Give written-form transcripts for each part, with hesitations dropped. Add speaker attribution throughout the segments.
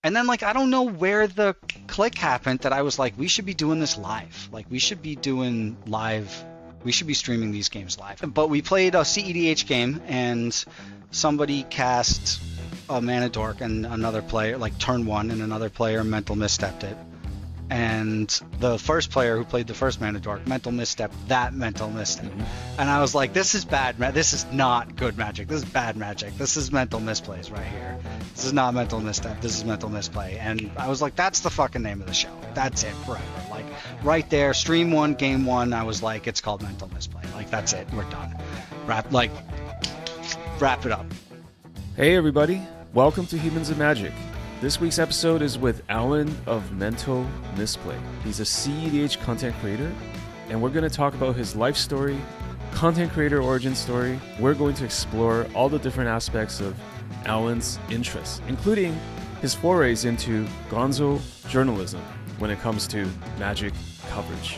Speaker 1: And then like I don't know where the click happened that I was like, we should be doing this live. Like we should be doing live. We should be streaming these games live. But we played a CEDH game, and somebody cast a Mana Dork, and another player, like turn one, and another player mental misstepped it. And the first player who played the first Mana Dork mental misstep that mental misstep. And I was like, this is bad. This is not good magic. This is bad magic. This is mental misplays right here. This is not mental misstep. This is mental misplay. And I was like, that's the fucking name of the show. That's it forever. Like right there, stream one, game one. I was like, it's called mental misplay. Like that's it. We're done. Wrap it up.
Speaker 2: Hey everybody, welcome to Humans of Magic. This week's episode is with Alan of Mental Misplay. He's a CEDH content creator, and we're going to talk about his life story, content creator origin story. We're going to explore all the different aspects of Alan's interests, including his forays into Gonzo journalism when it comes to magic coverage.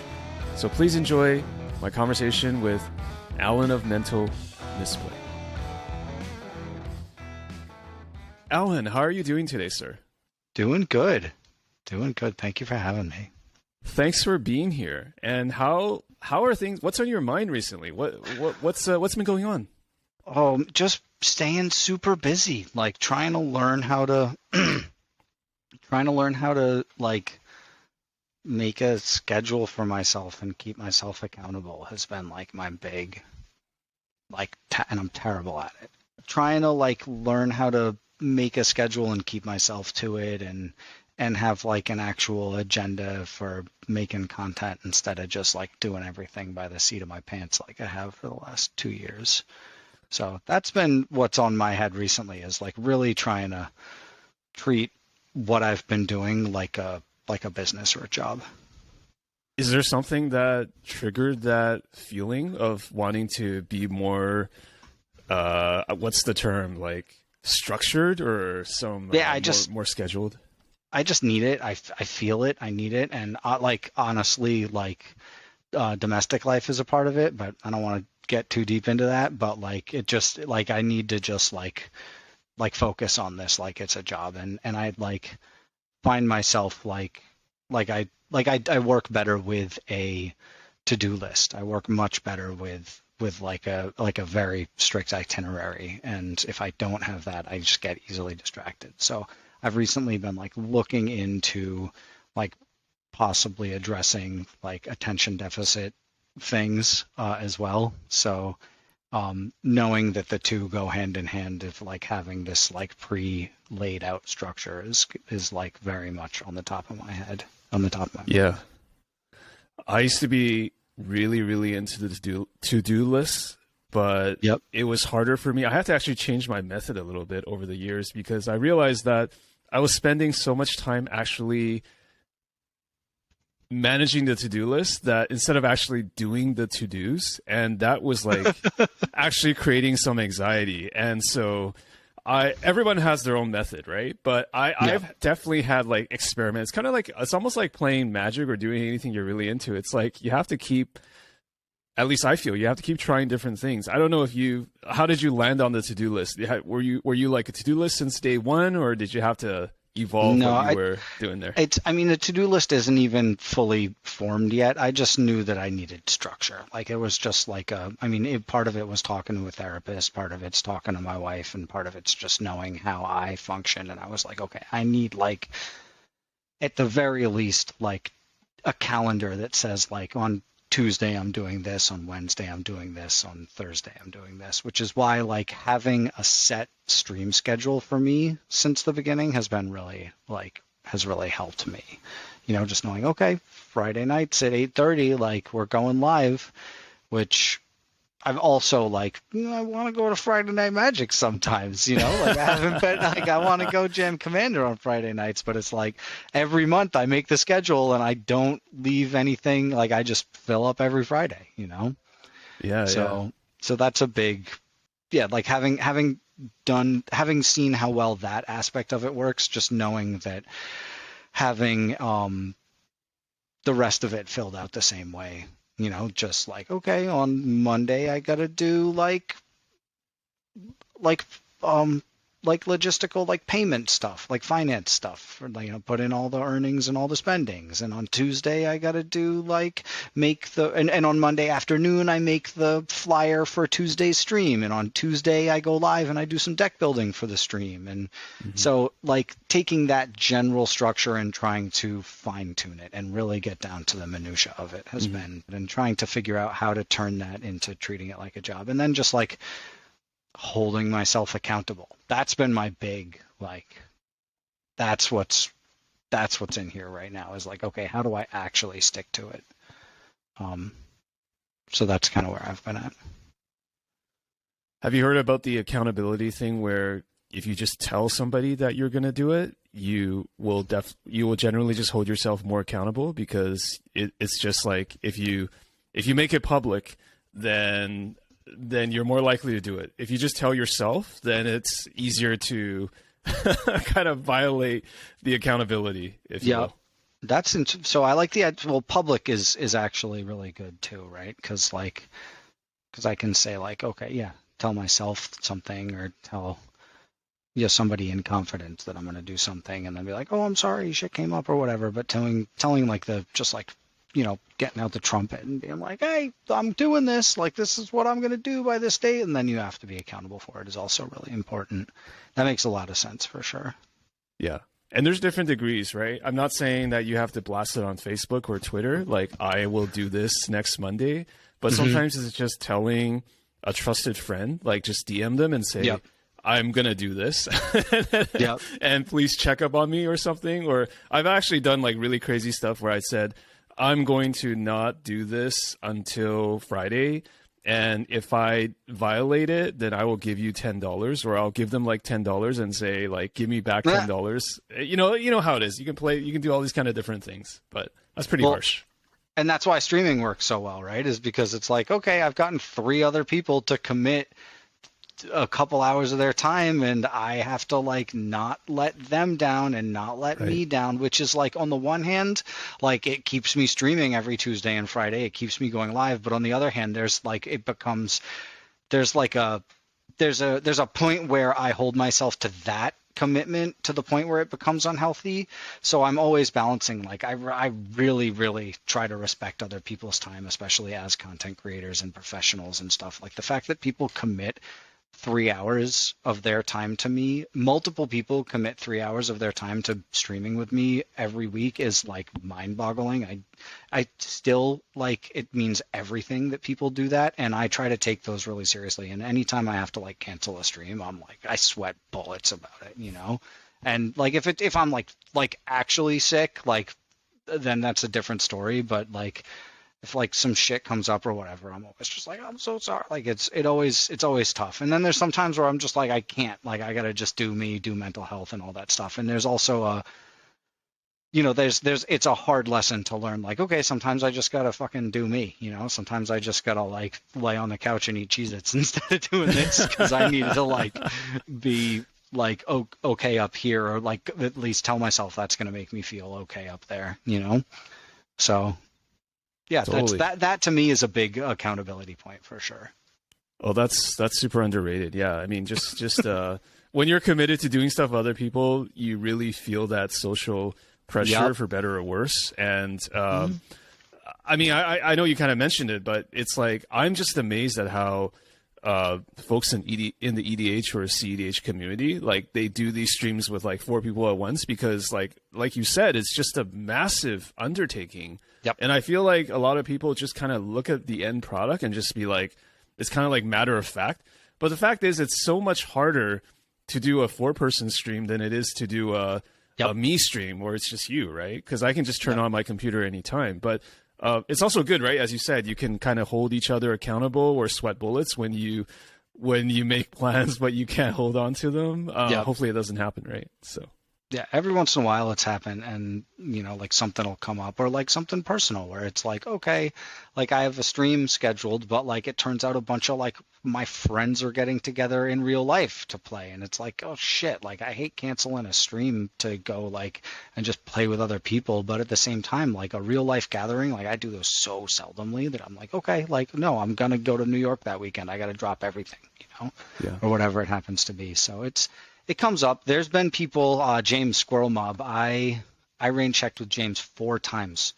Speaker 2: So please enjoy my conversation with Alan of Mental Misplay. Alan, how are you doing today, sir?
Speaker 1: Doing good. Thank you for having me.
Speaker 2: Thanks for being here. And how are things? What's on your mind recently? What's been going on?
Speaker 1: Oh, just staying super busy. Like trying to learn how to like make a schedule for myself and keep myself accountable has been like my big and I'm terrible at it. Trying to like learn how to make a schedule and keep myself to it and have like an actual agenda for making content instead of just like doing everything by the seat of my pants like I have for the last 2 years. So that's been what's on my head recently, is like really trying to treat what I've been doing like a business or a job.
Speaker 2: Is there something that triggered that feeling of wanting to be more what's the term, like structured or some more scheduled?
Speaker 1: I just need it. I feel it. I need it. And like honestly, like domestic life is a part of it, but I don't want to get too deep into that. But like it just like I need to just like focus on this like it's a job, and I like find myself like I work better with a to-do list. I work much better with like a very strict itinerary, and if I don't have that, I just get easily distracted. So I've recently been like looking into like possibly addressing like attention deficit things as well. So knowing that the two go hand in hand, of like having this like pre-laid out structure is like very much on the top of my head.
Speaker 2: Yeah, I used to be really into the to-do list, but It was harder for me. I had to actually change my method a little bit over the years, because I realized that I was spending so much time actually managing the to-do list that instead of actually doing the to-dos, and that was like actually creating some anxiety. And so everyone has their own method, right? But I've definitely had like experiments, kind of like, it's almost like playing Magic or doing anything you're really into. It's like you have to keep, at least I feel, you have to keep trying different things. I don't know how did you land on the to-do list? Were you like a to-do list since day one, or did you have to evolve what you were doing there?
Speaker 1: The to-do list isn't even fully formed yet. I just knew that I needed structure. Like it was just like part of it was talking to a therapist, part of it's talking to my wife, and part of it's just knowing how I function. And I was like, okay, I need like at the very least like a calendar that says like on Tuesday I'm doing this, on Wednesday I'm doing this, on Thursday I'm doing this, which is why like having a set stream schedule for me since the beginning has really helped me. You know, just knowing, okay, Friday nights at 8:30, like we're going live, which I've also like, I want to go to Friday Night Magic sometimes, you know, like I haven't been like, I want to go jam Commander on Friday nights, but it's like every month I make the schedule and I don't leave anything. Like I just fill up every Friday, you know?
Speaker 2: Yeah.
Speaker 1: So that's a big, like having seen how well that aspect of it works, just knowing that having the rest of it filled out the same way. You know, just like, okay, on Monday I gotta do like like logistical, like payment stuff, like finance stuff, for, put in all the earnings and all the spendings. And on Tuesday, I got to do like and on Monday afternoon, I make the flyer for Tuesday's stream. And on Tuesday, I go live and I do some deck building for the stream. And so like taking that general structure and trying to fine tune it and really get down to the minutia of it has been, and trying to figure out how to turn that into treating it like a job. And then just like holding myself accountable. That's been my big, like, that's what's in here right now, is like, okay, how do I actually stick to it? So that's kind of where I've been at.
Speaker 2: Have you heard about the accountability thing where if you just tell somebody that you're going to do it, you will generally just hold yourself more accountable, because it's just like if you make it public, then you're more likely to do it. If you just tell yourself, then it's easier to kind of violate the accountability, if you will.
Speaker 1: So I like public is actually really good too, right? Because I can say like, okay, yeah, tell myself something, or tell somebody in confidence that I'm going to do something, and then be like, oh, I'm sorry, shit came up or whatever. But telling like getting out the trumpet and being like, hey, I'm doing this, like, this is what I'm going to do by this date, and then you have to be accountable for it, is also really important. That makes a lot of sense for sure.
Speaker 2: Yeah. And there's different degrees, right? I'm not saying that you have to blast it on Facebook or Twitter, like, I will do this next Monday, but sometimes it's just telling a trusted friend, like, just DM them and say, I'm going to do this. And please check up on me or something. Or I've actually done like really crazy stuff where I said, I'm going to not do this until Friday, and if I violate it, then I will give you $10, or I'll give them like $10 and say like, give me back $10. You know how it is. You can do all these kind of different things, but that's pretty harsh.
Speaker 1: And that's why streaming works so well, right? Is because it's like, okay, I've gotten 3 other people to commit a couple hours of their time, and I have to like not let them down and not let me down, which is like, on the one hand, like, it keeps me streaming every Tuesday and Friday, it keeps me going live, but on the other hand, there's a point where I hold myself to that commitment to the point where it becomes unhealthy. So I'm always balancing, like, I really, really try to respect other people's time, especially as content creators and professionals and stuff. Like, the fact that people commit 3 hours of their time to me, multiple people commit 3 hours of their time to streaming with me every week, is like mind-boggling. I still, like, it means everything that people do that, and I try to take those really seriously. And anytime I have to like cancel a stream, I'm like, I sweat bullets about it, And like, if I'm like actually sick, like, then that's a different story. But like, if like some shit comes up or whatever, I'm always just like, I'm so sorry. Like, it's always tough. And then there's some times where I'm just like, I can't, like, I gotta just do mental health and all that stuff. And there's also it's a hard lesson to learn. Like, okay, sometimes I just gotta fucking do me. Sometimes I just gotta like lay on the couch and eat Cheez-Its instead of doing this, because I need to like be like okay up here, or like at least tell myself that's gonna make me feel okay up there. So. Yeah, totally. That to me is a big accountability point for sure.
Speaker 2: Oh, that's super underrated. Yeah, I mean, just when you're committed to doing stuff with other people, you really feel that social pressure, for better or worse. And I mean, I know you kind of mentioned it, but it's like, I'm just amazed at how folks in the EDH or CEDH community, like, they do these streams with like 4 people at once, because like you said, it's just a massive undertaking.
Speaker 1: Yep.
Speaker 2: And I feel like a lot of people just kind of look at the end product and just be like, it's kind of like matter of fact. But the fact is, it's so much harder to do a 4-person stream than it is to do a me stream where it's just you, right? Because I can just turn on my computer anytime. But it's also good, right? As you said, you can kind of hold each other accountable or sweat bullets when you make plans, but you can't hold on to them. Hopefully it doesn't happen, right? So.
Speaker 1: Yeah, every once in a while it's happened, and like something will come up, or like something personal where it's like, okay, like I have a stream scheduled, but like it turns out a bunch of like my friends are getting together in real life to play, and it's like, oh shit, like I hate canceling a stream to go like and just play with other people, but at the same time, like a real life gathering, like I do those so seldomly that I'm like, okay, like no, I'm gonna go to New York that weekend, I gotta drop everything, or whatever it happens to be. So It comes up. There's been people, James Squirrel Mob. I rain checked with James 4 times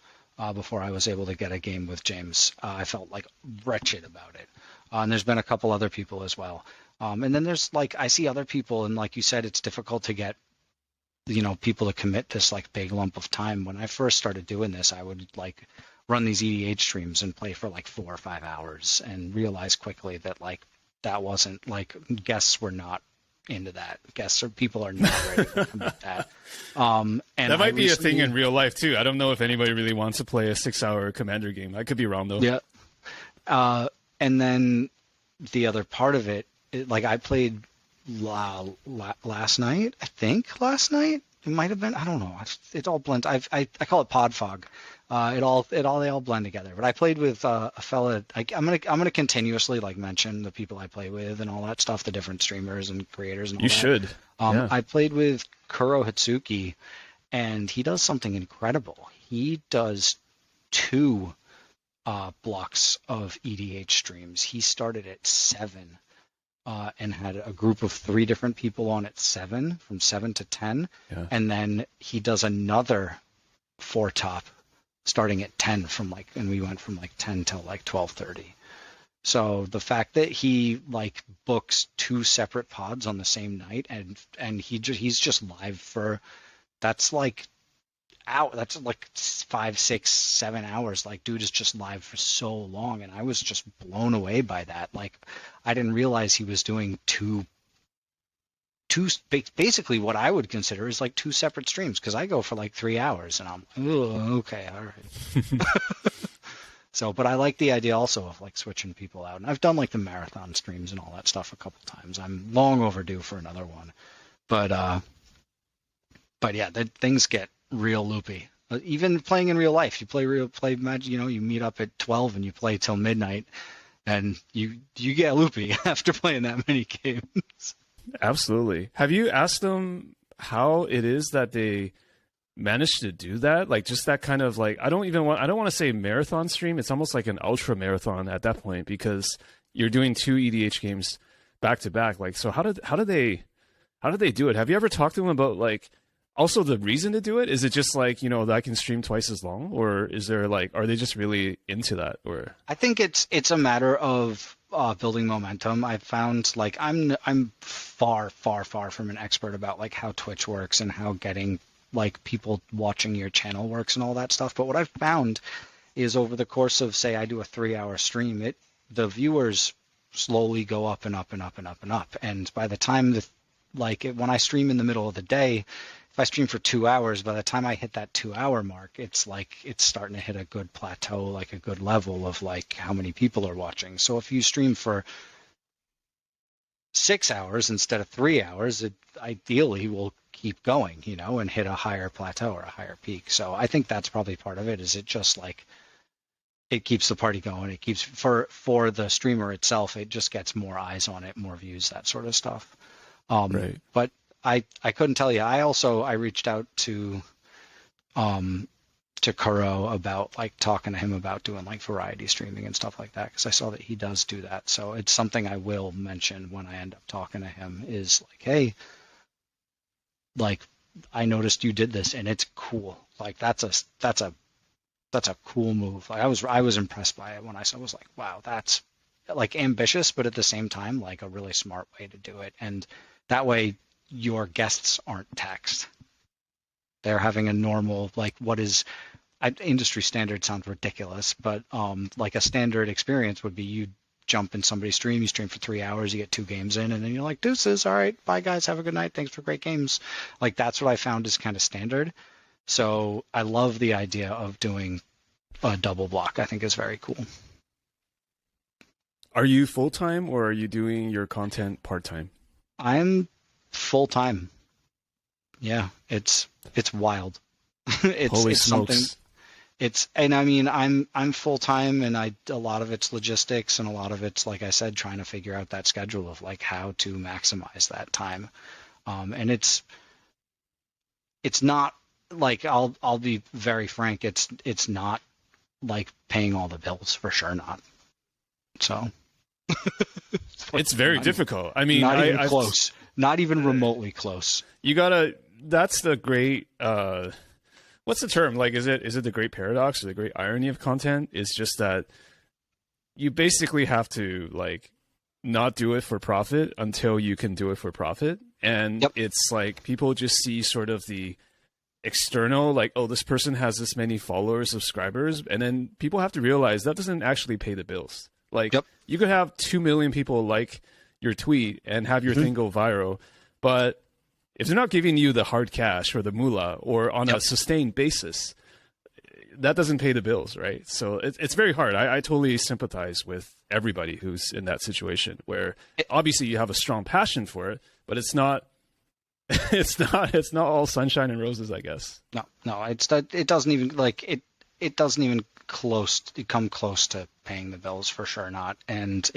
Speaker 1: before I was able to get a game with James. I felt like wretched about it. And there's been a couple other people as well. And then there's like, I see other people, and like you said, it's difficult to get, people to commit this like big lump of time. When I first started doing this, I would like run these EDH streams and play for like 4 or 5 hours and realize quickly that like that wasn't like guests were not into that. Guests or people are not ready to commit that. And
Speaker 2: that might be a thing in real life too. I don't know if anybody really wants to play a 6-hour Commander game. I could be wrong though.
Speaker 1: Yeah. And then the other part of it, like I played last night. I think last night it might have been. I don't know. It all blends. I call it pod fog. They all blend together. But I played with a fella. I'm gonna continuously like mention the people I play with and all that stuff, the different streamers and creators and all
Speaker 2: you
Speaker 1: that.
Speaker 2: should. Yeah.
Speaker 1: I played with Kuro Hitsuki, and he does something incredible. He does 2 blocks of EDH streams. He started at 7. And had a group of 3 different people on at 7, from 7 to 10.
Speaker 2: Yeah.
Speaker 1: And then he does another 4 top starting at 10 and we went from like 10 till like 12:30. So the fact that he like books 2 separate pods on the same night and he's just live for, that's like 5, 6, 7 hours. Like dude is just live for so long, and I was just blown away by that. Like I didn't realize he was doing two basically what I would consider is like 2 separate streams, because I go for like 3 hours and I'm okay, all right. So, but I like the idea also of like switching people out, and I've done like the marathon streams and all that stuff a couple times. I'm long overdue for another one, but yeah, things get real loopy. Even playing in real life, you play Magic. You meet up at 12 and you play till midnight, and you get loopy after playing that many games.
Speaker 2: Absolutely. Have you asked them how it is that they managed to do that? Like just that kind of like I don't want to say marathon stream. It's almost like an ultra marathon at that point, because you're doing 2 EDH games back to back. Like, so how do they do it? Have you ever talked to them about like also the reason to do it? Is it just like, that I can stream twice as long, or is there like, are they just really into that? Or
Speaker 1: I think it's a matter of building momentum. I've found like I'm far from an expert about like how Twitch works and how getting like people watching your channel works and all that stuff. But what I've found is over the course of, say, I do a 3-hour stream, the viewers slowly go up and up and up and up and up. And by the time when I stream in the middle of the day, if I stream for 2 hours, by the time I hit that 2-hour mark, it's like it's starting to hit a good plateau, like a good level of like how many people are watching. So if you stream for 6 hours instead of 3 hours, it ideally will keep going, and hit a higher plateau or a higher peak. So I think that's probably part of it. Is it just like it keeps the party going? It keeps for the streamer itself. It just gets more eyes on it, more views, that sort of stuff.
Speaker 2: Right.
Speaker 1: But I couldn't tell you. I reached out to Kuro about like talking to him about doing like variety streaming and stuff like that, because I saw that he does do that. So it's something I will mention when I end up talking to him, is like, hey, like I noticed you did this and it's cool. Like that's a cool move. Like I was impressed by it when I was like, wow, that's like ambitious, but at the same time like a really smart way to do it. And that way your guests aren't taxed. They're having a normal, like industry standard sounds ridiculous, but like a standard experience would be you jump in somebody's stream, you stream for 3 hours, you get 2 games in, and then you're like, deuces, all right, bye guys, have a good night, thanks for great games. Like that's what I found is kind of standard. So I love the idea of doing a double block. I think is very cool.
Speaker 2: Are you full-time or are you doing your content part-time?
Speaker 1: I'm full-time. Yeah, it's wild.
Speaker 2: Holy
Speaker 1: it's
Speaker 2: smokes.
Speaker 1: Something. And I mean, I'm full-time, and a lot of it's logistics, and a lot of it's, like I said, trying to figure out that schedule of like how to maximize that time. And it's not like, I'll be very frank, it's not like paying all the bills, for sure not. So
Speaker 2: It's very difficult. I mean,
Speaker 1: not even close. Not even remotely close.
Speaker 2: You gotta. That's the great. What's the term? Like, is it the great paradox or the great irony of content? It's just that you basically have to like not do it for profit until you can do it for profit, and it's like people just see sort of the external, like, oh, this person has this many followers, subscribers, and then people have to realize that doesn't actually pay the bills. Like, you could have 2 million people like your tweet and have your thing go viral, but if they're not giving you the hard cash or the moolah or on a sustained basis, that doesn't pay the bills, right? So it's very hard. I totally sympathize with everybody who's in that situation where obviously you have a strong passion for it, but it's not all sunshine and roses, I guess.
Speaker 1: No, it doesn't even like it doesn't even come close to paying the bills, for sure not. And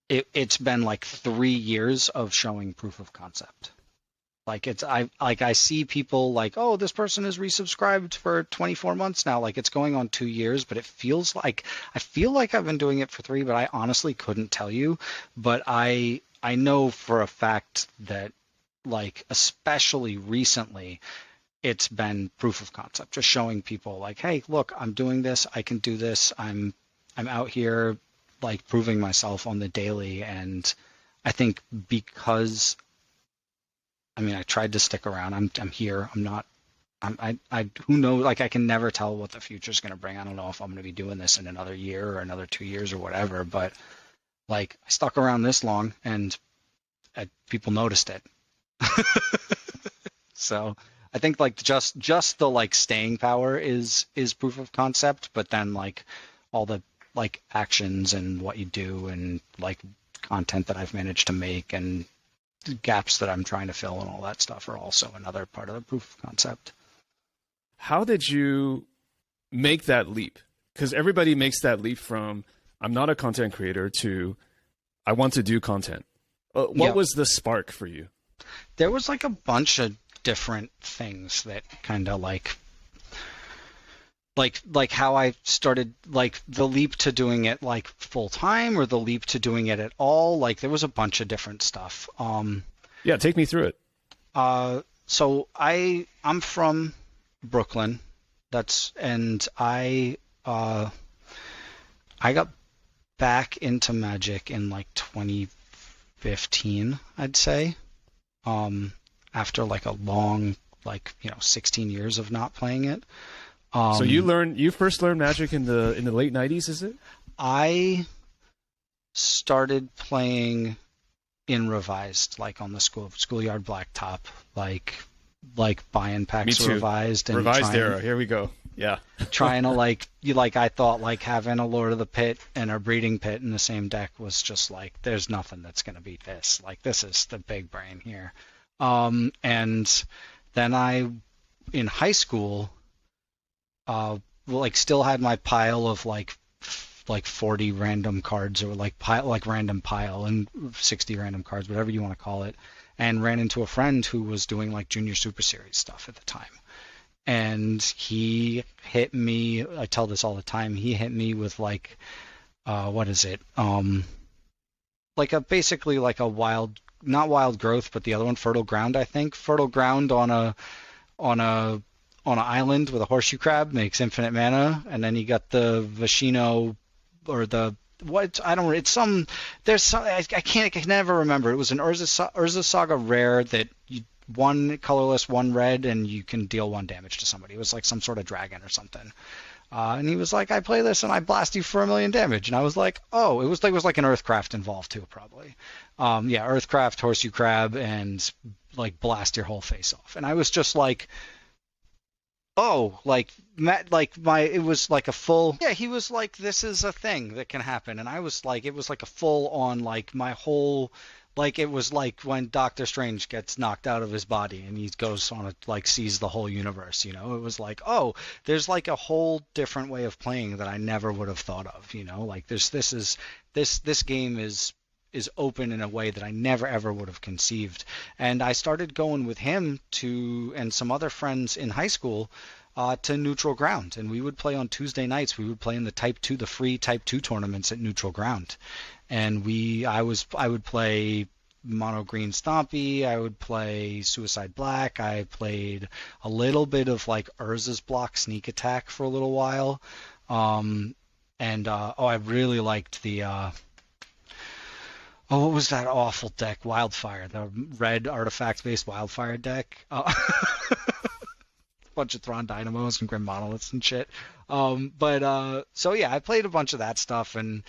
Speaker 1: it's been like 3 years of showing proof of concept. Like I see people like, oh, this person is resubscribed for 24 months now. Like, it's going on 2 years, but I feel like I've been doing it for 3, but I honestly couldn't tell you. But I know for a fact that, like, especially recently, it's been proof of concept, just showing people like, hey, look, I'm doing this. I can do this. I'm out here, like, proving myself on the daily. And I think because, I mean, I tried to stick around. I'm here. I'm not. Who knows? Like, I can never tell what the future's going to bring. I don't know if I'm going to be doing this in another year or another 2 years or whatever. But like, I stuck around this long, and people noticed it. So I think like just the like staying power is proof of concept. But then like all the like actions and what you do and like content that I've managed to make and gaps that I'm trying to fill and all that stuff are also another part of the proof of concept.
Speaker 2: How did you make that leap? Because everybody makes that leap from I'm not a content creator to I want to do content. What was the spark for you?
Speaker 1: There was like a bunch of different things that kind of like how I started, like the leap to doing it like full time or the leap to doing it at all. Like, there was a bunch of different stuff.
Speaker 2: Yeah, take me through it.
Speaker 1: So I'm from Brooklyn. I got back into Magic in like 2015, I'd say. After like a long, 16 years of not playing it.
Speaker 2: So you first learned Magic in the late 90s, is it?
Speaker 1: I started playing in Revised, like on the schoolyard blacktop, like buying packs of Revised and
Speaker 2: Revised era. Here we go. Yeah.
Speaker 1: Trying to I thought like having a Lord of the Pit and a Breeding Pit in the same deck was just like, there's nothing that's gonna beat this. Like, this is the big brain here. And then I, in high school, still had my pile of like 40 random cards, or random pile and 60 random cards, whatever you want to call it, and ran into a friend who was doing like Junior Super Series stuff at the time. And he hit me, I tell this all the time, he hit me with like, what is it? Basically like a not Wild Growth, but the other one, Fertile Ground, I think. Fertile Ground on an island with a horseshoe crab makes infinite mana, and then you got the Vashino or the what, I don't, it's some, there's some, I can never remember. It was an Urza Saga rare that you, one colorless, one red, and you can deal 1 damage to somebody. It was like some sort of dragon or something. And he was like, I play this and I blast you for 1 million damage. And I was like, oh, it was like an Earthcraft involved too, probably. Yeah, Earthcraft, horseshoe crab, and like blast your whole face off. And I was just like, oh, it was like a full, yeah, he was like, this is a thing that can happen. And I was like, it was like a full on, like my whole, like it was like when Doctor Strange gets knocked out of his body and he goes on sees the whole universe, It was like, oh, there's like a whole different way of playing that I never would have thought of, Like this game is open in a way that I never ever would have conceived. And I started going with him and some other friends in high school to neutral ground, and we would play on Tuesday nights. We would play in the free Type 2 tournaments at neutral ground, and I would play Mono Green Stompy. I would play Suicide Black. I played a little bit of like Urza's Block Sneak Attack for a little while. I really liked the what was that awful deck? Wildfire, the red artifact-based Wildfire deck. Bunch of Thrawn Dynamos and Grim Monoliths and shit. So yeah, I played a bunch of that stuff and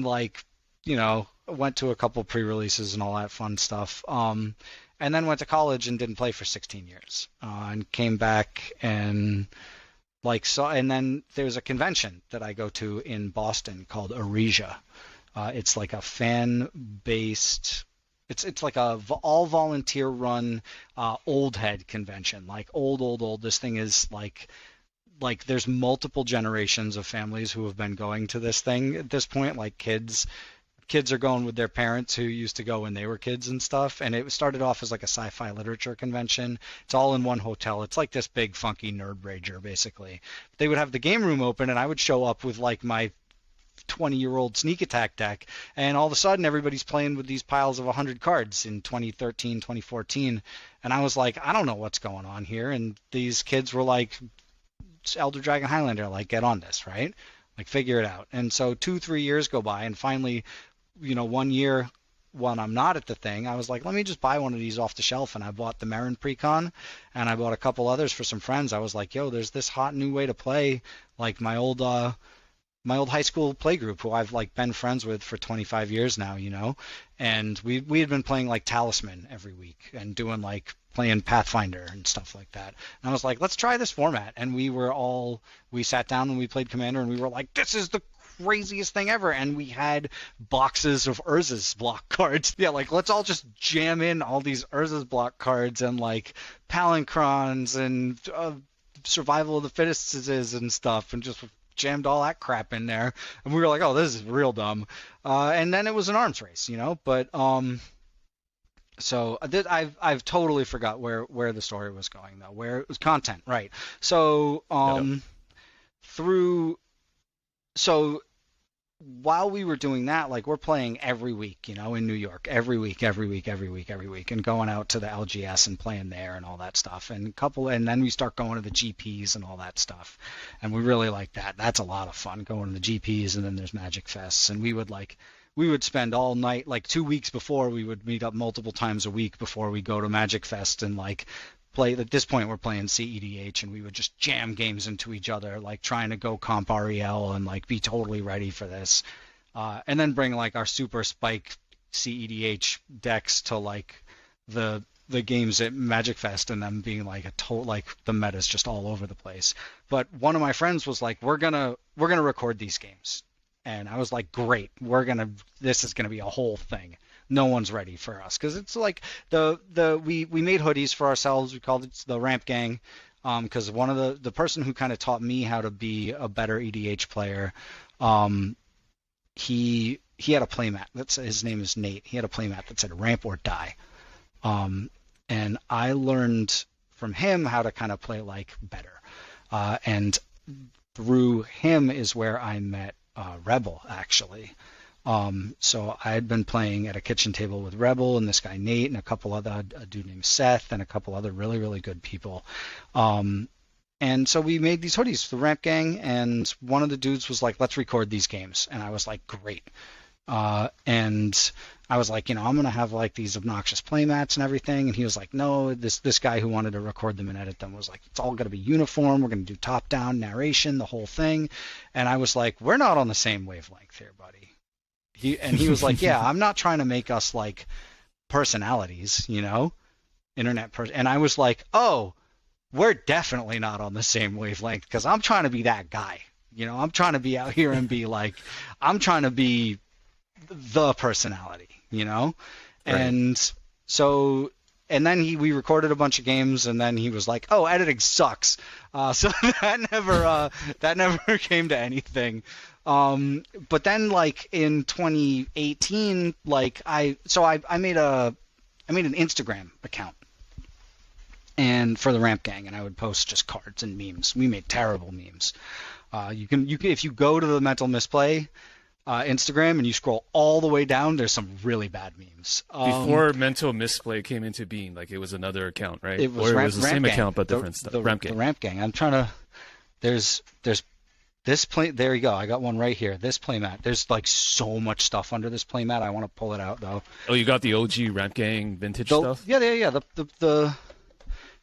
Speaker 1: like, went to a couple pre-releases and all that fun stuff. And then went to college and didn't play for 16 years. And came back and and then there's a convention that I go to in Boston called Aresia. It's like a fan-based. It's like a all volunteer run old head convention, like old. This thing is like there's multiple generations of families who have been going to this thing at this point. Like kids are going with their parents who used to go when they were kids and stuff. And it started off as like a sci-fi literature convention. It's all in one hotel. It's like this big funky nerd rager basically. They would have the game room open, and I would show up with like my 20-year-old sneak attack deck, and all of a sudden everybody's playing with these piles of 100 cards in 2013, 2014, and I was like, I don't know what's going on here. And these kids were like, Elder Dragon Highlander, like, get on this, right? Like, figure it out. And so 2-3 years go by, and finally, 1 year when I'm not at the thing, I was like, let me just buy one of these off the shelf. And I bought the Marin Precon, and I bought a couple others for some friends. I was like, yo, there's this hot new way to play, like my old high school play group who I've like been friends with for 25 years now, and we had been playing like Talisman every week and doing like playing Pathfinder and stuff like that. And I was like, let's try this format. And we sat down and we played Commander, and we were like, this is the craziest thing ever. And we had boxes of Urza's block cards. Yeah, like let's all just jam in all these Urza's block cards and like Palancrons and Survival of the Fittest and stuff, and just jammed all that crap in there, and we were like, oh, this is real dumb. And then it was an arms race, but so I've totally forgot where the story was going though, where it was content, right? So while we were doing that, like we're playing every week, in New York, every week, and going out to the LGS and playing there and all that stuff, and then we start going to the GPs and all that stuff, and we really like that. That's a lot of fun, going to the GPs, and then there's Magic Fests, and we would spend all night, like 2 weeks before, we would meet up multiple times a week before we go to Magic Fest and like play. At this point we're playing CEDH, and we would just jam games into each other, like trying to go comp REL and like be totally ready for this, and then bring like our super spike CEDH decks to like the games at Magic Fest, and them being like like the meta's just all over the place. But one of my friends was like, we're gonna record these games, and I was like, great, this is gonna be a whole thing. No one's ready for us, because it's like we made hoodies for ourselves. We called it the Ramp Gang, because one of the person who kind of taught me how to be a better EDH player, he had a playmat. His name is Nate. He had a playmat that said Ramp or Die, and I learned from him how to kind of play like better, and through him is where I met Rebell, actually. So I had been playing at a kitchen table with Rebell and this guy Nate and a dude named Seth and a couple other really, really good people. And so we made these hoodies, the Ramp Gang, and one of the dudes was like, let's record these games. And I was like, great. And I was like, I'm going to have like these obnoxious playmats and everything. And he was like, no, this guy who wanted to record them and edit them was like, it's all going to be uniform. We're going to do top-down narration, the whole thing. And I was like, we're not on the same wavelength here, buddy. He was like, yeah, I'm not trying to make us like personalities, internet person. And I was like, oh, we're definitely not on the same wavelength, because I'm trying to be that guy. I'm trying to be out here and be like, I'm trying to be the personality, Right. And so, and then we recorded a bunch of games, and then he was like, oh, editing sucks. So that never came to anything. But then like in 2018, like I made an Instagram account, and for the Ramp Gang, and I would post just cards and memes. We made terrible memes. You can if you go to the Mental Misplay Instagram and you scroll all the way down, there's some really bad memes.
Speaker 2: Before Mental Misplay came into being, like it was another account, right?
Speaker 1: It was
Speaker 2: or
Speaker 1: Ramp,
Speaker 2: it was the
Speaker 1: Ramp
Speaker 2: same
Speaker 1: Gang,
Speaker 2: account but different stuff. Ramp Gang.
Speaker 1: The Ramp Gang. I'm trying to. There's this play. There you go. I got one right here. This playmat. There's like so much stuff under this playmat. I want to pull it out though.
Speaker 2: Oh, you got the OG Ramp Gang vintage stuff?
Speaker 1: Yeah. The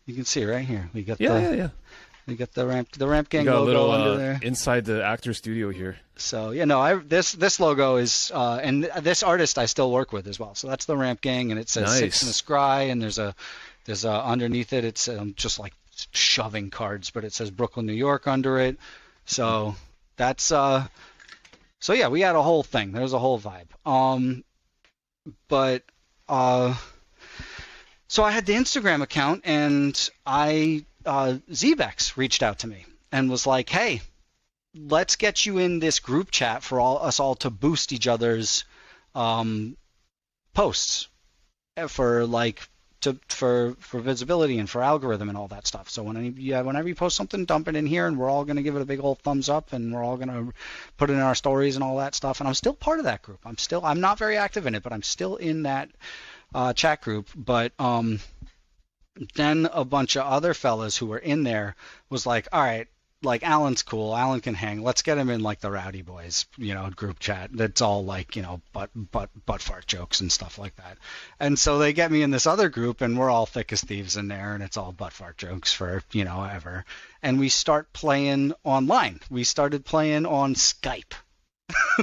Speaker 1: you can see it right here. We got
Speaker 2: yeah.
Speaker 1: We got the Ramp Gang
Speaker 2: you got
Speaker 1: logo
Speaker 2: a little,
Speaker 1: under there.
Speaker 2: Inside the actor studio here.
Speaker 1: So yeah, no, this logo is and this artist I still work with as well. So that's the Ramp Gang, and it says
Speaker 2: Nice.
Speaker 1: 6 in the scry, and there's a underneath it. It's just like shoving cards, but it says Brooklyn, New York under it. So that's so yeah, we had a whole thing. There was a whole vibe. But so I had the Instagram account, and Zebex reached out to me and was like, "Hey, let's get you in this group chat for us all to boost each other's posts for visibility and for algorithm and all that stuff. So whenever you post something, dump it in here, and we're all going to give it a big old thumbs up, and we're all going to put it in our stories and all that stuff." And I'm still part of that group. I'm not very active in it, but I'm still in that chat group. But then a bunch of other fellas who were in there was like, all right, like Alan's cool, Alan can hang, let's get him in like the Rowdy Boys, group chat that's all like, butt fart jokes and stuff like that. And so they get me in this other group, and we're all thick as thieves in there, and it's all butt fart jokes for ever. And we start playing online. We started playing on Skype.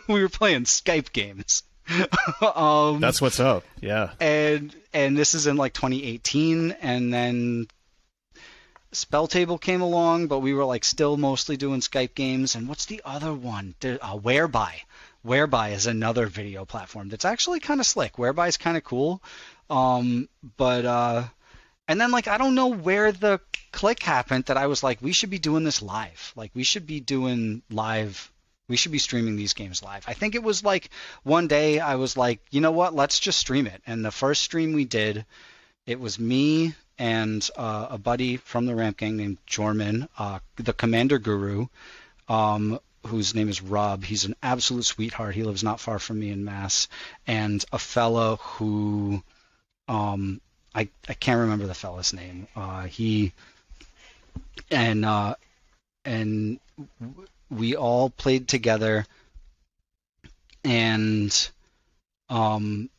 Speaker 1: We were playing Skype games.
Speaker 2: That's what's up. Yeah.
Speaker 1: And this is in like 2018, and then Spell Table came along, but we were like still mostly doing Skype games. And what's the other one? Whereby. Whereby is another video platform that's actually kind of slick. Whereby is kind of cool. And then like I don't know where the click happened that I was like, we should be doing this live. Like we should be doing live. We should be streaming these games live. I think it was like one day I was like, you know what? Let's just stream it. And the first stream we did, it was me and a buddy from the Ramp Gang named Jorman, the Commander Guru, whose name is Rob. He's an absolute sweetheart. He lives not far from me in Mass. And a fellow who I can't remember the fella's name. We all played together, and I'm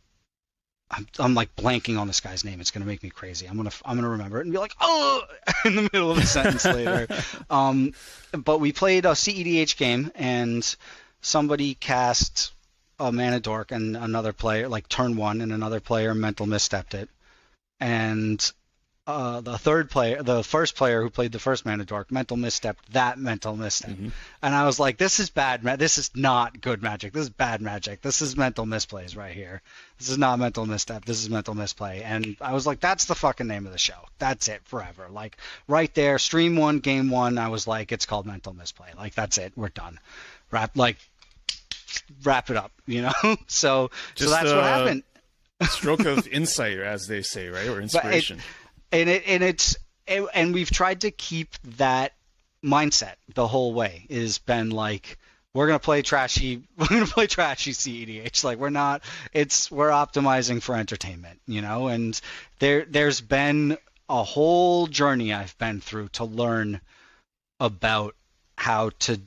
Speaker 1: like blanking on this guy's name. It's gonna make me crazy. I'm gonna remember it and be like, oh, in the middle of a sentence later. But we played a CEDH game, and somebody cast a Mana Dork, and another player, like turn one, and another player mental misstepped it, and the first player who played the first Mana Dork mental misstep that mental misstep. Mm-hmm. And I was like, this is bad. This is not good magic. This is bad magic. This is mental misplays right here. This is not mental misstep. This is mental misplay. And I was like, that's the fucking name of the show. That's it forever. Like right there, stream 1, game 1. I was like, it's called mental misplay. Like that's it. We're done. Wrap it up, So that's what happened.
Speaker 2: Stroke of insight, as they say, right? Or inspiration.
Speaker 1: And we've tried to keep that mindset the whole way. Is been like, we're gonna play trashy CEDH. Like we're optimizing for entertainment, And there's been a whole journey I've been through to learn about how to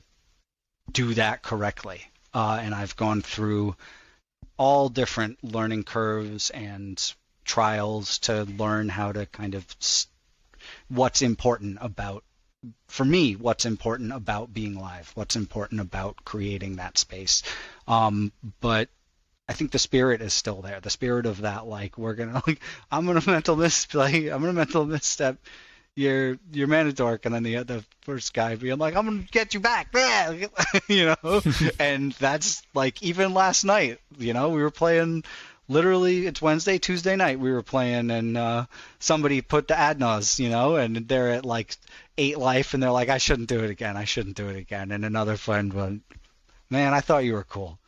Speaker 1: do that correctly, and I've gone through all different learning curves and trials to learn how to kind of what's important about being live, what's important about creating that space. But I think the spirit is still there. The spirit of that, like, we're gonna I'm gonna mental misstep your Mana Dork, and then the first guy being like, I'm gonna get you back, and that's like, even last night, we were playing. Literally, it's Wednesday, Tuesday night we were playing, and somebody put the Adnos, and they're at like 8 life, and they're like, I shouldn't do it again. And another friend went, man, I thought you were cool.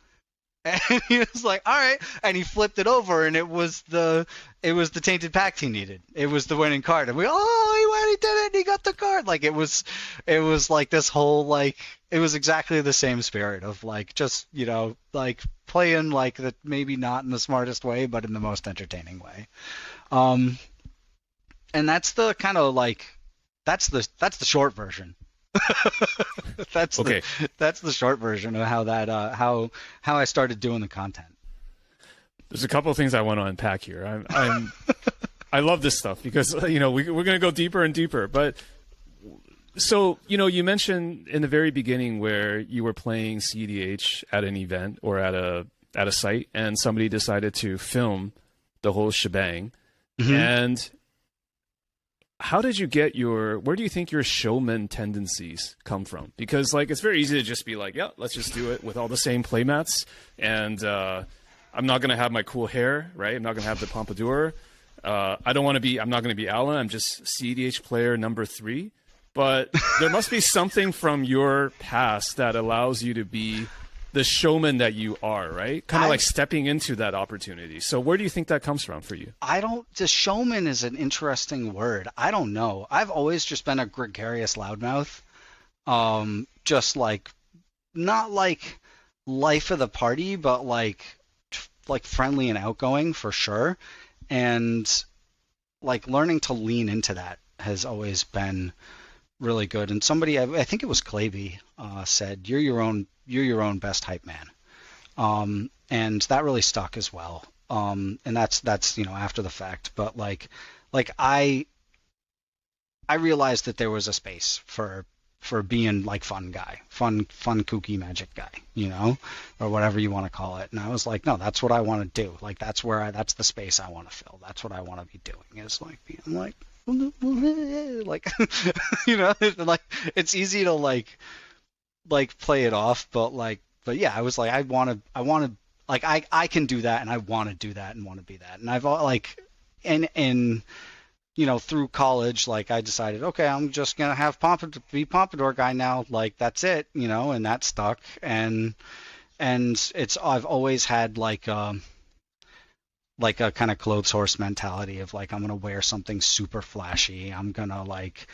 Speaker 1: And he was like, all right. And he flipped it over, and it was the tainted pact he needed. It was the winning card. And he went, he did it, he got the card. Like it was like this whole, like, it was exactly the same spirit of like, just, like playing like the, maybe not in the smartest way, but in the most entertaining way. Um, and that's the kind of like, that's the short version. That's the
Speaker 2: Okay.
Speaker 1: that's the short version of how that how I started doing the content.
Speaker 2: There's a couple of things I want to unpack here. I love this stuff because we're going to go deeper and deeper. But so you mentioned in the very beginning where you were playing CEDH at an event or at a site, and somebody decided to film the whole shebang.
Speaker 1: Mm-hmm.
Speaker 2: And how did you get where do you think your showman tendencies come from? Because like, it's very easy to just be like, yeah, let's just do it with all the same playmats. And I'm not going to have my cool hair, right? I'm not going to have the pompadour. I'm not going to be Alan. I'm just CEDH player number 3. But there must be something from your past that allows you to be the showman that you are, right? Kind of like stepping into that opportunity. So where do you think that comes from for you?
Speaker 1: The showman is an interesting word. I don't know. I've always just been a gregarious loudmouth. Just like, not like life of the party, but like friendly and outgoing for sure. And like learning to lean into that has always been really good. And somebody, I think it was Claby, said, "You're your own best hype man," and that really stuck as well. And that's after the fact, but like I realized that there was a space for being like fun kooky magic guy, or whatever you want to call it. And I was like, no, that's what I want to do. Like that's the space I want to fill. That's what I want to be doing, is like being like like like it's easy to like play it off, but yeah, I was like, I want to like I can do that, and I want to do that and want to be that. And I've like and through college, like I decided, okay, I'm just gonna have be pompadour guy now, like that's it, and that stuck. And I've always had like a kind of clothes horse mentality of like, I'm gonna wear something super flashy. I'm gonna like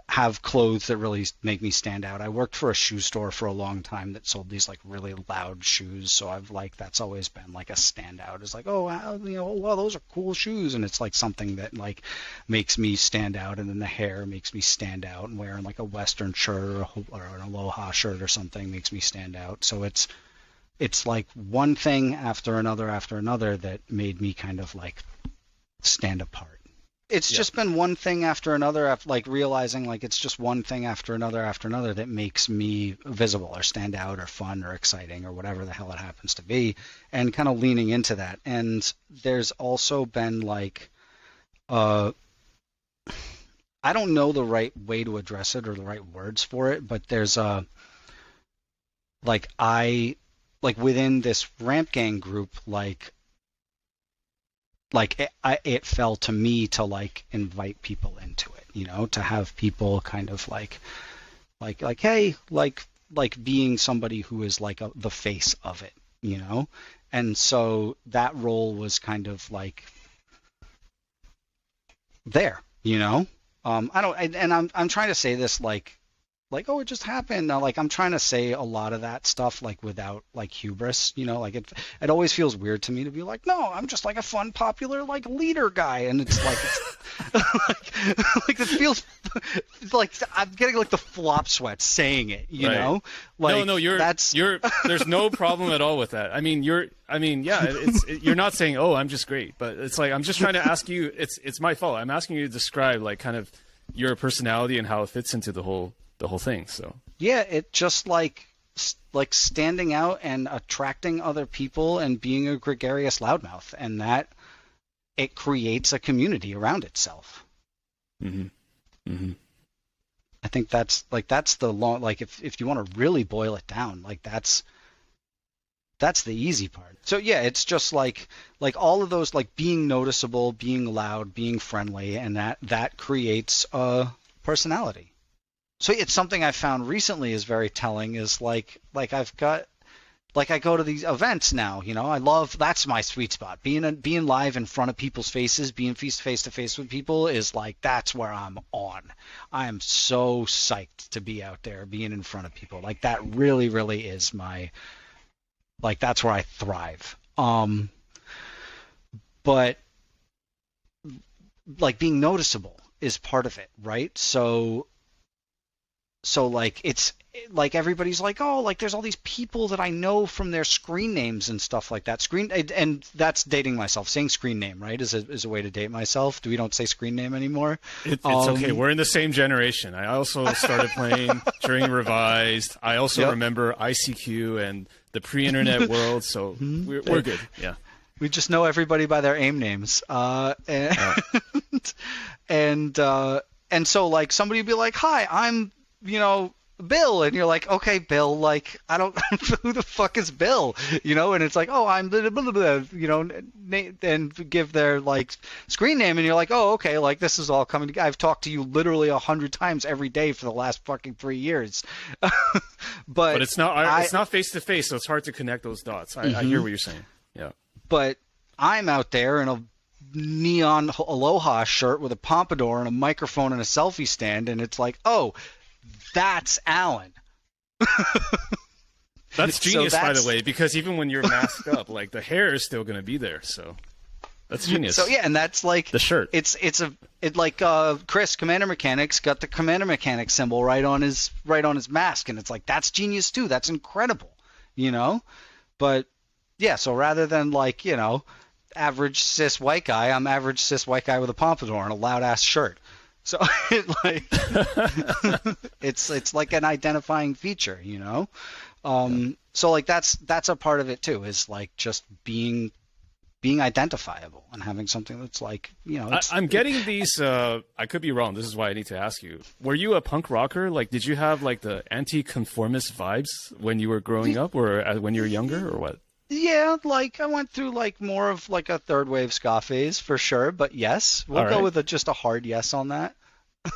Speaker 1: have clothes that really make me stand out. I worked for a shoe store for a long time that sold these like really loud shoes, so that's always been like a standout. It's like, oh wow, well, those are cool shoes, and it's like something that like makes me stand out. And then the hair makes me stand out, and wearing like a Western shirt or an Aloha shirt or something makes me stand out. So it's like one thing after another that made me kind of like stand apart. It's just been one thing after another, like realizing like it's just one thing after another that makes me visible or stand out or fun or exciting or whatever the hell it happens to be, and kind of leaning into that. And there's also been like, I don't know the right way to address it or the right words for it, but there's within this Ramp Gang group, it fell to me to like invite people into it, to have people kind of like hey, like being somebody who is like the face of it, and so that role was kind of like there, I'm trying to say this like oh, it just happened. Like I'm trying to say a lot of that stuff like without like hubris, like it always feels weird to me to be like, no, I'm just like a fun, popular like leader guy, and it's like like it feels like I'm getting like the flop sweat saying it, know? Like
Speaker 2: no, there's no problem at all with that. You're not saying, oh, I'm just great, but it's like I'm just trying to ask you. It's my fault. I'm asking you to describe like kind of your personality and how it fits into the whole thing. So
Speaker 1: yeah, it just like standing out and attracting other people and being a gregarious loudmouth, and that it creates a community around itself.
Speaker 2: Mm-hmm. Mm-hmm.
Speaker 1: I think that's the long, like if you want to really boil it down, like that's the easy part. So yeah, it's just like all of those, like being noticeable, being loud, being friendly, and that creates a personality. So it's something I found recently is very telling, is like I've got like I go to these events now, I love, that's my sweet spot. Being live in front of people's faces, being face to face with people is like, that's where I'm on. I am so psyched to be out there, being in front of people. Like that really, really is like that's where I thrive. But like being noticeable is part of it, right? So like it's like everybody's like, oh, like there's all these people that I know from their screen names and stuff like that. And that's dating myself. Saying screen name, right, is a way to date myself. We don't say screen name anymore.
Speaker 2: It's okay. We're in the same generation. I also started playing during Revised. I also remember ICQ and the pre-internet world, so we're good. Yeah.
Speaker 1: We just know everybody by their AIM names. And so like somebody would be like, hi, I'm, Bill, and you're like, okay, Bill, like I don't who the fuck is Bill, and it's like, oh, I'm blah, blah, blah, and give their like screen name, and you're like, oh, okay, like this is all coming together. I've talked to you literally 100 times every day for the last fucking 3 years. but
Speaker 2: it's not face to face, so it's hard to connect those dots. I hear what you're saying. Yeah.
Speaker 1: But I'm out there in a neon Aloha shirt with a pompadour and a microphone and a selfie stand, and it's like, oh, that's Alan.
Speaker 2: That's genius, by the way, because even when you're masked up, like the hair is still going to be there. So that's genius.
Speaker 1: So yeah, and that's like
Speaker 2: the shirt.
Speaker 1: It's like Chris, Commander Mechanics, got the Commander Mechanics symbol right on his mask, and it's like that's genius too. That's incredible, But yeah, so rather than like average cis white guy, I'm average cis white guy with a pompadour and a loud ass shirt. So it's like an identifying feature, So like that's a part of it too, is like just being identifiable and having something that's like,
Speaker 2: I'm getting these. I could be wrong. This is why I need to ask you. Were you a punk rocker? Like, did you have like the anti-conformist vibes when you were growing up, or when you were younger, or what?
Speaker 1: Yeah, like I went through like more of like a third wave ska phase for sure, but yes, we'll go with just a hard yes on that.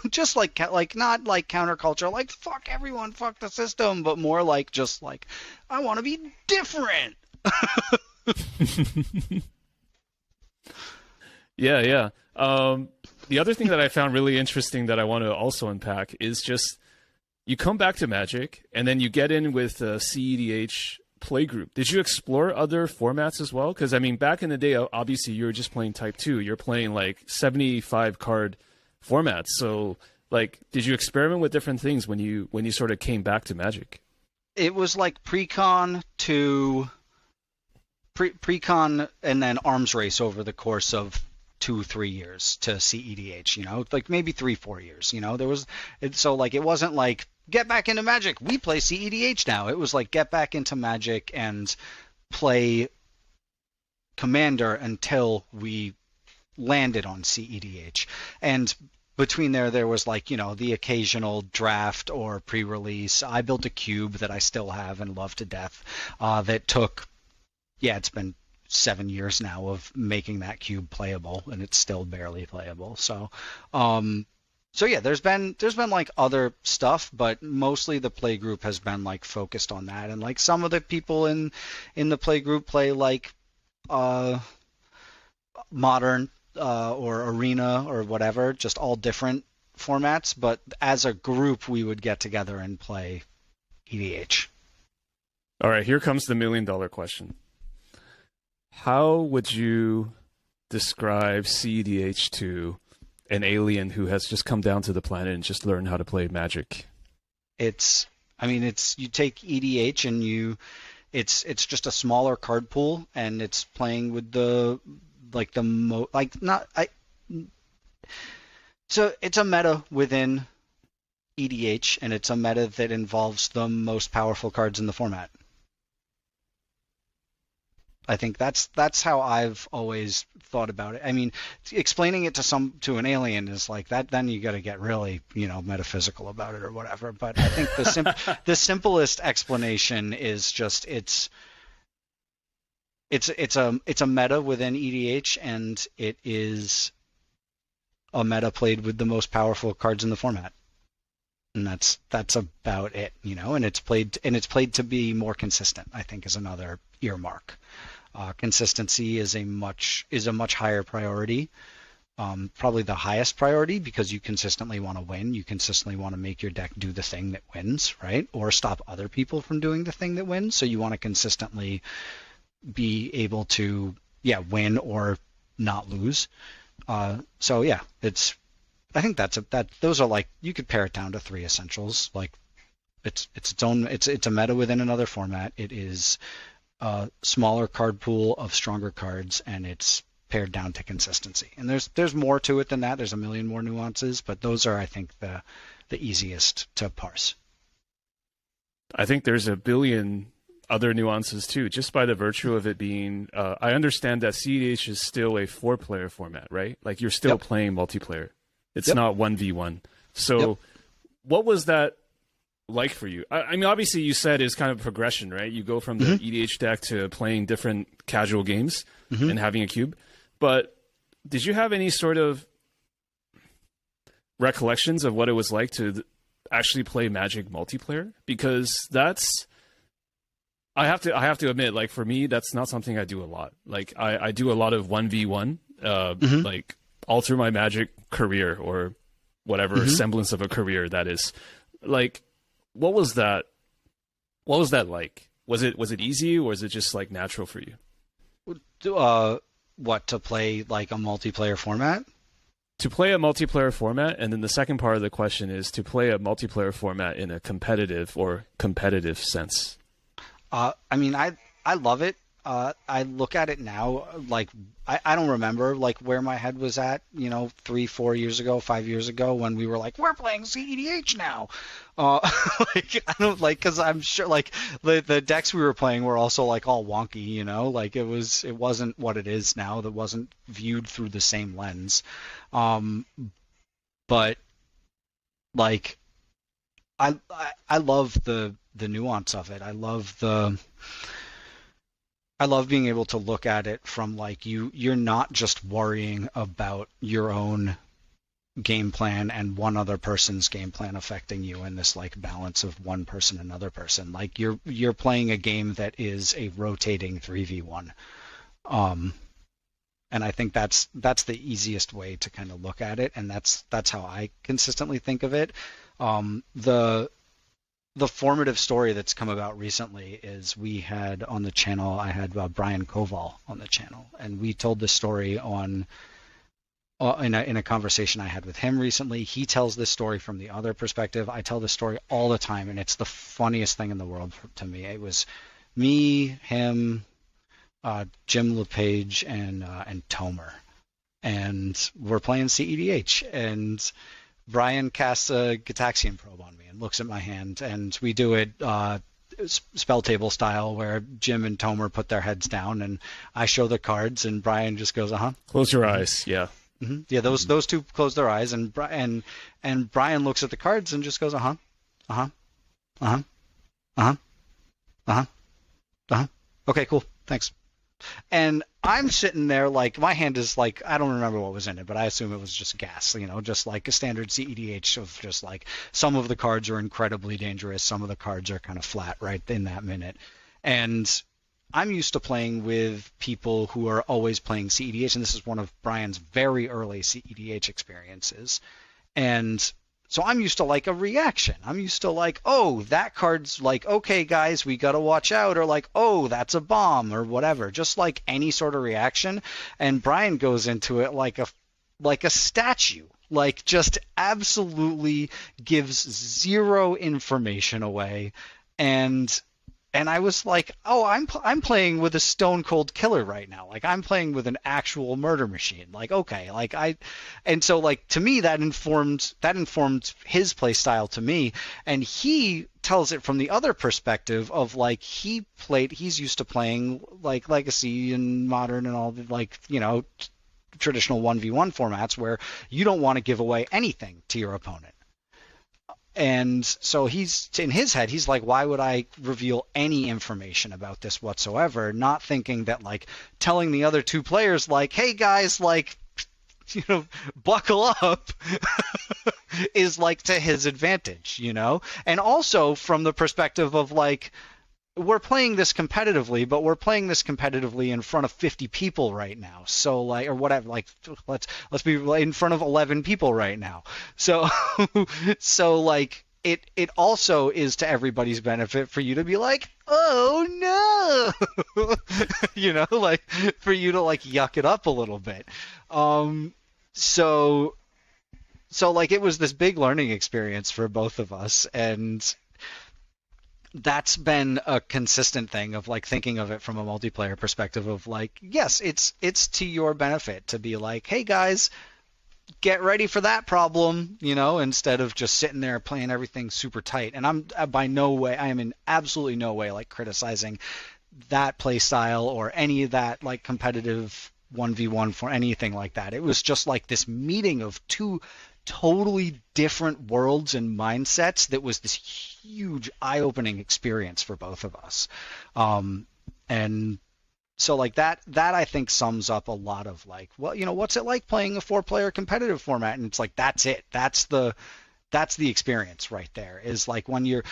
Speaker 1: Just like not like counterculture, like fuck everyone, fuck the system, but more like just like I want to be different.
Speaker 2: Yeah. The other thing that I found really interesting that I want to also unpack is just you come back to Magic and then you get in with CEDH playgroup. Did you explore other formats as well? Because I mean, back in the day, obviously you were just playing Type 2. You're playing like 75 card formats. So like, did you experiment with different things when you sort of came back to Magic?
Speaker 1: It was like pre-con and then arms race over the course of 2-3 years to CEDH, like maybe 3-4 years, so like it wasn't like get back into Magic, we play CEDH now. It was like get back into Magic and play Commander until we landed on CEDH. And between there was like, the occasional draft or pre-release. I built a cube that I still have and love to death, that took, it's been 7 years now of making that cube playable, and it's still barely playable. So yeah, there's been like other stuff, but mostly the play group has been like focused on that. And like some of the people in the play group play like modern or arena or whatever, just all different formats. But as a group, we would get together and play EDH.
Speaker 2: All right, here comes the $1 million question. How would you describe CEDH to an alien who has just come down to the planet and just learned how to play Magic?
Speaker 1: You take EDH and it's just a smaller card pool, and it's playing with so it's a meta within EDH, and it's a meta that involves the most powerful cards in the format. I think that's how I've always thought about it. I mean, explaining it to an alien is like that. Then you got to get really, metaphysical about it or whatever. But I think the simplest explanation is just it's a meta within EDH, and it is a meta played with the most powerful cards in the format. and that's about it, and it's played to be more consistent, I think, is another earmark. Consistency is a much higher priority, probably the highest priority, because you consistently want to win. You consistently want to make your deck do the thing that wins, right? Or stop other people from doing the thing that wins. So you want to consistently be able to, win or not lose. So yeah, I think those are, like, you could pare it down to three essentials. Like, it's a meta within another format. It is a smaller card pool of stronger cards, and it's pared down to consistency. And there's more to it than that. There's a million more nuances, but those are, I think, the easiest to parse.
Speaker 2: I think there's a billion other nuances too, just by the virtue of it being. I understand that CEDH is still a 4-player format, right? Like, you're still playing multiplayer. It's not 1v1. So what was that like for you? I mean, obviously you said it's kind of progression, right? You go from the EDH deck to playing different casual games and having a cube. But did you have any sort of recollections of what it was like to actually play Magic multiplayer? Because I have to admit, like, for me, that's not something I do a lot. Like, I do a lot of 1v1, like, all through my Magic career, or whatever semblance of a career that is. Like, what was that like? Was it easy, or was it just, like, natural for you?
Speaker 1: What, to play, like, a multiplayer format?
Speaker 2: To play a multiplayer format, and then the second part of the question is to play a multiplayer format in a competitive sense.
Speaker 1: I mean, I love it. I look at it now, like, I don't remember, like, where my head was at, 3, 4 years ago, 5 years ago, when we were like, we're playing CEDH now. Like, I don't, like, because I'm sure, like, the decks we were playing were also, like, all wonky, like, it wasn't what it is now. That wasn't viewed through the same lens. But, like, I love the nuance of it. I love being able to look at it from, like, you're not just worrying about your own game plan and one other person's game plan affecting you in this, like, balance of one person, another person. Like, you're playing a game that is a rotating 3v1. And I think that's the easiest way to kind of look at it, and that's how I consistently think of it. The formative story that's come about recently is we had on the channel, I had Brian Koval on the channel, and we told the story in a conversation I had with him recently. He tells this story from the other perspective. I tell this story all the time, and it's the funniest thing in the world to me. It was me, him, Jim LePage, and Tomer, and we're playing CEDH, and Brian casts a Gitaxian probe on me and looks at my hand, and we do it spell table style, where Jim and Tomer put their heads down, and I show the cards, and Brian just goes,
Speaker 2: Close your eyes, yeah.
Speaker 1: Mm-hmm. Yeah, those two close their eyes, and Brian looks at the cards and just goes, okay, cool, thanks. And I'm sitting there, like, my hand is, like, I don't remember what was in it, but I assume it was just gas, just like a standard CEDH of just, like, some of the cards are incredibly dangerous, some of the cards are kind of flat right in that minute. And I'm used to playing with people who are always playing CEDH, and this is one of Brian's very early CEDH experiences. And so I'm used to, like, a reaction. I'm used to, like, oh, that card's like, okay, guys, we got to watch out, or like, oh, that's a bomb, or whatever. Just like any sort of reaction. And Brian goes into it like a statue, like, just absolutely gives zero information away. And I was like, oh, I'm playing with a stone cold killer right now. Like, I'm playing with an actual murder machine. Like, okay, like and so, like, to me that informed his play style to me, and he tells it from the other perspective of, like, he's used to playing, like, Legacy and Modern and all the, like, traditional 1v1 formats where you don't want to give away anything to your opponent. And so he's, in his head, he's like, why would I reveal any information about this whatsoever? Not thinking that, like, telling the other two players, like, hey guys, like, buckle up, is like to his advantage, and also from the perspective of like, we're playing this competitively, but we're playing this competitively in front of 50 people right now. So like, or whatever, like let's be in front of 11 people right now. So so like it also is to everybody's benefit for you to be like, oh no, like for you to like yuck it up a little bit. So like it was this big learning experience for both of us, and that's been a consistent thing of like thinking of it from a multiplayer perspective of like, yes, it's to your benefit to be like, hey guys, get ready for that problem, instead of just sitting there playing everything super tight. And I am in absolutely no way like criticizing that play style or any of that like competitive 1v1 for anything like that. It was just like this meeting of two totally different worlds and mindsets that was this huge eye-opening experience for both of us. And so like that I think sums up a lot of like, well, what's it like playing a 4-player competitive format? And it's like, that's it. That's the experience right there, is like when you're,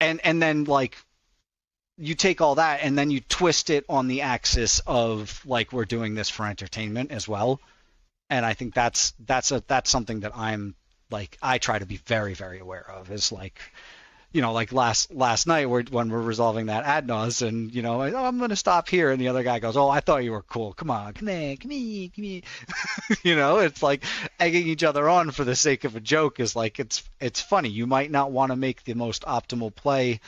Speaker 1: and then like you take all that and then you twist it on the axis of like, we're doing this for entertainment as well. And I think that's something that I'm like, I try to be very, very aware of, is like, like last night when we're resolving that ad nos, and I'm going to stop here, and the other guy goes, oh, I thought you were cool. Come on. It's like egging each other on for the sake of a joke is like, it's funny. You might not want to make the most optimal play,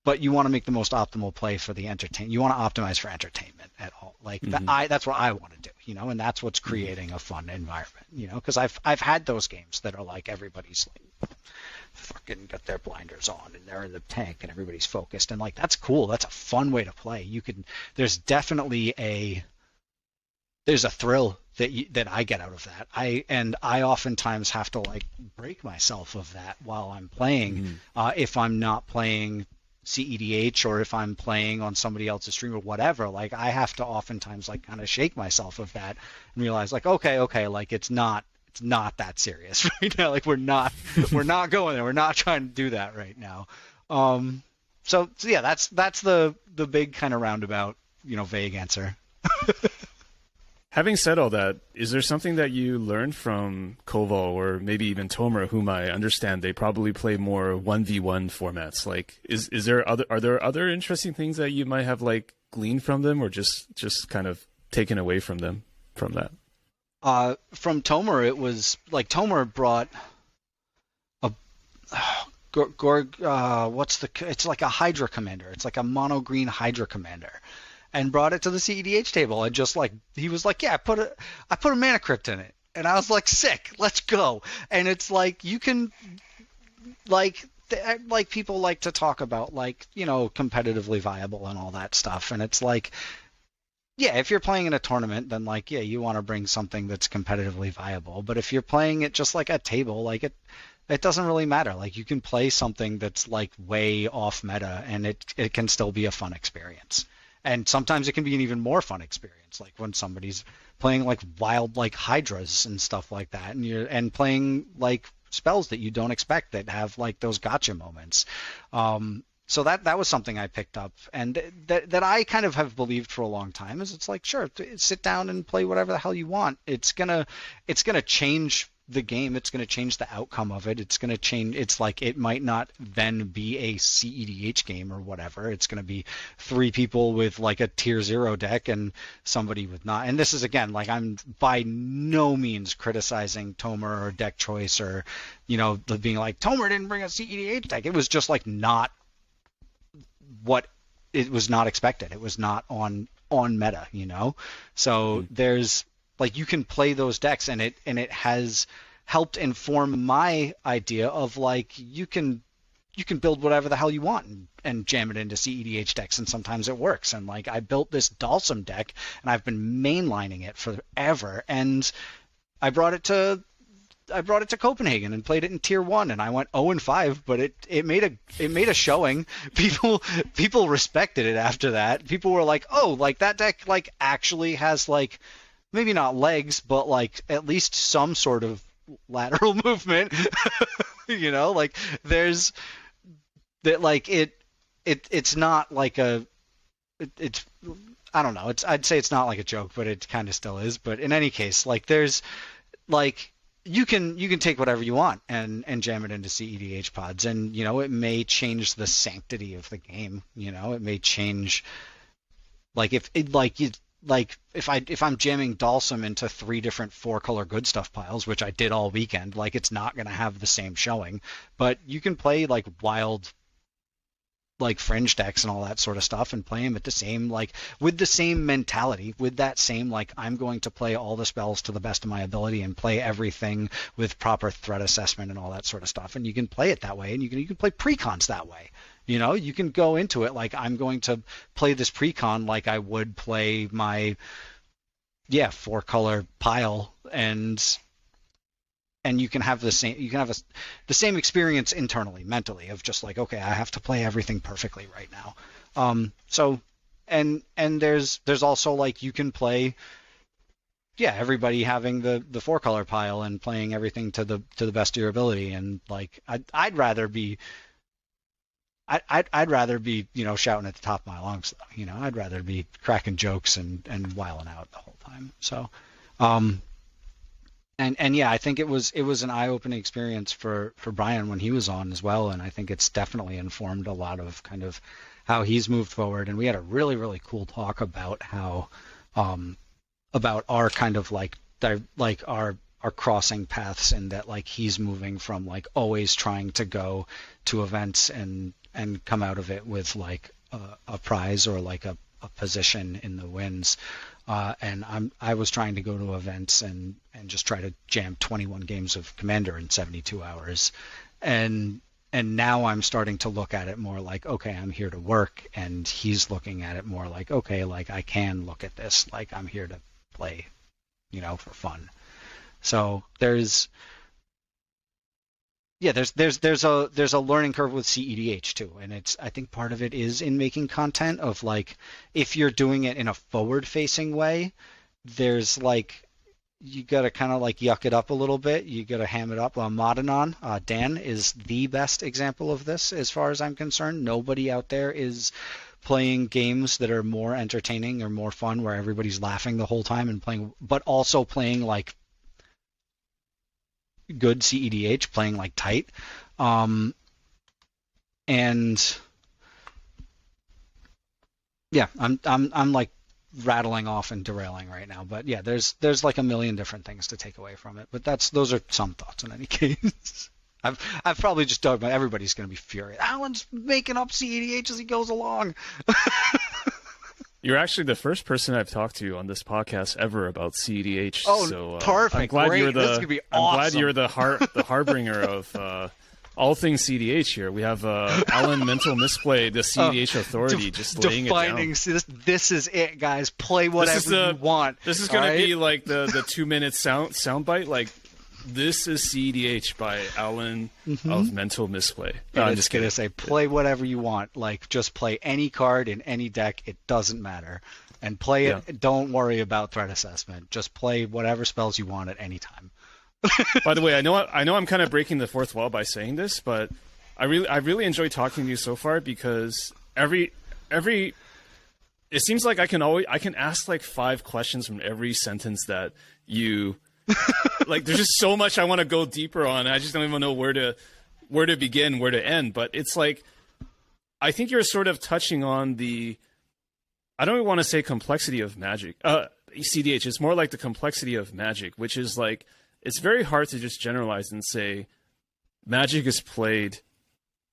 Speaker 1: but you want to make the most optimal play for the entertain. You want to optimize for entertainment at all. Like that's what I want to do, and that's what's creating a fun environment, because I've had those games that are like, everybody's like fucking got their blinders on and they're in the tank and everybody's focused, and like, that's cool. That's a fun way to play. There's definitely a thrill that I get out of that. I oftentimes have to like break myself of that while I'm playing, if I'm not playing CEDH or if I'm playing on somebody else's stream or whatever. Like, I have to oftentimes like kind of shake myself of that and realize like, okay, like it's not that serious right now. Like we're not going there. We're not trying to do that right now. So yeah, that's the big kind of roundabout, vague answer.
Speaker 2: Having said all that, is there something that you learned from Koval or maybe even Tomer, whom I understand they probably play more 1v1 formats? Like, are there other interesting things that you might have like gleaned from them, or just kind of taken away from them from that?
Speaker 1: From Tomer, it was like Tomer brought a it's like a Hydra commander. It's like a mono green Hydra commander. And brought it to the CEDH table, and just like, he was like, yeah, I put a mana crypt in it, and I was like, sick, let's go. And it's like, you can like people like to talk about like, competitively viable and all that stuff, and it's like, yeah, if you're playing in a tournament, then like, yeah, you want to bring something that's competitively viable. But if you're playing it just like at table, like it doesn't really matter. Like, you can play something that's like way off meta, and it can still be a fun experience. And sometimes it can be an even more fun experience, like when somebody's playing like wild like hydras and stuff like that, and playing like spells that you don't expect that have like those gotcha moments. So that was something I picked up, and that I kind of have believed for a long time, is it's like, sure, sit down and play whatever the hell you want. It's gonna change the game. It's going to change the outcome of it. It's going to change. It's like, it might not then be a CEDH game or whatever. It's going to be 3 people with like a tier 0 deck and somebody with not. And this is, again, like, I'm by no means criticizing Tomer or deck choice or, being like, Tomer didn't bring a CEDH deck. It was just like not what it was not expected. It was not on meta, So there's, like, you can play those decks, and it has helped inform my idea of like, you can build whatever the hell you want and jam it into CEDH decks, and sometimes it works. And like, I built this Dalsum deck, and I've been mainlining it forever, and I brought it to Copenhagen and played it in tier 1, and I went 0-5, but it made a showing. People respected it after that. People were like, oh, like that deck like actually has like, maybe not legs, but like at least some sort of lateral movement. Like there's that, like it's not like it's I don't know. I'd say it's not like a joke, but it kind of still is. But in any case, like there's like you can take whatever you want and jam it into CEDH pods, and it may change the sanctity of the game. It may change, like if I'm jamming Dalsum into 3 different 4-color good stuff piles, which I did all weekend, like it's not gonna have the same showing. But you can play like wild, like fringe decks and all that sort of stuff, and play them at the same, like with the same mentality, with that same, like, I'm going to play all the spells to the best of my ability and play everything with proper threat assessment and all that sort of stuff. And you can play it that way, and you can play precons that way. You can go into it like, I'm going to play this precon like I would play my 4-color pile, and you can have the same experience internally, mentally, of just like, okay, I have to play everything perfectly right now. So there's also, like, you can play everybody having the 4-color pile and playing everything to the best of your ability. And like I'd rather be shouting at the top of my lungs, I'd rather be cracking jokes and wiling out the whole time. So And I think it was an eye-opening experience for Brian when he was on as well, and I think it's definitely informed a lot of kind of how he's moved forward. And we had a really, really cool talk about how about our kind of like our crossing paths, and that like he's moving from like always trying to go to events and come out of it with like a prize or like a position in the wins. And I was trying to go to events and just try to jam 21 games of Commander in 72 hours. And now I'm starting to look at it more like, okay, I'm here to work, and he's looking at it more like, okay, like I can look at this like I'm here to play, for fun. So there's a learning curve with CEDH too, and I think part of it is in making content of like, if you're doing it in a forward-facing way, there's like, you gotta kind of like yuck it up a little bit. You gotta ham it up. Madanon, Dan is the best example of this as far as I'm concerned. Nobody out there is playing games that are more entertaining or more fun, where everybody's laughing the whole time and playing, but also playing like good CEDH, playing like tight. And I'm like rattling off and derailing right now, but there's like a million different things to take away from it, but those are some thoughts in any case. I've probably just dug, but everybody's going to be furious. Alan's making up CEDH as he goes along.
Speaker 2: You're actually the first person I've talked to on this podcast ever about CEDH.
Speaker 1: Oh,
Speaker 2: so,
Speaker 1: perfect!
Speaker 2: I'm glad
Speaker 1: Great.
Speaker 2: you're
Speaker 1: This is gonna be awesome.
Speaker 2: I'm glad you're the harbinger of all things CEDH here. We have Alan Mental Misplay, the CEDH authority, just laying it down.
Speaker 1: This is it, guys. Play whatever you want.
Speaker 2: This is going to be like the 2-minute soundbite. Like, this is CEDH by Alan of Mental Misplay. No, I'm just gonna
Speaker 1: say, play whatever you want. Like, just play any card in any deck. It doesn't matter. And play it. Yeah. Don't worry about threat assessment. Just play whatever spells you want at any time.
Speaker 2: By the way, I know I'm kind of breaking the fourth wall by saying this, but I really enjoy talking to you so far, because every it seems like I can ask like 5 questions from every sentence that you like. There's just so much I want to go deeper on. I just don't even know where to begin, where to end. But it's like, I think you're sort of touching on the, I don't even want to say complexity of Magic. CDH, it's more like the complexity of Magic, which is like, it's very hard to just generalize and say Magic is played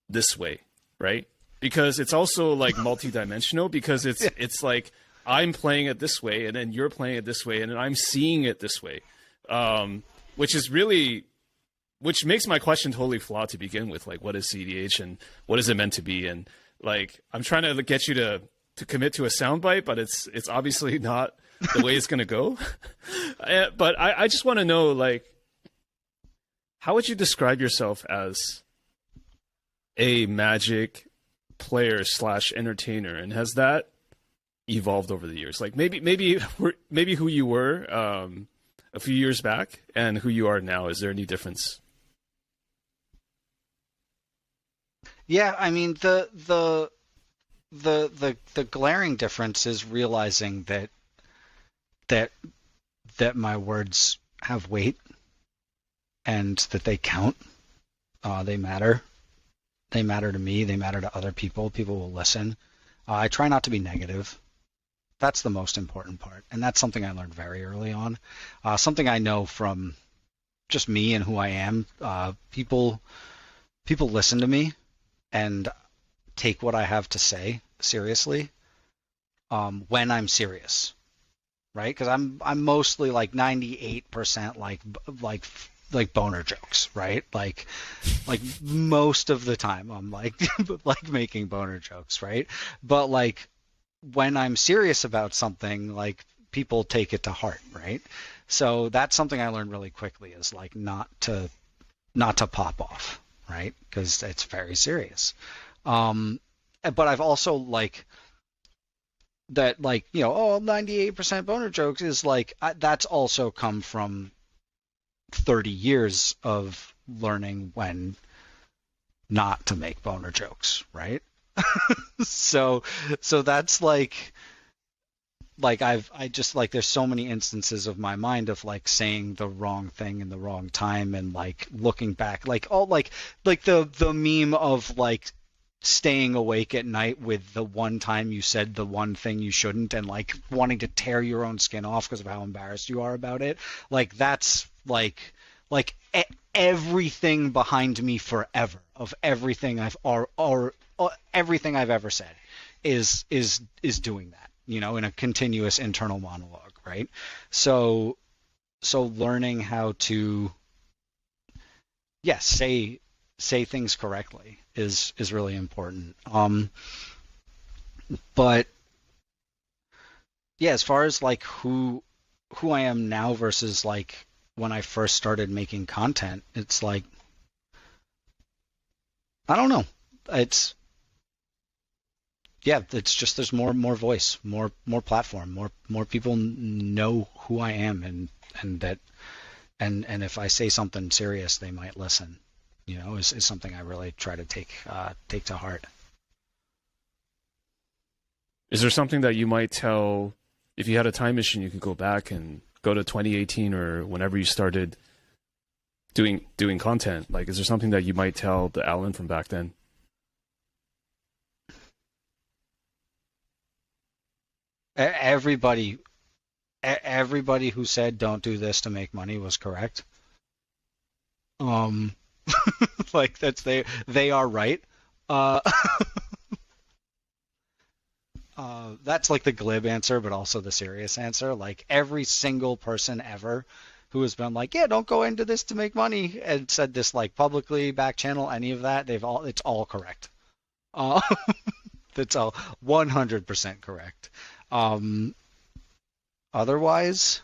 Speaker 2: this way, right? Because it's also like multidimensional, because it's like, I'm playing it this way, and then you're playing it this way, and then I'm seeing it this way. Which makes my question totally flawed to begin with. Like, what is CEDH and what is it meant to be? And like, I'm trying to get you to commit to a soundbite, but it's obviously not the way it's going to go. But I just want to know, like, how would you describe yourself as a Magic player / entertainer? And has that evolved over the years? Like, maybe who you were, a few years back and who you are now? Is there any difference?
Speaker 1: Yeah, I mean the glaring difference is realizing that that my words have weight and that they count. They matter. They matter to me. They matter to other people. People will listen. I try not to be negative. That's the most important part, and that's something I learned very early on. Something I know from just me and who I am. People listen to me and take what I have to say seriously when I'm serious, right? Because I'm mostly like 98% like boner jokes, right? Like most of the time I'm like like making boner jokes, right? But like when I'm serious about something, like people take it to heart, right? So that's something I learned really quickly is like not to pop off, right? Because it's very serious. But I've also like that, like, you know, 98% boner jokes is like that's also come from 30 years of learning when not to make boner jokes, right? so that's I just like there's so many instances of my mind of like saying the wrong thing in the wrong time and like looking back like all like the meme of like staying awake at night with the one time you said the one thing you shouldn't and like wanting to tear your own skin off because of how embarrassed you are about it. Like that's like everything behind me forever of everything everything I've ever said is doing that, you know, in a continuous internal monologue, right? So learning how to say things correctly is really important. But yeah, as far as like who I am now versus like when I first started making content, it's like I don't know. It's just there's more voice, more platform, more people know who I am and that and if I say something serious, they might listen. You know, is something I really try to take to heart.
Speaker 2: Is there something that you might tell, if you had a time machine, you could go back and go to 2018 or whenever you started doing content? Like, is there something that you might tell the Alan from back then?
Speaker 1: Everybody who said don't do this to make money was correct. Like they are right. Uh, that's like the glib answer, but also the serious answer. Like every single person ever who has been like, yeah, don't go into this to make money and said this like publicly, back channel, any of that, it's all correct. Uh, that's all 100% correct. Otherwise,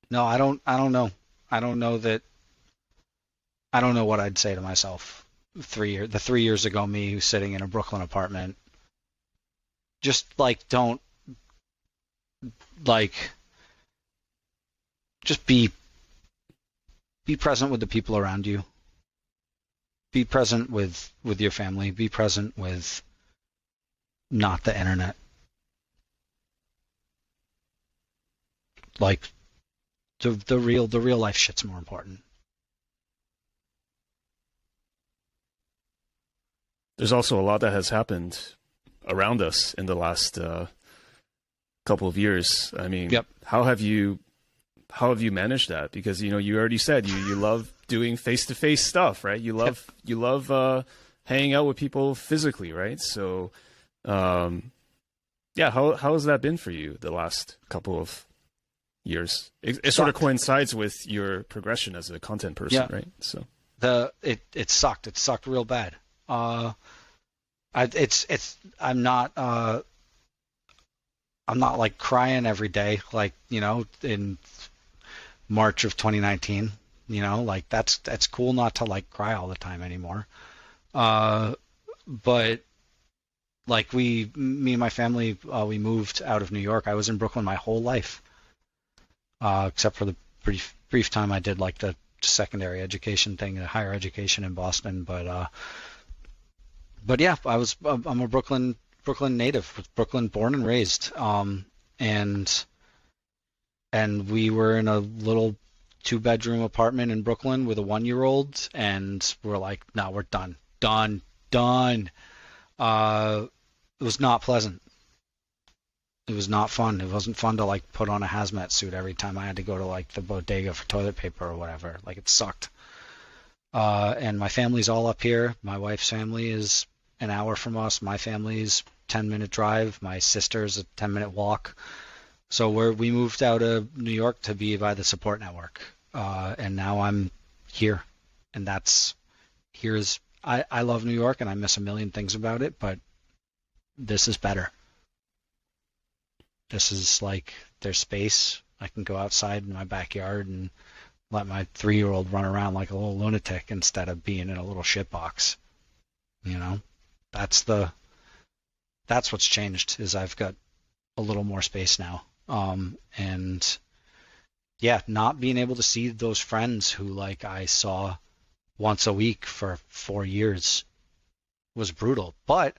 Speaker 1: no, I don't know. I don't know that. I don't know what I'd say to myself. The 3 years ago me who's sitting in a Brooklyn apartment. Just like don't like just be present with the people around you. Be present with your family. Be present with not the internet. Like the real life shit's more important.
Speaker 2: There's also a lot that has happened around us in the last couple of years. I mean,
Speaker 1: Yep.
Speaker 2: How have you managed that? Because, you know, you already said you love doing face-to-face stuff, right? You love hanging out with people physically, right? So, yeah, how has that been for you the last couple of years? It sort of coincides with your progression as a content person, right? So
Speaker 1: it sucked. It sucked real bad. I'm not like crying every day, like, you know, in March of 2019, you know, like that's cool not to like cry all the time anymore. But like me and my family, we moved out of New York. I was in Brooklyn my whole life. except for the brief time I did like the secondary education thing, the higher education in Boston. But yeah, I'm a Brooklyn native, Brooklyn born and raised. And we were in a little 2-bedroom apartment in Brooklyn with a 1-year-old, and we're like, no, we're done. It was not pleasant. It was not fun. It wasn't fun to like put on a hazmat suit every time I had to go to like the bodega for toilet paper or whatever. Like it sucked. And my family's all up here. My wife's family is an hour from us. My family's 10-minute drive. My sister's a 10-minute walk. So we moved out of New York to be by the support network, and now I'm here, and I love New York and I miss a million things about it, but this is better. This is like there's space. I can go outside in my backyard and let my 3-year-old run around like a little lunatic instead of being in a little shit box. You know, that's what's changed is I've got a little more space now. And yeah, not being able to see those friends who like I saw once a week for 4 years was brutal. But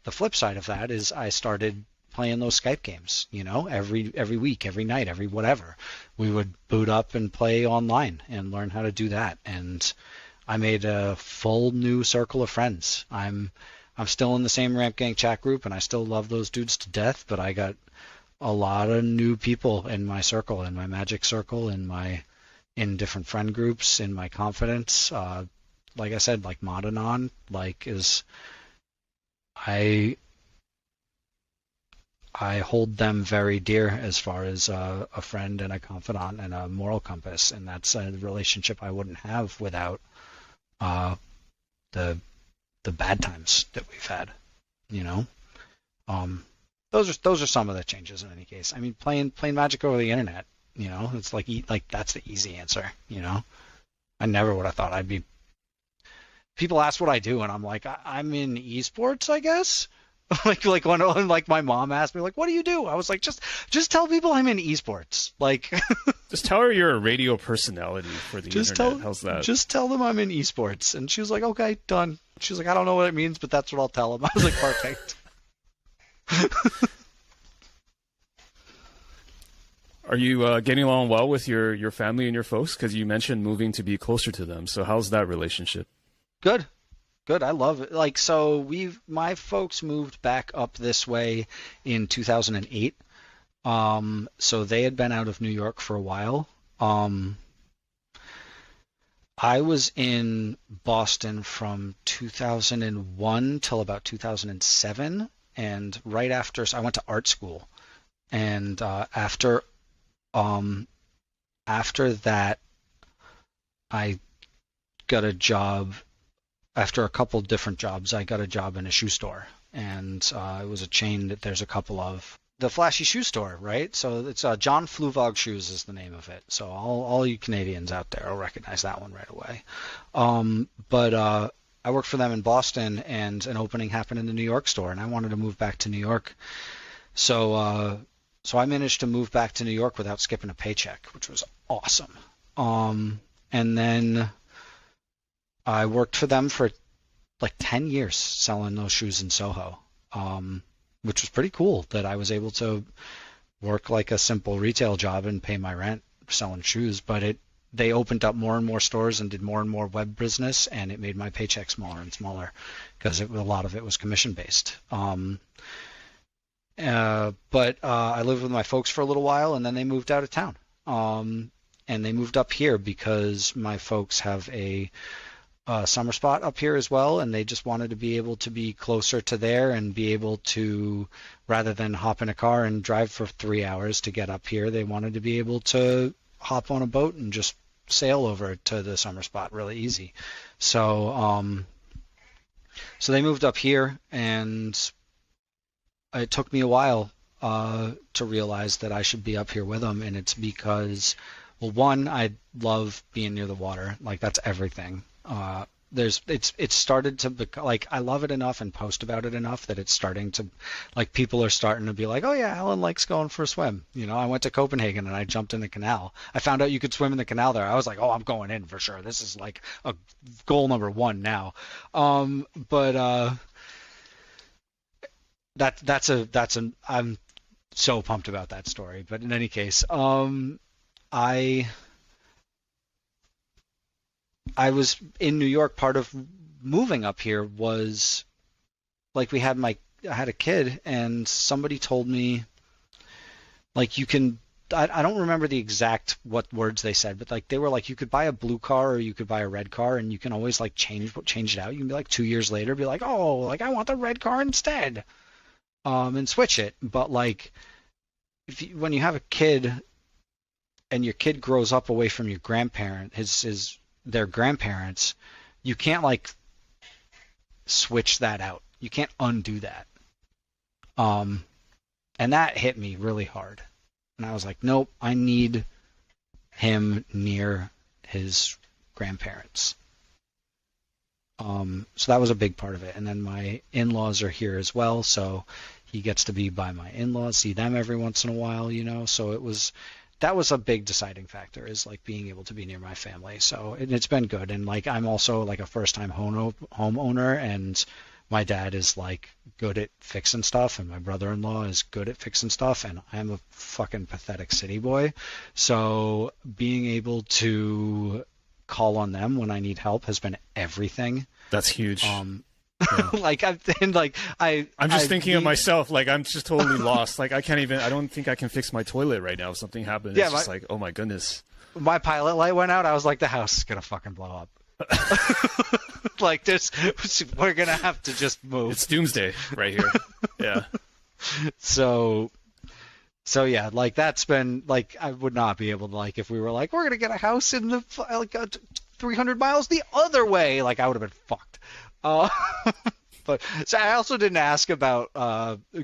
Speaker 1: the flip side of that is I started playing those Skype games, you know, every week, every night, every whatever. We would boot up and play online and learn how to do that. And I made a full new circle of friends. I'm still in the same Ramp Gang chat group and I still love those dudes to death, but I got a lot of new people in my circle, in my Magic circle, in different friend groups, in my confidence. Like I said, like Madanon, like I hold them very dear as far as a friend and a confidant and a moral compass, and that's a relationship I wouldn't have without the bad times that we've had, you know. Those are some of the changes in any case. I mean, playing Magic over the internet, you know, it's like that's the easy answer, you know. I never would have thought I'd be. People ask what I do, and I'm like, I'm in esports, I guess. like when like my mom asked me, like, what do you do? I was like, just tell people I'm in esports. Like,
Speaker 2: just tell her you're a radio personality for the internet. How's that?
Speaker 1: Just tell them I'm in esports. And she was like, okay, done. She was like, I don't know what it means, but that's what I'll tell them. I was like, perfect.
Speaker 2: Are you getting along well with your family and your folks? Because you mentioned moving to be closer to them. So how's that relationship?
Speaker 1: Good. I love it. Like, so my folks moved back up this way in 2008. So they had been out of New York for a while. I was in Boston from 2001 till about 2007. And right after, so I went to art school, and after that, I got a job. After a couple different jobs, I got a job in a shoe store, and it was a chain that there's a couple of. The Flashy Shoe Store, right? So it's John Fluvog Shoes is the name of it. So all you Canadians out there will recognize that one right away. But I worked for them in Boston, and an opening happened in the New York store, and I wanted to move back to New York. So I managed to move back to New York without skipping a paycheck, which was awesome. And then I worked for them for like 10 years selling those shoes in Soho, which was pretty cool that I was able to work like a simple retail job and pay my rent selling shoes. But they opened up more and more stores and did more and more web business, and it made my paycheck smaller and smaller because a lot of it was commission based. But I lived with my folks for a little while, and then they moved out of town. And they moved up here because my folks have a summer spot up here as well, and they just wanted to be able to be closer to there and be able to, rather than hop in a car and drive for 3 hours to get up here, they wanted to be able to hop on a boat and just sail over to the summer spot really easy. So they moved up here, and it took me a while to realize that I should be up here with them, and it's because, well, one, I love being near the water. Like, that's everything. it's started to become like I love it enough and post about it enough that it's starting to like people are starting to be like, oh yeah, Alan likes going for a swim. I went to Copenhagen and I jumped in the canal. I found out you could swim in the canal there. I was like, oh, I'm going in for sure. This is like a goal number one now. But I'm so pumped about that story. But in any case, I was in New York. Part of moving up here was like I had a kid and somebody told me like you can, I don't remember the exact what words they said, but like they were like you could buy a blue car or you could buy a red car and you can always like change it out. You can be like 2 years later be like, oh, like I want the red car instead, and switch it. But like when you have a kid and your kid grows up away from your grandparent, their grandparents, you can't like switch that out. You can't undo that. And that hit me really hard. And I was like, nope, I need him near his grandparents. So that was a big part of it. And then my in-laws are here as well, so he gets to be by my in-laws, see them every once in a while, So that was a big deciding factor, is like being able to be near my family. So it's been good. And like I'm also like a first-time homeowner, and my dad is like good at fixing stuff, and my brother-in-law is good at fixing stuff, and I'm a fucking pathetic city boy. So being able to call on them when I need help has been everything.
Speaker 2: That's huge. Yeah.
Speaker 1: Like I'm
Speaker 2: just thinking of myself. Like I'm just totally lost. Like I don't think I can fix my toilet right now if something happened. It's just like, oh my goodness.
Speaker 1: My pilot light went out. I was like, the house is gonna fucking blow up. Like we're gonna have to just move.
Speaker 2: It's doomsday right here. Yeah.
Speaker 1: So yeah, like that's been like I would not be able to, like if we were like we're gonna get a house in the like 300 miles the other way, like I would have been fucked. But so I also didn't ask about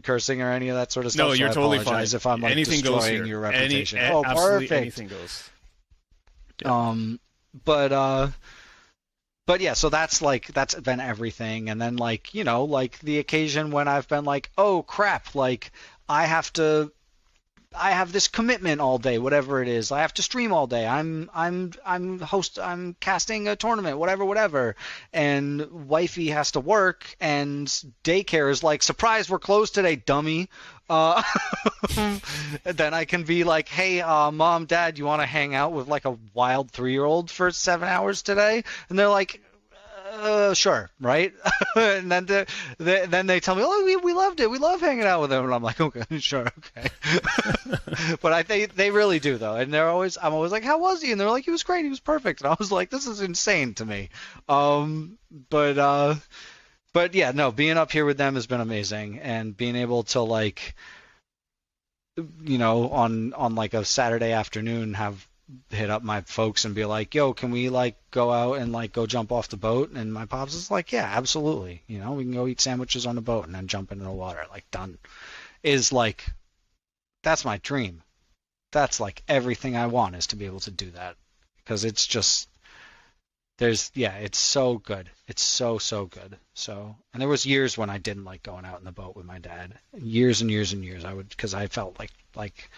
Speaker 1: cursing or any of that sort of stuff.
Speaker 2: No, you're
Speaker 1: so
Speaker 2: totally fine.
Speaker 1: If I'm like
Speaker 2: anything
Speaker 1: destroying
Speaker 2: goes here.
Speaker 1: Your reputation.
Speaker 2: Absolutely
Speaker 1: perfect.
Speaker 2: Anything goes. Yeah.
Speaker 1: But yeah, so that's been everything. And then like like the occasion when I've been like, oh crap, like I have this commitment all day, whatever it is. I have to stream all day. I'm casting a tournament, whatever. And wifey has to work, and daycare is like, surprise, we're closed today, dummy. Then I can be like, hey, mom, dad, you want to hang out with like a wild 3-year-old for 7 hours today? And they're like, sure, right? And then they tell me, oh, we loved it. We love hanging out with him. And I'm like, okay, sure, okay. But they really do though. And I'm always like, how was he? And they're like, he was great. He was perfect. And I was like, this is insane to me. But yeah, no, being up here with them has been amazing, and being able to like, on like a Saturday afternoon hit up my folks and be like, yo, can we like go out and like go jump off the boat? And my pops is like, yeah, absolutely. We can go eat sandwiches on the boat and then jump into the water. Like done. Is like, that's my dream. That's like everything I want, is to be able to do that, because it's just it's so good. It's so good. So, and there was years when I didn't like going out in the boat with my dad. Years and years and years because I felt like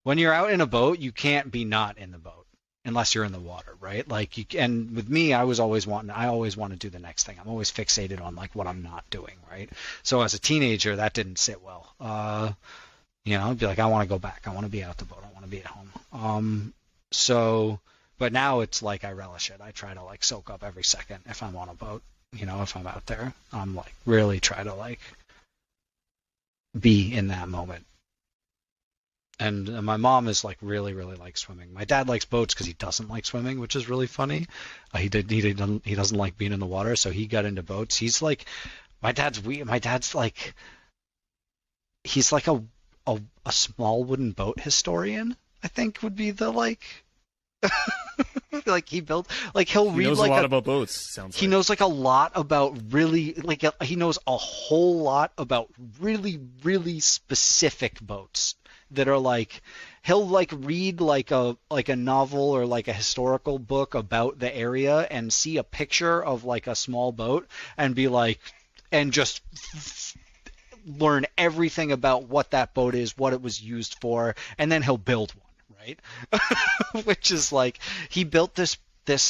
Speaker 1: when you're out in a boat, you can't be not in the boat unless you're in the water, right? Like and with me, I always want to do the next thing. I'm always fixated on like what I'm not doing, right? So as a teenager, that didn't sit well. I'd be like, I want to go back. I want to be out the boat. I want to be at home. But now it's like I relish it. I try to like soak up every second if I'm on a boat. If I'm out there, I'm like really try to like be in that moment. And my mom is like really, really likes swimming. My dad likes boats because he doesn't like swimming, which is really funny. He doesn't like being in the water, so he got into boats. He's like, my dad's like, he's like a small wooden boat historian, I think would be the like. Like he built, like he'll read, he knows like a lot
Speaker 2: about boats.
Speaker 1: He knows like a lot about really, like he knows a whole lot about really, really specific boats that are like, he'll like read like a novel or like a historical book about the area and see a picture of like a small boat and be like, and just learn everything about what that boat is, what it was used for, and then he'll build one, right? Which is like, he built this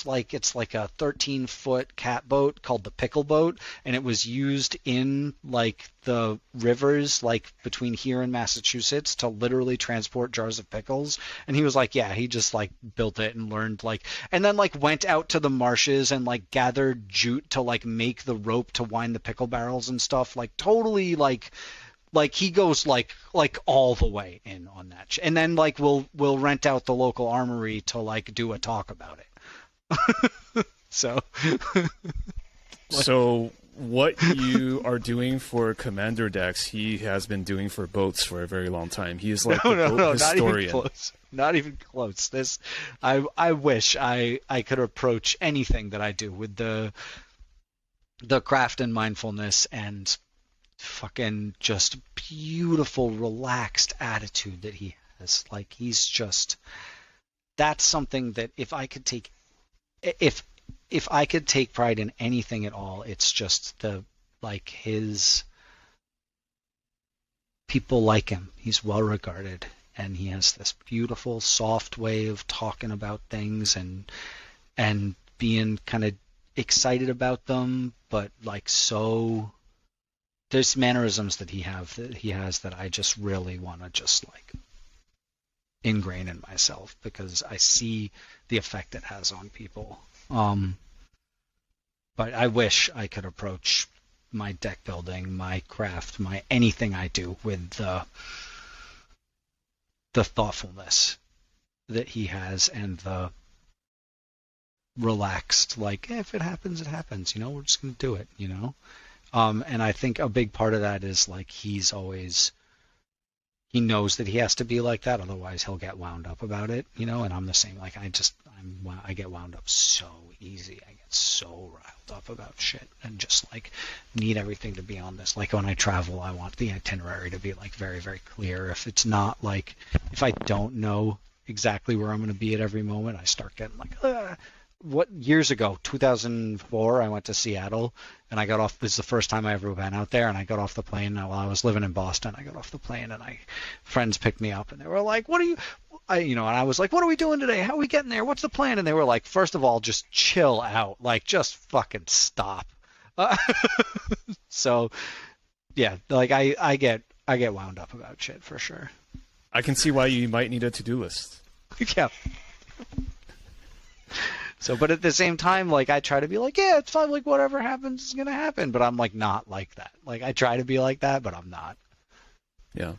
Speaker 1: like, it's like a 13-foot cat boat called the pickle boat, and it was used in like the rivers like between here and Massachusetts to literally transport jars of pickles. And he was like, yeah, he just like built it and learned like, and then like went out to the marshes and like gathered jute to like make the rope to wind the pickle barrels and stuff, like totally like he goes like all the way in on that and then like we'll rent out the local armory to like do a talk about it.
Speaker 2: So what you are doing for commander decks, he has been doing for boats for a very long time. He is like boat historian.
Speaker 1: Not even close. This, I wish I could approach anything that I do with the craft and mindfulness and fucking just beautiful, relaxed attitude that he has. Like, he's just, that's something that if I could take pride in anything at all, it's just his people like him. He's well regarded, and he has this beautiful, soft way of talking about things and being kind of excited about them, but like so. There's mannerisms that he has that I just really want to just like ingrain in myself because I see the effect it has on people. But I wish I could approach my deck building, my craft, my anything I do with the thoughtfulness that he has and the relaxed, like, if it happens, it happens, we're just going to do it, And I think a big part of that is like he knows that he has to be like that, otherwise he'll get wound up about it, and I'm the same. Like I get wound up so easy. I get so riled up about shit and just like need everything to be on this. Like when I travel, I want the itinerary to be like very, very clear. If it's not like, if I don't know exactly where I'm going to be at every moment, I start getting like, what years ago, 2004, I went to Seattle and I got off. This is the first time I ever went out there, and I got off the plane. While I was living in Boston, I got off the plane and friends picked me up and they were like, "What are you?" And I was like, "What are we doing today? How are we getting there? What's the plan?" And they were like, "First of all, just chill out. Like, just fucking stop." So, yeah, like I get wound up about shit for sure.
Speaker 2: I can see why you might need a to-do list.
Speaker 1: Yeah. So, but at the same time, like, I try to be like, yeah, it's fine. Like, whatever happens is going to happen. But I'm, like, not like that. Like, I try to be like that, but I'm not.
Speaker 2: Yeah.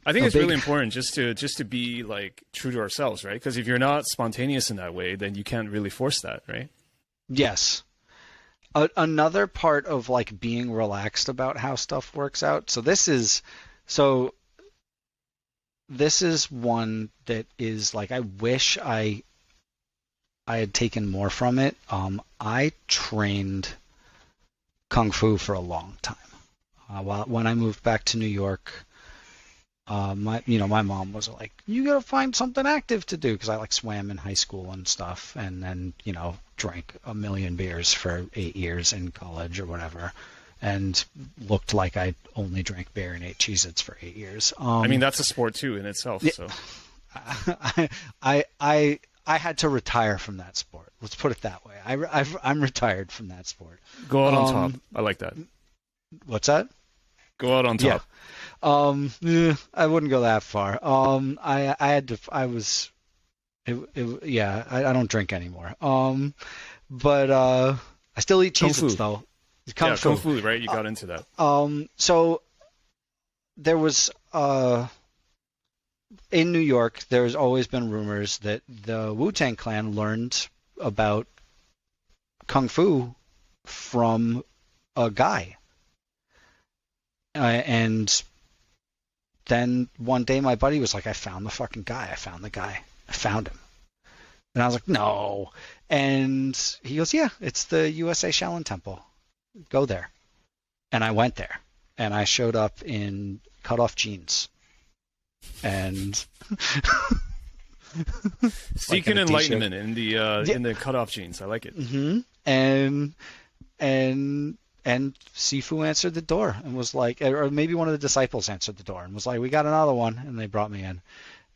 Speaker 2: I think it's really important just to be, like, true to ourselves, right? Because if you're not spontaneous in that way, then you can't really force that, right?
Speaker 1: Yes. Another part of, like, being relaxed about how stuff works out. So this is one that is, like, I wish I had taken more from it. I trained Kung Fu for a long time. When I moved back to New York, my mom was like, "You gotta find something active to do," because I like swam in high school and stuff, and then drank a million beers for 8 years in college or whatever, and looked like I only drank beer and ate Cheez-Its for 8 years.
Speaker 2: I mean, that's a sport too in itself. So
Speaker 1: I had to retire from that sport. Let's put it that way. I'm retired from that sport.
Speaker 2: Go out on top. I like that.
Speaker 1: What's that?
Speaker 2: Go out on top.
Speaker 1: Yeah. I wouldn't go that far. I had to. I was. Yeah. I don't drink anymore. But I still eat Cheez-Its though.
Speaker 2: Kung Fu, right? You got into that.
Speaker 1: So there was in New York, there's always been rumors that the Wu-Tang Clan learned about Kung Fu from a guy. And then one day my buddy was like, "I found the fucking guy. I found the guy. I found him." And I was like, "No." And he goes, "Yeah, it's the USA Shaolin Temple. Go there." And I went there. And I showed up in cut-off jeans and like
Speaker 2: Seeking
Speaker 1: in a t-shirt.
Speaker 2: enlightenment
Speaker 1: Yeah.
Speaker 2: in the cutoff jeans. I like it.
Speaker 1: And and Sifu answered the door and was like, or maybe one of the disciples answered the door and was like, "We got another one," and they brought me in.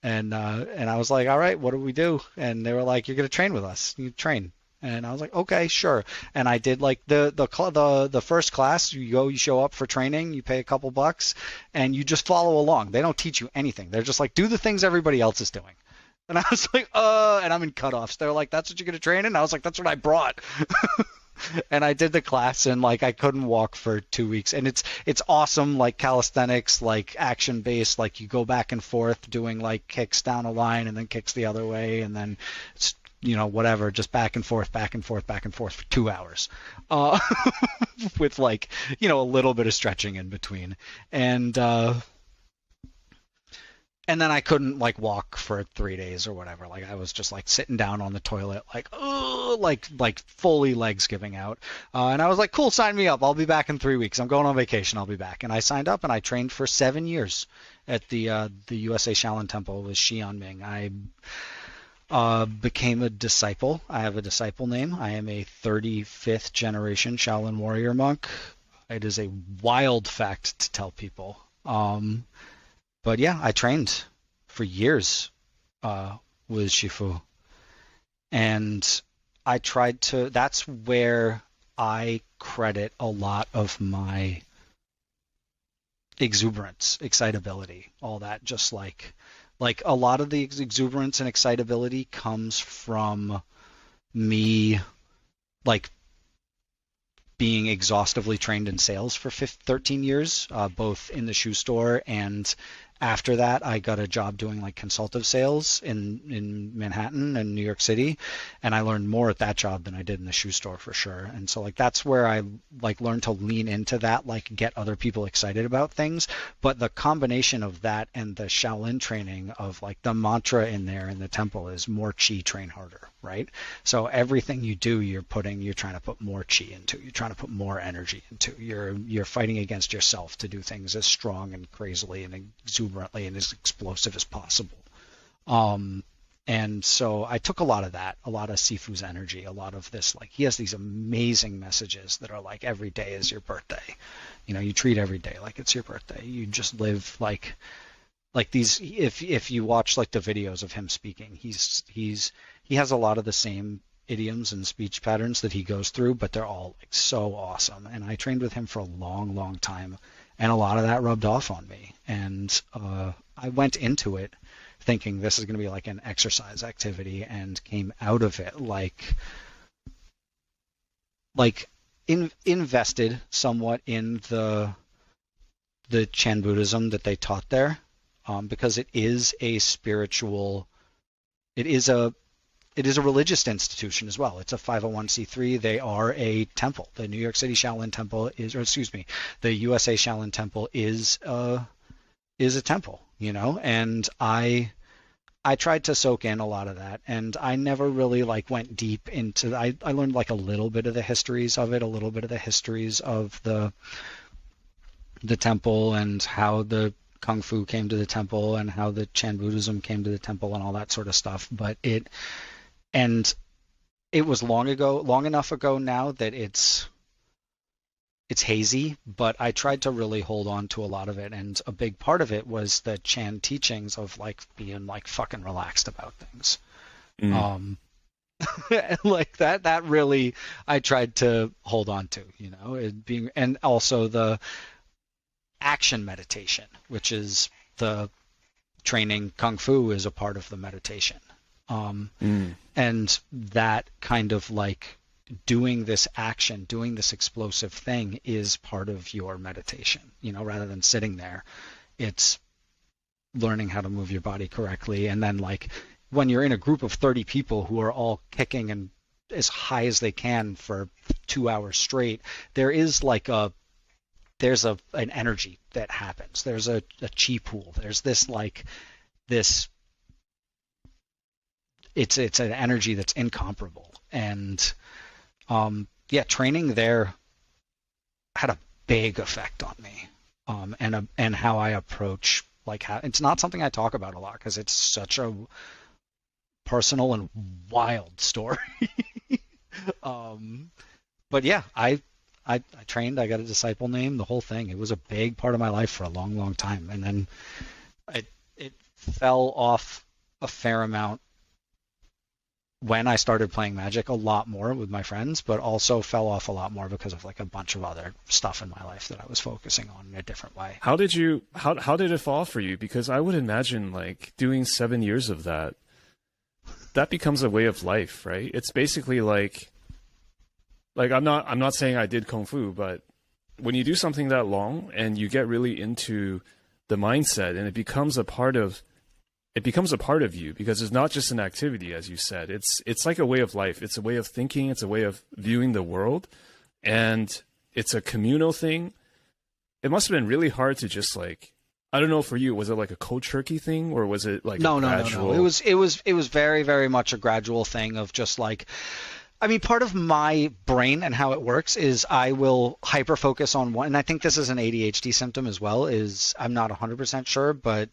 Speaker 1: And I was like, "All right, what do we do?" And they were like, "You're gonna train with us. You train." And I was like, "Okay, sure." And I did like the first class. You go, you show up for training, you pay a couple bucks, and you just follow along. They don't teach you anything. They're just like, do the things everybody else is doing. And I was like, and I'm in cutoffs. They're like, "That's what you're gonna train in?" And I was like, "That's what I brought." And I did the class, and like I couldn't walk for 2 weeks. And it's awesome, like calisthenics, like action based, like you go back and forth doing like kicks down a line and then kicks the other way, and then it's, whatever, just back and forth, back and forth, back and forth for 2 hours, uh, with like a little bit of stretching in between. And then I couldn't like walk for 3 days or whatever. Like I was just like sitting down on the toilet, like like fully legs giving out. And I was like, "Cool, sign me up. I'll be back in 3 weeks. I'm going on vacation. I'll be back." And I signed up and I trained for 7 years at the USA Shaolin Temple with Xian Ming. I became a disciple. I have a disciple name. I am a 35th generation Shaolin warrior monk. It is a wild fact to tell people. But yeah, I trained for years with Shifu. And I tried to, that's where I credit a lot of my exuberance, excitability, all that. Just like a lot of the exuberance and excitability comes from me like being exhaustively trained in sales for 13 years, both in the shoe store, and after that I got a job doing like consultative sales in Manhattan and New York City, and I learned more at that job than I did in the shoe store for sure. And so like that's where I like learned to lean into that, like get other people excited about things. But the combination of that and the Shaolin training of like the mantra in there in the temple is more chi, train harder, right? So everything you do, you're trying to put more chi into, you're trying to put more energy into, you're fighting against yourself to do things as strong and crazily and exuberantly and as explosive as possible. And so I took a lot of that, a lot of Sifu's energy, a lot of this, like he has these amazing messages that are like every day is your birthday. You treat every day like it's your birthday. You just live like these. If you watch like the videos of him speaking, he has a lot of the same idioms and speech patterns that he goes through, but they're all like so awesome. And I trained with him for a long, long time, and a lot of that rubbed off on me. And I went into it thinking this is going to be like an exercise activity, and came out of it invested somewhat in the Chan Buddhism that they taught there, because it is a spiritual, it is a religious institution as well. It's a 501c3. They are a temple. The New York City Shaolin Temple the USA Shaolin Temple is a temple, and I tried to soak in a lot of that, and I never really like went deep into. I learned like a little bit of the histories of it, a little bit of the histories of the temple, and how the Kung Fu came to the temple, and how the Chan Buddhism came to the temple, and all that sort of stuff. But it was long enough ago now that it's hazy, but I tried to really hold on to a lot of it, and a big part of it was the Chan teachings of like being like fucking relaxed about things. Like that really I tried to hold on to, it being, and also the action meditation, which is the training Kung Fu is a part of the meditation. And that kind of like doing this action, doing this explosive thing is part of your meditation, rather than sitting there. It's learning how to move your body correctly. And then like when you're in a group of 30 people who are all kicking and as high as they can for 2 hours straight, there's an energy that happens. There's a chi pool. There's this it's an energy that's incomparable. And training there had a big effect on me, and how I approach like it's not something I talk about a lot because it's such a personal and wild story. But yeah, I trained. I got a disciple name. The whole thing. It was a big part of my life for a long, long time, and then it fell off a fair amount when I started playing Magic a lot more with my friends, but also fell off a lot more because of like a bunch of other stuff in my life that I was focusing on in a different way.
Speaker 2: How did how did it fall for you? Because I would imagine like doing 7 years of that becomes a way of life, right? It's basically like I'm not saying I did Kung Fu, but when you do something that long and you get really into the mindset and it becomes a part of you, because it's not just an activity, as you said. It's like a way of life. It's a way of thinking. It's a way of viewing the world, and it's a communal thing. It must have been really hard to just like, I don't know, for you, was it like a cold turkey thing, or was it like
Speaker 1: no,
Speaker 2: a gradual?
Speaker 1: No. It was very, very much a gradual thing of just like, I mean, part of my brain and how it works is I will hyper focus on one, and I think this is an ADHD symptom as well. Is I'm not 100% sure, but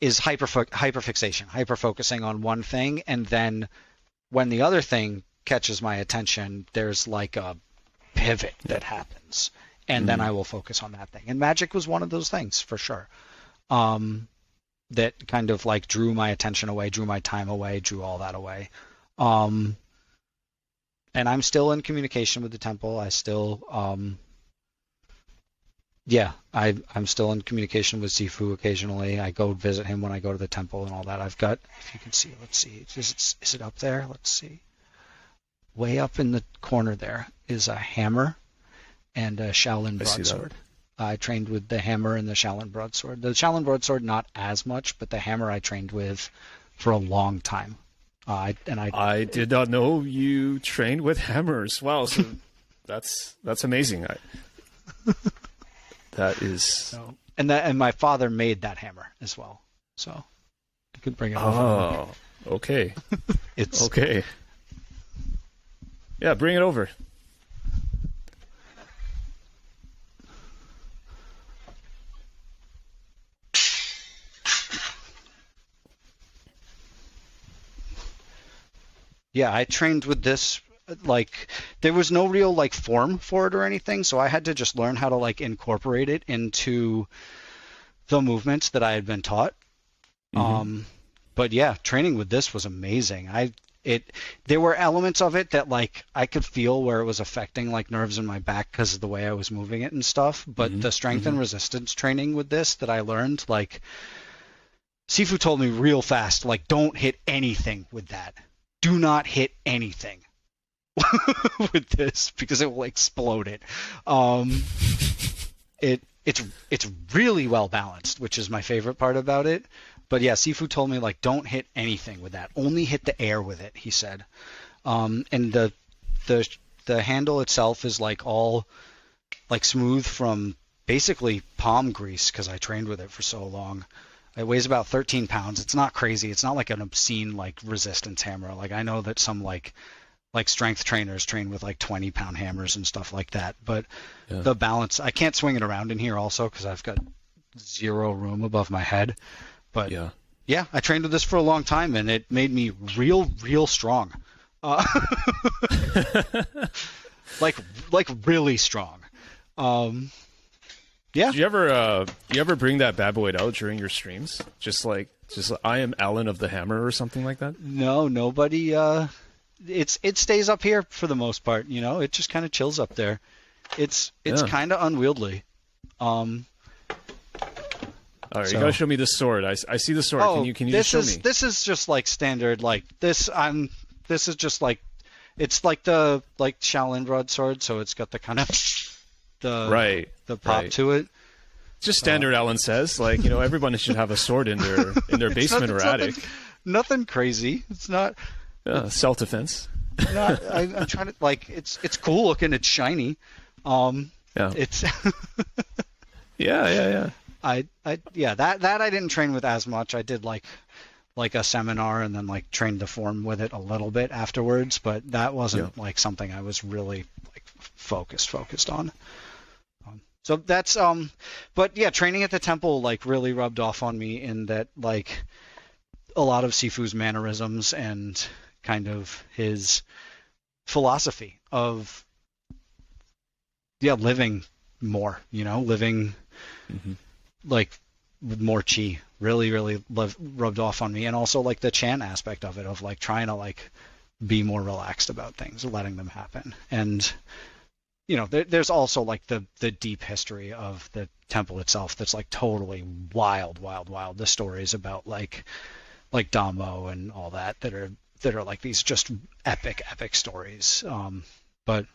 Speaker 1: is hyperfixation, hyper focusing on one thing, and then when the other thing catches my attention, there's like a pivot that happens, and then I will focus on that thing. And Magic was one of those things for sure. That kind of like drew my attention away, drew my time away, drew all that away. And I'm still in communication with the temple. I still, I'm still in communication with Sifu occasionally. I go visit him when I go to the temple and all that. I've got, if you can see, let's see, is it up there? Let's see. Way up in the corner there is a hammer and a Shaolin broadsword. I trained with the hammer and the Shaolin broadsword. The Shaolin broadsword, not as much, but the hammer I trained with for a long time. I
Speaker 2: did not know you trained with hammers. Wow, so that's amazing. That is.
Speaker 1: So, and my father made that hammer as well, so I could bring it over.
Speaker 2: Oh, okay.
Speaker 1: It's
Speaker 2: okay. Yeah, bring it over.
Speaker 1: Yeah, I trained with this, like, there was no real, like, form for it or anything, so I had to just learn how to, like, incorporate it into the movements that I had been taught. But yeah, training with this was amazing. There were elements of it that, like, I could feel where it was affecting, like, nerves in my back because of the way I was moving it and stuff, but the strength and resistance training with this that I learned, like, Sifu told me real fast, like, don't hit anything with that. Do not hit anything with this because it will explode it. It's really well balanced, which is my favorite part about it. But yeah, Sifu told me, like, don't hit anything with that. Only hit the air with it, he said. And the handle itself is like all like smooth from basically palm grease because I trained with it for so long. It weighs about 13 pounds. It's not crazy. It's not like an obscene like resistance hammer. Like I know that some like strength trainers train with like 20-pound hammers and stuff like that. But the balance, I can't swing it around in here also because I've got zero room above my head. But yeah, I trained with this for a long time and it made me real strong. Like really strong. Yeah.
Speaker 2: Do you ever bring that bad boy out during your streams? Just I am Alan of the Hammer or something like that?
Speaker 1: No, nobody. It stays up here for the most part. You know, it just kind of chills up there. It's kind of unwieldy.
Speaker 2: All right, you gotta show me the sword. I see the sword.
Speaker 1: Oh,
Speaker 2: can you just show me?
Speaker 1: This is just like standard. Like this, This is just like, it's like the Shaolin broadsword. So it's got the kind of the pop to it.
Speaker 2: Just standard, Alan says. Like, you know, everyone should have a sword in their basement or attic.
Speaker 1: Nothing crazy. It's not
Speaker 2: self-defense.
Speaker 1: I'm trying to, like, it's cool looking. It's shiny. It's
Speaker 2: yeah.
Speaker 1: That I didn't train with as much. I did like a seminar and then like trained the form with it a little bit afterwards, but that wasn't like something I was really like focused on. So that's but yeah, training at the temple like really rubbed off on me in that like a lot of Sifu's mannerisms and kind of his philosophy of living more, living like with more chi really rubbed off on me. And also like the chant aspect of it, of like trying to like be more relaxed about things, letting them happen. And there's also like the deep history of the temple itself that's like totally wild. The stories about like Damo and all that are like these just epic stories. But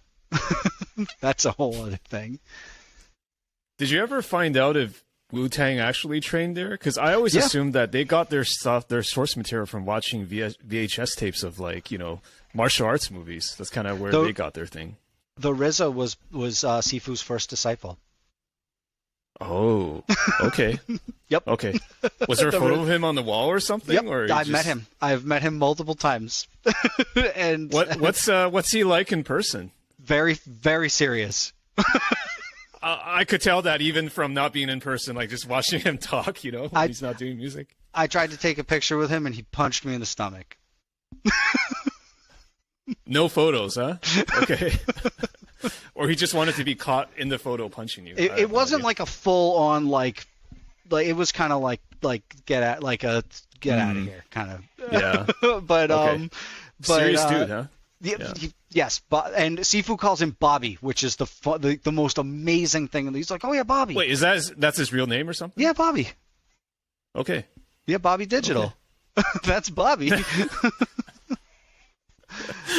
Speaker 1: that's a whole other thing.
Speaker 2: Did you ever find out if Wu-Tang actually trained there? Because I always assumed that they got their source material from watching VHS tapes of like, martial arts movies. That's kind of where they got their thing.
Speaker 1: The RZA was Sifu's first disciple.
Speaker 2: Oh, okay.
Speaker 1: Yep.
Speaker 2: Okay. Was there a photo of him on the wall or something?
Speaker 1: Yep.
Speaker 2: Or
Speaker 1: I've met him. I've met him multiple times. And
Speaker 2: what's he like in person?
Speaker 1: Very, very serious.
Speaker 2: I could tell that even from not being in person, like just watching him talk, when he's not doing music.
Speaker 1: I tried to take a picture with him and he punched me in the stomach.
Speaker 2: No photos, huh? Okay. Or he just wanted to be caught in the photo punching you.
Speaker 1: It wasn't like a full on like it was kind of like get out of here kind of.
Speaker 2: Yeah.
Speaker 1: But
Speaker 2: okay. Serious dude, huh?
Speaker 1: Yeah. Yes, and Sifu calls him Bobby, which is the most amazing thing. And he's like, "Oh yeah, Bobby."
Speaker 2: Wait, that's his real name or something?
Speaker 1: Yeah, Bobby.
Speaker 2: Okay.
Speaker 1: Yeah, Bobby Digital. Okay. That's Bobby.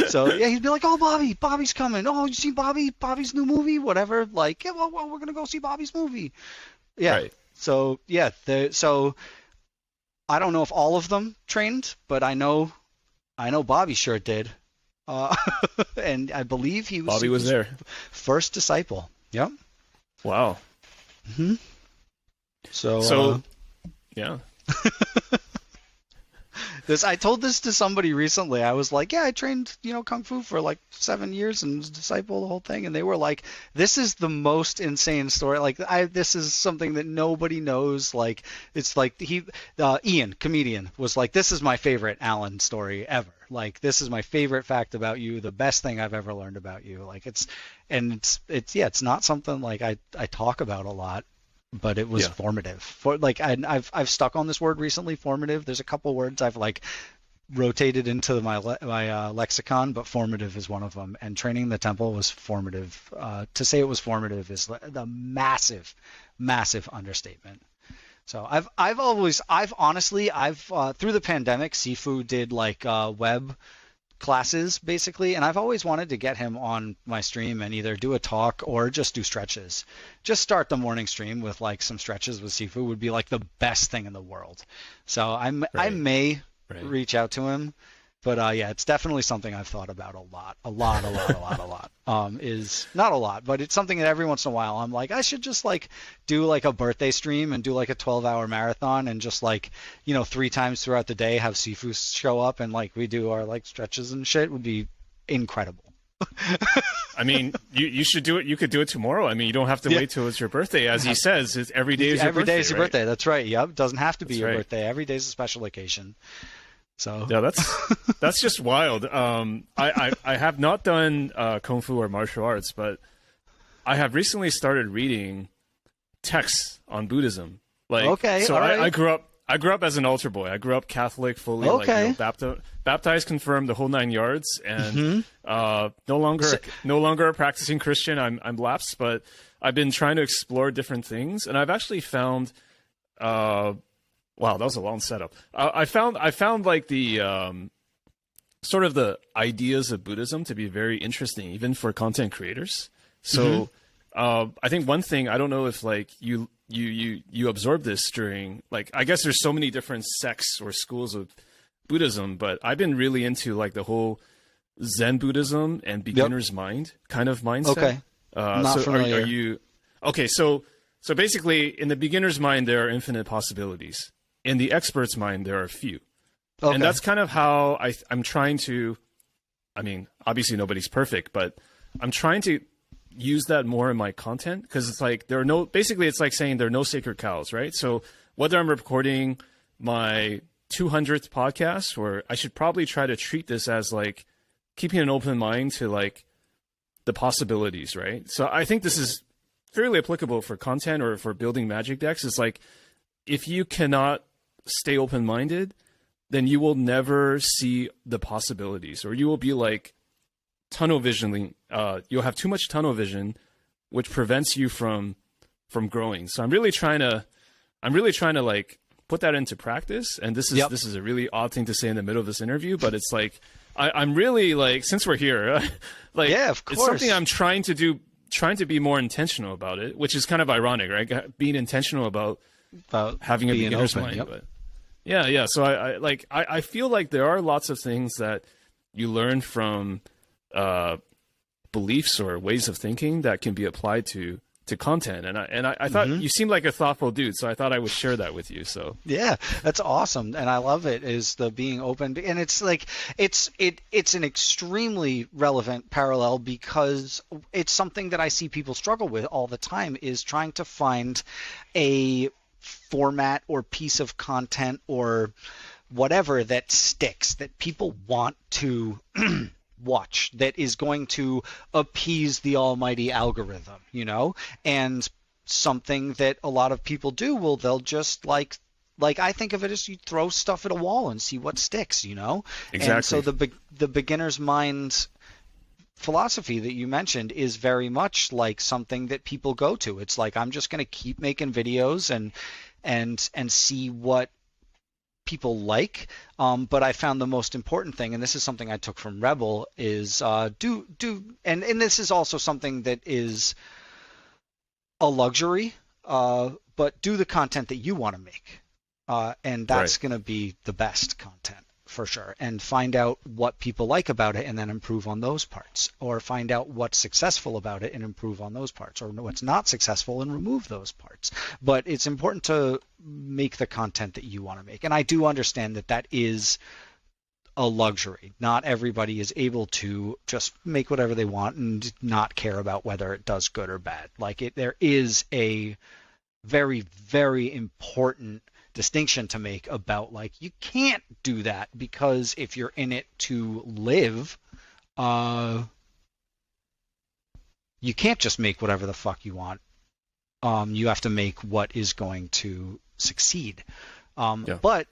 Speaker 1: So yeah, he'd be like, "Oh, Bobby's coming. Oh, you see Bobby's new movie, whatever." Like, yeah, well, we're gonna go see Bobby's movie. Yeah. Right. So yeah, so I don't know if all of them trained, but I know Bobby sure did. And I believe
Speaker 2: Bobby was there.
Speaker 1: First disciple. Yep.
Speaker 2: Wow.
Speaker 1: Mm-hmm. So
Speaker 2: yeah.
Speaker 1: I told this to somebody recently. I was like, yeah, I trained, Kung Fu for like 7 years and was a disciple the whole thing. And they were like, this is the most insane story. Like, this is something that nobody knows. Like, it's like Ian, comedian, was like, this is my favorite Alan story ever. Like, this is my favorite fact about you, the best thing I've ever learned about you. Like, it's not something like I talk about a lot. But it was formative. I've stuck on this word recently, formative. There's a couple words I've like rotated into my lexicon, but formative is one of them. And training the temple was formative. To say it was formative is the massive understatement. So I've honestly through the pandemic, Sifu did like web classes basically, and I've always wanted to get him on my stream and either do a talk or just do stretches. Just start the morning stream with like some stretches with Sifu would be like the best thing in the world. So I may reach out to him, but yeah, it's definitely something I've thought about a lot. Is not a lot, but it's something that every once in a while I'm like, I should just like do like a birthday stream and do like a 12-hour marathon and just like 3 times throughout the day have Sifu show up and like we do our like stretches and shit. Would be incredible.
Speaker 2: I mean, you should do it. You could do it tomorrow. I mean, you don't have to wait till it's your birthday. As he says, every day is your birthday.
Speaker 1: Every day is your birthday. That's right. Yep. Doesn't have to be your birthday. Every day is a special occasion. So
Speaker 2: yeah, that's just wild. I have not done Kung Fu or martial arts, but I have recently started reading texts on Buddhism. Like,
Speaker 1: okay,
Speaker 2: so
Speaker 1: right.
Speaker 2: I grew up as an altar boy. I grew up Catholic, fully baptized, confirmed, the whole 9 yards, and no longer a practicing Christian. I'm lapsed, but I've been trying to explore different things, and I've actually found. Wow, that was a long setup. I found like the sort of the ideas of Buddhism to be very interesting, even for content creators. So I think one thing, I don't know if like you absorb this during, like, I guess there's so many different sects or schools of Buddhism, but I've been really into like the whole Zen Buddhism and beginner's mind kind of mindset.
Speaker 1: Okay. Not familiar.
Speaker 2: Are you okay? So basically, in the beginner's mind, there are infinite possibilities. In the expert's mind, there are few. Okay. And that's kind of how I'm trying to, I mean, obviously nobody's perfect, but I'm trying to use that more in my content, because it's like basically it's like saying there are no sacred cows, right? So whether I'm recording my 200th podcast, or I should probably try to treat this as like keeping an open mind to like the possibilities, right? So I think this is fairly applicable for content or for building magic decks. It's like, if you cannot stay open-minded, then you will never see the possibilities, or you will be like tunnel visioning. You'll have too much tunnel vision, which prevents you from growing. So I'm really trying to like put that into practice. And this is a really odd thing to say in the middle of this interview, but it's like I'm really like, since we're here, like,
Speaker 1: yeah, of course,
Speaker 2: it's something I'm trying to be more intentional about it, which is kind of ironic, right? Being intentional about having a beginner's mind.
Speaker 1: Yep.
Speaker 2: But yeah. So I feel like there are lots of things that you learn from beliefs or ways of thinking that can be applied to content, and I thought you seemed like a thoughtful dude, so I thought I would share that with you. So
Speaker 1: yeah, that's awesome, and I love it, is the being open, and it's like it's an extremely relevant parallel, because it's something that I see people struggle with all the time, is trying to find a format or piece of content or whatever that sticks, that people want to watch, that is going to appease the almighty algorithm, and something that a lot of people do, they'll just like I think of it as you throw stuff at a wall and see what sticks,
Speaker 2: Exactly.
Speaker 1: And so the beginner's mind philosophy that you mentioned is very much like something that people go to. It's like, I'm just going to keep making videos and see what people like, but I found the most important thing, and this is something I took from Rebel, is do and this is also something that is a luxury, but do the content that you want to make, and that's going to be the best content for sure, and find out what people like about it and then improve on those parts, or find out what's successful about it and improve on those parts, or what's not successful and remove those parts. But it's important to make the content that you want to make, and I do understand that is a luxury. Not everybody is able to just make whatever they want and not care about whether it does good or bad. There is a very, very important distinction to make about, like, you can't do that, because if you're in it to live, you can't just make whatever the fuck you want. You have to make what is going to succeed. But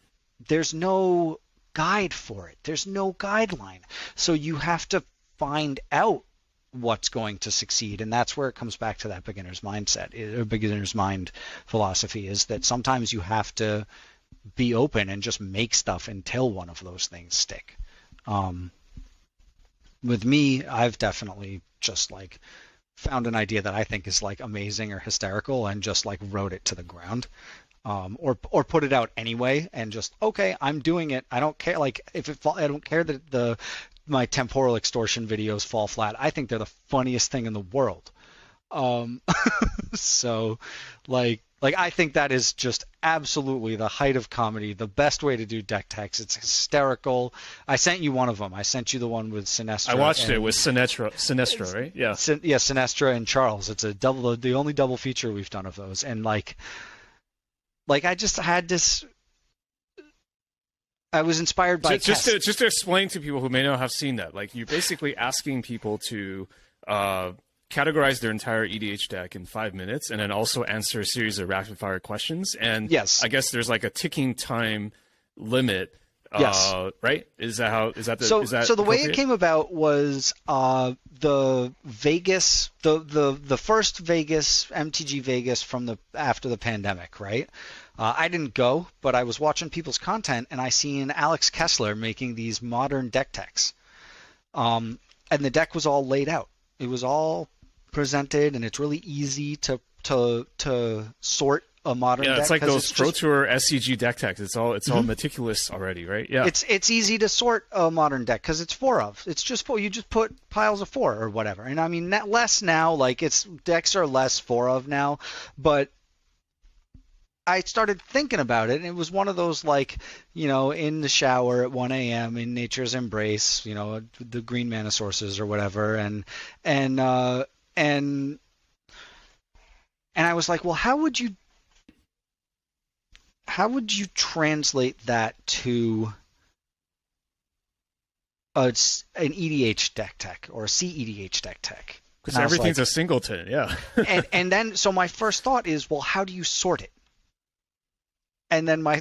Speaker 1: there's no guide for it. There's no guideline. So you have to find out what's going to succeed, and that's where it comes back to that beginner's mindset, or beginner's mind philosophy, is that sometimes you have to be open and just make stuff until one of those things stick. With me, I've definitely just like found an idea that I think is like amazing or hysterical and just like wrote it to the ground. Or put it out anyway, and just, okay, I'm doing it. I don't care. Like, I don't care that my temporal extortion videos fall flat. I think they're the funniest thing in the world. So like I think that is just absolutely the height of comedy, the best way to do deck techs. It's hysterical. I sent you one of them. I sent you the one with Sinestra.
Speaker 2: I watched it with Sinestra, right? Yeah.
Speaker 1: Sinestra and Charles. It's the only double feature we've done of those. And like I just had this. I was inspired by
Speaker 2: just to explain to people who may not have seen that. Like, you're basically asking people to categorize their entire EDH deck in 5 minutes, and then also answer a series of rapid fire questions. And
Speaker 1: yes,
Speaker 2: I guess there's like a ticking time limit.
Speaker 1: Yes.
Speaker 2: Right? Is that
Speaker 1: so the way it came about was the Vegas, the first Vegas, MTG Vegas after the pandemic, right? I didn't go, but I was watching people's content, and I seen Alex Kessler making these modern deck techs. And the deck was all laid out. It was all presented, and it's really easy to sort a modern deck.
Speaker 2: Yeah, it's like those Pro Tour SCG deck techs. It's all meticulous already, right? Yeah.
Speaker 1: It's easy to sort a modern deck because it's 4 of. It's just 4. You just put piles of 4 or whatever. And I mean, less now. Like, decks are less 4 of now, but I started thinking about it, and it was one of those, like, in the shower at 1 a.m. in nature's embrace, the green mana sources or whatever, and and I was like, well, how would you translate that to an EDH deck tech or a CEDH deck tech?
Speaker 2: Because everything's a singleton, yeah.
Speaker 1: and then, so my first thought is, well, how do you sort it? And then my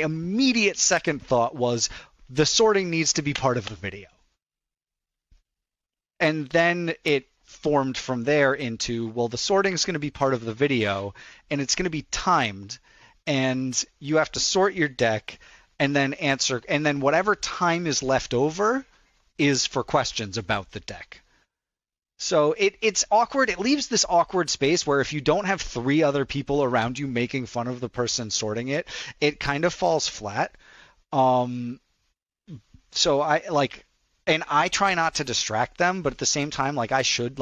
Speaker 1: immediate second thought was, the sorting needs to be part of the video. And then it formed from there into, well, the sorting is going to be part of the video, and it's going to be timed, and you have to sort your deck and then answer, and then whatever time is left over is for questions about the deck. So it's awkward. It leaves this awkward space where if you don't have 3 other people around you making fun of the person sorting it, it kind of falls flat. So and I try not to distract them, but at the same time, I should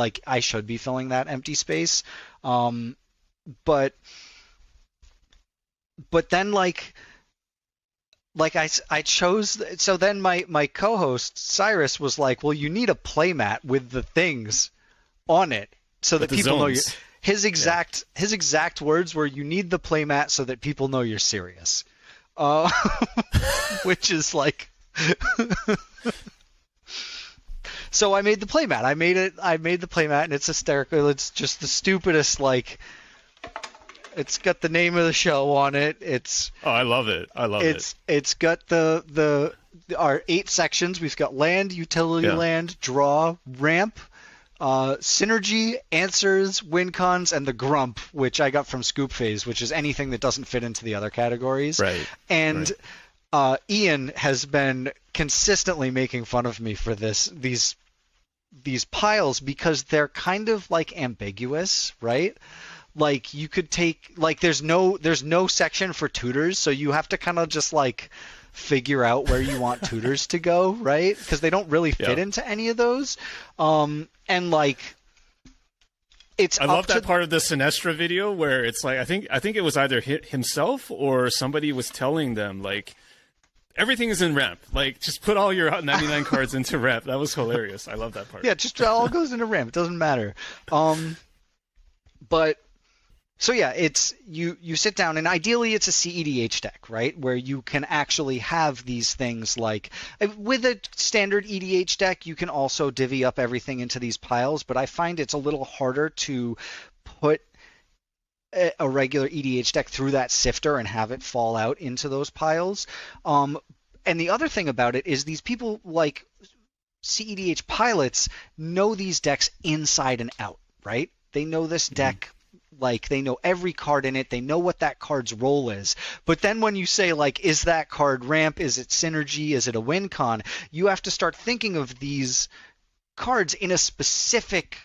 Speaker 1: be filling that empty space. But then I chose, so then my co-host Cyrus was like, well, you need a playmat with the things on it so that people know you. His exact words were, you need the playmat so that people know you're serious. Which is like so I made the playmat. I made the playmat, and it's hysterical. It's just the stupidest, it's got the name of the show on it.
Speaker 2: I love it.
Speaker 1: It's got our 8 sections. We've got land, utility land, draw, ramp, synergy, answers, win cons, and the grump, which I got from Scoop Phase, which is anything that doesn't fit into the other categories.
Speaker 2: Right.
Speaker 1: And Ian has been consistently making fun of me for these piles, because they're kind of ambiguous, right? You could take, there's no section for tutors, so you have to kind of just figure out where you want tutors to go, right? Because they don't really fit into any of those. It's
Speaker 2: I love that part of the Sinestra video where it's I think it was either himself or somebody was telling them everything is in ramp. Just put all your 99 cards into ramp. That was hilarious. I love that part.
Speaker 1: Yeah, just all goes into ramp. It doesn't matter. But so yeah, it's you sit down, and ideally it's a CEDH deck, right? Where you can actually have these things with a standard EDH deck, you can also divvy up everything into these piles, but I find it's a little harder to put a regular EDH deck through that sifter and have it fall out into those piles. And the other thing about it is these people CEDH pilots know these decks inside and out, right? They know this deck, they know every card in it. They know what that card's role is. But then when you say, is that card ramp? Is it synergy? Is it a win con? You have to start thinking of these cards in a specific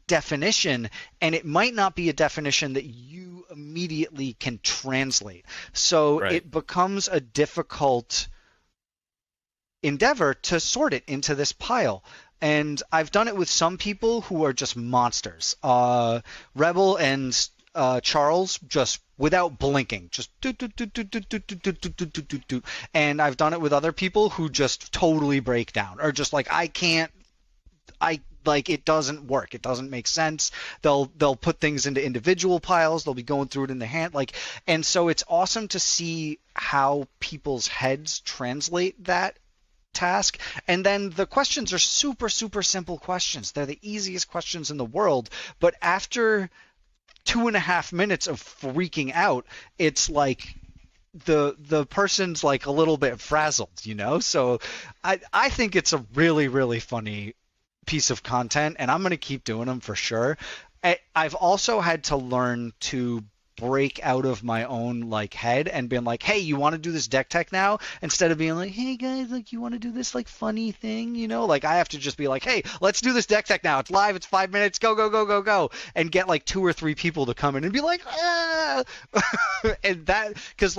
Speaker 1: definition, and it might not be a definition that you immediately can translate. So It becomes a difficult endeavor to sort it into this pile. And I've done it with some people who are just monsters. Rebel and Charles, just without blinking, just do. And I've done it with other people who just totally break down, or just it doesn't work. It doesn't make sense. They'll put things into individual piles. They'll be going through it in the hand. And so it's awesome to see how people's heads translate that task. And then the questions are super, super simple questions. They're the easiest questions in the world. But after 2.5 minutes of freaking out, it's the person's a little bit frazzled, So I think it's a really, really funny piece of content, and I'm going to keep doing them for sure. I've also had to learn to break out of my own head and being hey, you want to do this deck tech now, instead of being hey guys, you want to do this funny thing, I have to just be hey, let's do this deck tech now. It's live. It's 5 minutes. Go, and get 2 or 3 people to come in and be ah! And that, because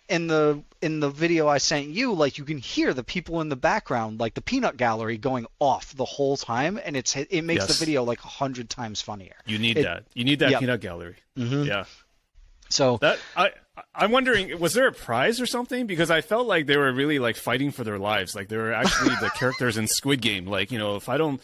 Speaker 1: in the video I sent you, you can hear the people in the background, the peanut gallery going off the whole time, and it makes the video 100 times funnier.
Speaker 2: You need that. You need that peanut gallery.
Speaker 1: Mm-hmm.
Speaker 2: Yeah.
Speaker 1: So
Speaker 2: that I'm wondering, was there a prize or something? Because I felt like they were really like fighting for their lives. Like they were actually the characters in Squid Game. Like, you know, if I don't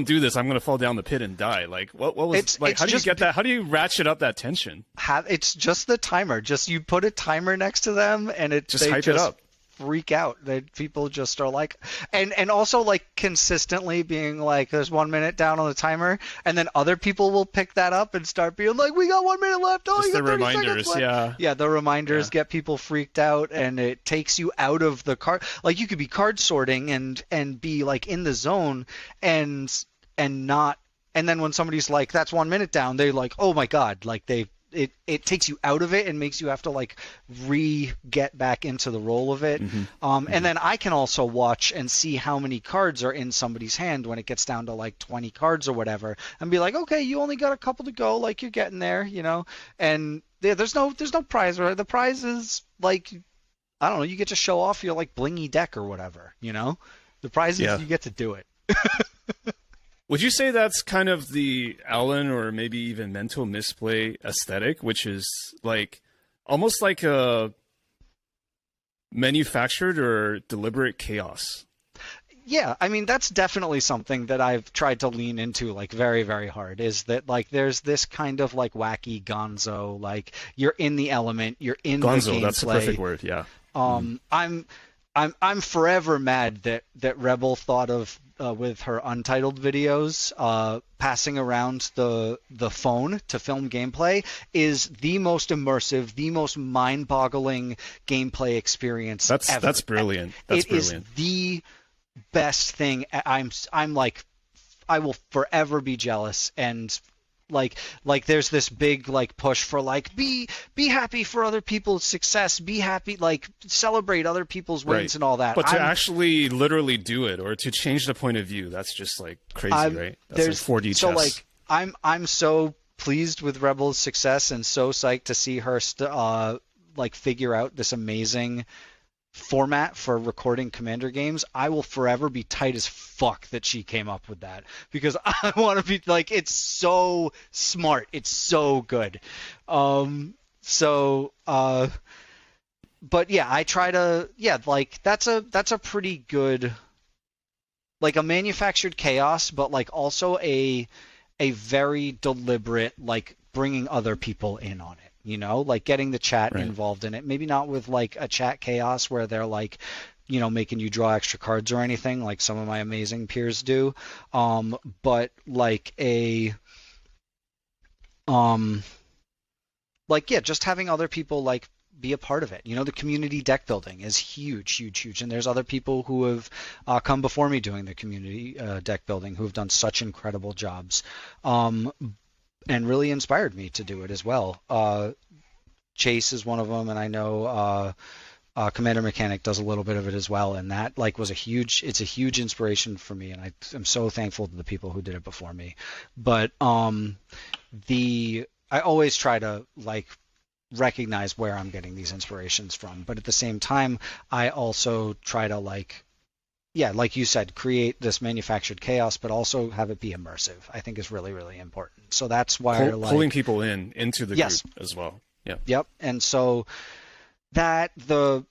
Speaker 2: do this, I'm going to fall down the pit and die. Like, what was like? How do you get that? How do you ratchet up that tension?
Speaker 1: It's just the timer. Just you put a timer next to them, and they
Speaker 2: hype it up.
Speaker 1: Freak out. That people just are like, and also like consistently being like, there's 1 minute down on the timer, and then other people will pick that up and start being like, we got 1 minute left. Oh,
Speaker 2: just
Speaker 1: you got
Speaker 2: the
Speaker 1: 30
Speaker 2: reminders,
Speaker 1: seconds left.
Speaker 2: yeah.
Speaker 1: The reminders get people freaked out, and it takes you out of the card. Like you could be card sorting and be like in the zone and not, and then when somebody's like, that's 1 minute down, they're like, oh my god, like it takes you out of it and makes you have to like get back into the role of it. And then I can also watch and see how many cards are in somebody's hand when it gets down to like 20 cards or whatever, and be like, okay, you only got a couple to go, like you're getting there, you know. And there's no prize, right? The prize is like, I don't know, you get to show off your like blingy deck or whatever, you know. The prize is you get to do it.
Speaker 2: Would you say that's kind of the Alan or maybe even Mental Misplay aesthetic, which is like almost like a manufactured or deliberate chaos?
Speaker 1: Yeah, I mean, that's definitely something that I've tried to lean into like very, very hard, is that like there's this kind of like wacky Gonzo, like you're in the element, you're in
Speaker 2: Gonzo,
Speaker 1: the gameplay.
Speaker 2: that's the perfect word, yeah.
Speaker 1: I'm forever mad that Rebel thought of with her Untitled videos, passing around the phone to film gameplay is the most immersive, the most mind-boggling gameplay experience ever.
Speaker 2: That's brilliant. That's brilliant.
Speaker 1: Is the best thing. I'm like, I will forever be jealous, and like there's this big like push for like be happy for other people's success, be happy, like celebrate other people's wins and all that.
Speaker 2: But to actually literally do it or to change the point of view, that's just like crazy, right? That's like 4D chess.
Speaker 1: So like I'm so pleased with Rebel's success and so psyched to see her like figure out this amazing format for recording Commander games. I will forever be tight as fuck that she came up with that, because I want to be like, it's so smart, it's so good. But yeah, I try to, like that's a pretty good, like a manufactured chaos, but like also a very deliberate, like bringing other people in on it. You know, like getting the chat involved in it. Maybe not with like a chat chaos where they're like, you know, making you draw extra cards or anything like some of my amazing peers do. But like just having other people like be a part of it. You know, the community deck building is huge. And there's other people who have come before me doing the community deck building who have done such incredible jobs. And really inspired me to do it as well. Chase is one of them, and I know Commander Mechanic does a little bit of it as well, and that like it's a huge inspiration for me, and I'm so thankful to the people who did it before me. But I always try to like recognize where I'm getting these inspirations from, but at the same time, I also try to like you said, create this manufactured chaos, but also have it be immersive, I think is really, really important. So that's why
Speaker 2: pulling people into the group as well. Yeah. Yep.
Speaker 1: And so that the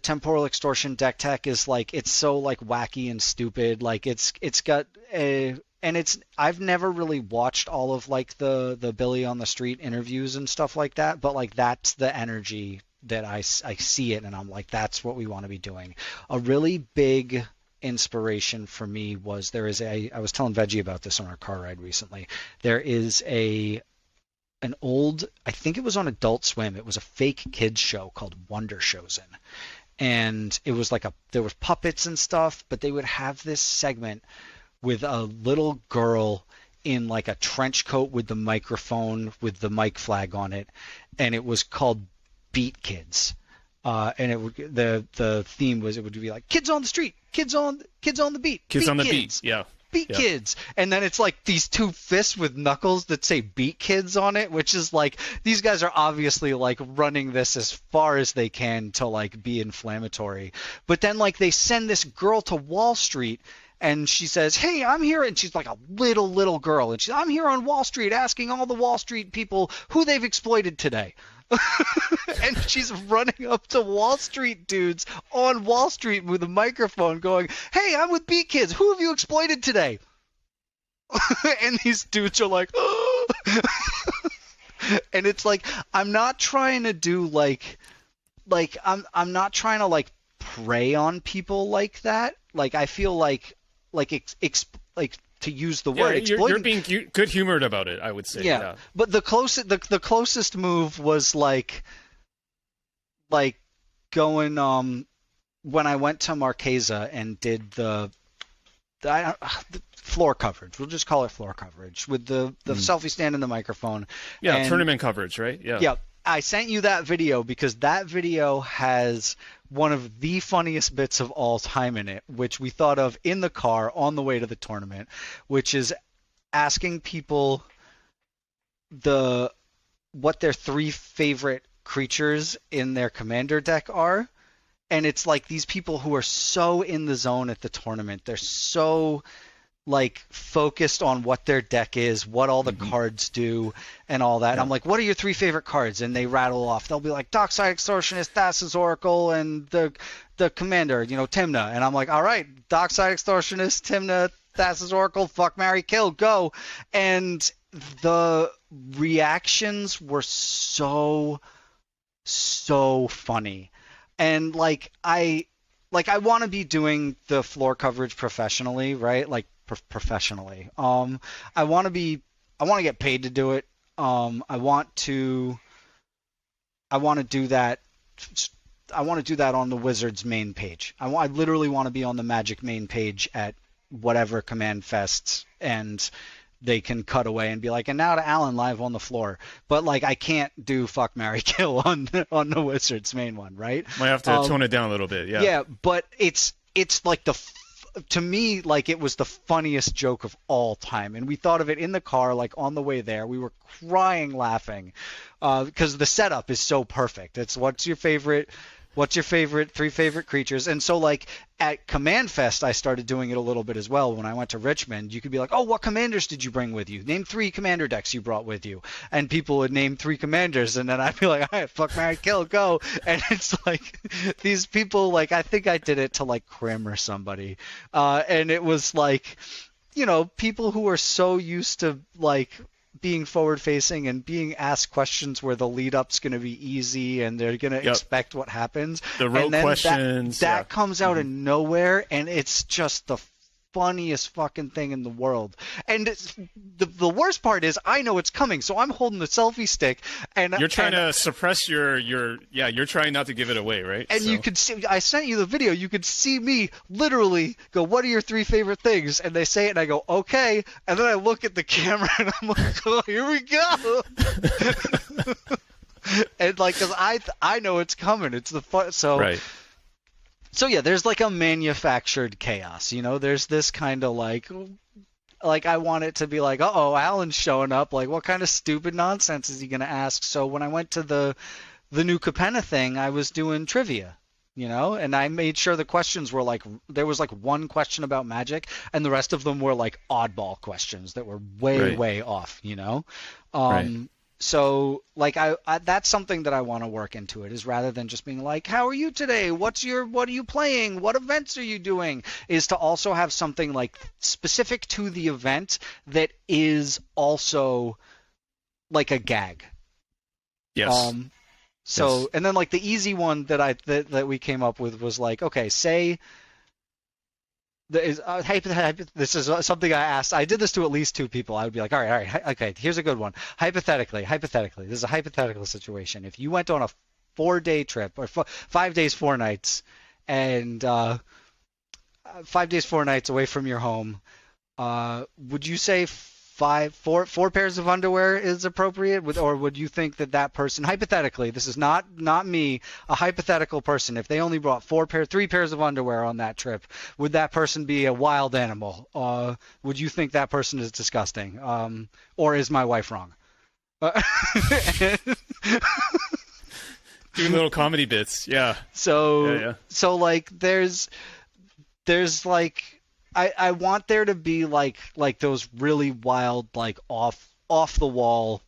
Speaker 1: Temporal Extortion deck tech is like, it's so like wacky and stupid. Like it's got I've never really watched all of like the Billy on the Street interviews and stuff like that, but like that's the energy that I see it, and I'm like, that's what we want to be doing. A really big inspiration for me was I was telling Veggie about this on our car ride recently. There is an old, I think it was on Adult Swim, it was a fake kids show called Wonder Chosen. And it was like there was puppets and stuff, but they would have this segment with a little girl in like a trench coat with the microphone with the mic flag on it, and it was called Beat Kids, and the theme was, it would be like kids on the street, kids on the beat,
Speaker 2: kids on the
Speaker 1: kids.
Speaker 2: beat, yeah,
Speaker 1: beat kids, and then it's like these two fists with knuckles that say Beat Kids on it, which is like, these guys are obviously like running this as far as they can to like be inflammatory, but then like they send this girl to Wall Street. And she says, hey, I'm here. And she's like a little girl. And I'm here on Wall Street asking all the Wall Street people who they've exploited today. And she's running up to Wall Street dudes on Wall Street with a microphone going, "Hey, I'm with Beat Kids. Who have you exploited today?" And these dudes are like, "Oh." And it's like, I'm not trying to do I'm not trying to like prey on people like that. Like I feel like to use the word
Speaker 2: you're being good humored about it, I would say.
Speaker 1: Yeah. But the closest move was like going when I went to Marquesa and did the floor coverage. We'll just call it floor coverage with the selfie stand and the microphone.
Speaker 2: Yeah,
Speaker 1: and,
Speaker 2: tournament coverage, right? Yeah.
Speaker 1: Yeah. I sent you that video because that video has one of the funniest bits of all time in it, which we thought of in the car on the way to the tournament, which is asking people what their 3 favorite creatures in their commander deck are. And it's like these people who are so in the zone at the tournament. They're so like focused on what their deck is, what all the cards do, and all that. Yeah. I'm like, what are your 3 favorite cards? And they rattle off. They'll be like Dockside Extortionist, Thassa's Oracle, and the commander, Timna. And I'm like, all right, Dockside Extortionist, Timna, Thassa's Oracle, fuck, marry, kill, go. And the reactions were so funny. And I want to be doing the floor coverage professionally, right? Like professionally. I want to get paid to do it. I want to do that. I want to do that on the Wizards main page. I literally want to be on the Magic main page at whatever Command Fests, and they can cut away and be like, and now to Alan live on the floor. But I can't do fuck, marry, kill on the Wizards main one, right?
Speaker 2: Might have to tone it down a little bit, yeah.
Speaker 1: Yeah, but it's like to me, it was the funniest joke of all time. And we thought of it in the car, on the way there. We were crying laughing because the setup is so perfect. It's what's your favorite 3 favorite creatures? And so at Command Fest, I started doing it a little bit as well. When I went to Richmond, you could be like, oh, what commanders did you bring with you? Name 3 commander decks you brought with you. And people would name 3 commanders. And then I'd be like, all right, fuck, marry, kill, go. And it's these people, I think I did it to Krim or somebody. And it was people who are so used to being forward facing and being asked questions where the lead up's going to be easy and they're going to expect what happens.
Speaker 2: The road questions.
Speaker 1: That comes out of nowhere, and it's just the funniest fucking thing in the world. And the worst part is I know it's coming, so I'm holding the selfie stick and
Speaker 2: you're trying to suppress you're trying not to give it away, right?
Speaker 1: And you could see, I sent you the video, you could see me literally go, what are your 3 favorite things? And they say it and I go, okay. And then I look at the camera and I'm like, oh, here we go. And because I know it's coming. It's the fun. So
Speaker 2: right.
Speaker 1: So yeah, there's a manufactured chaos, there's this kind of I want it to be uh-oh, Alan's showing up, what kind of stupid nonsense is he going to ask? So when I went to the new Capenna thing, I was doing trivia, and I made sure the questions were there was 1 question about Magic and the rest of them were oddball questions that were way off,
Speaker 2: Right.
Speaker 1: So I that's something that I want to work into it, is rather than just being how are you today? What are you playing? What events are you doing? Is to also have something specific to the event that is also a gag.
Speaker 2: Yes.
Speaker 1: So
Speaker 2: yes.
Speaker 1: And then the easy one that we came up with was okay, say this is something I asked. I did this to at least 2 people. I would be like, all right, okay, here's a good one. Hypothetically, this is a hypothetical situation. If you went on a 4-day trip, or 5 days, 4 nights, and 5 days, 4 nights away from your home, would you say 4 pairs of underwear is appropriate, or would you think that person, hypothetically, this is not me, a hypothetical person, if they only brought 3 pairs of underwear on that trip, would that person be a wild animal? Would you think that person is disgusting? Or is my wife wrong?
Speaker 2: Doing little comedy bits, yeah.
Speaker 1: So there's I want there to be like those really wild, off the wall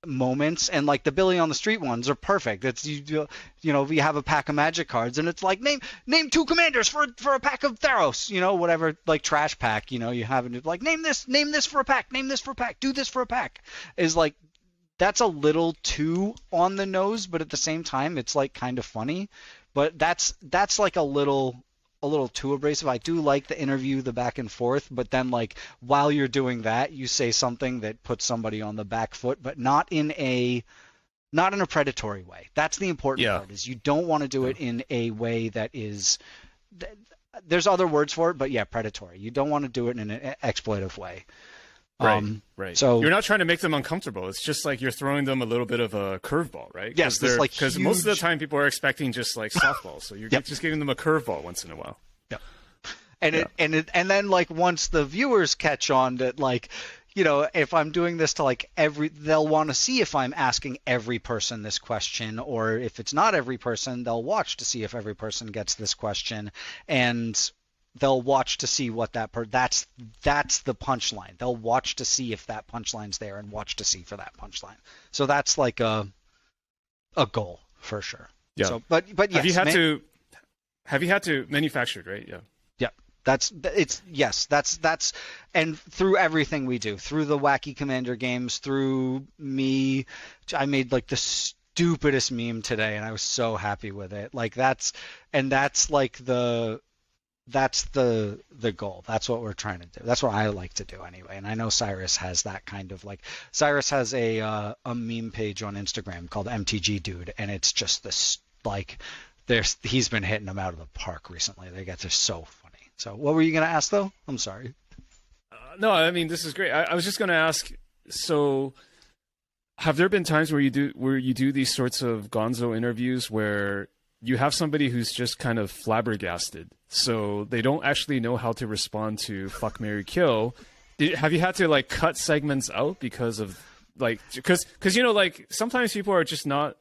Speaker 1: moments, and like the Billy on the Street ones are perfect. It's we have a pack of Magic cards, and it's like name 2 commanders for a pack of Theros, whatever, like trash pack, you have it like name this for a pack, name this for a pack, do this for a pack, is like, that's a little too on the nose, but at the same time it's like kind of funny. But that's like a little too abrasive. I do like the interview, the back and forth, but then like while you're doing that, you say something that puts somebody on the back foot, but not in a predatory way. That's the important part, is you don't want to do it in a way that is, there's other words for it, but yeah, predatory. You don't want to do it in an exploitive way.
Speaker 2: Right.
Speaker 1: So
Speaker 2: you're not trying to make them uncomfortable. It's just like you're throwing them a little bit of a curveball, right?
Speaker 1: Yes,
Speaker 2: because most of the time people are expecting just like softball, so you're just giving them a curveball once in a while.
Speaker 1: Yep. And then like once the viewers catch on that, like, if I'm doing this to like they'll want to see if I'm asking every person this question, or if it's not every person, they'll watch to see if every person gets this question, and they'll watch to see what that's the punchline. They'll watch to see if that punchline's there, and watch to see for that punchline. So that's like a goal for sure.
Speaker 2: Yeah.
Speaker 1: So, but yes.
Speaker 2: Have you had to manufacture it, right? Yeah.
Speaker 1: Yeah. That's and through everything we do, through the wacky Commander games, through me, I made like the stupidest meme today, and I was so happy with it. Like that's like that's the goal. That's what we're trying to do. That's what I like to do anyway. And I know Cyrus has that kind of like, Cyrus has a meme page on Instagram called MTG Dude, and it's just this like, he's been hitting them out of the park recently. They're so funny. So what were you gonna ask though? I'm sorry.
Speaker 2: No, I mean, this is great. I was just gonna ask. So, have there been times where you do these sorts of Gonzo interviews where you have somebody who's just kind of flabbergasted, so they don't actually know how to respond to fuck, marry, kill? Have you had to like cut segments out because of like, because like sometimes people are just not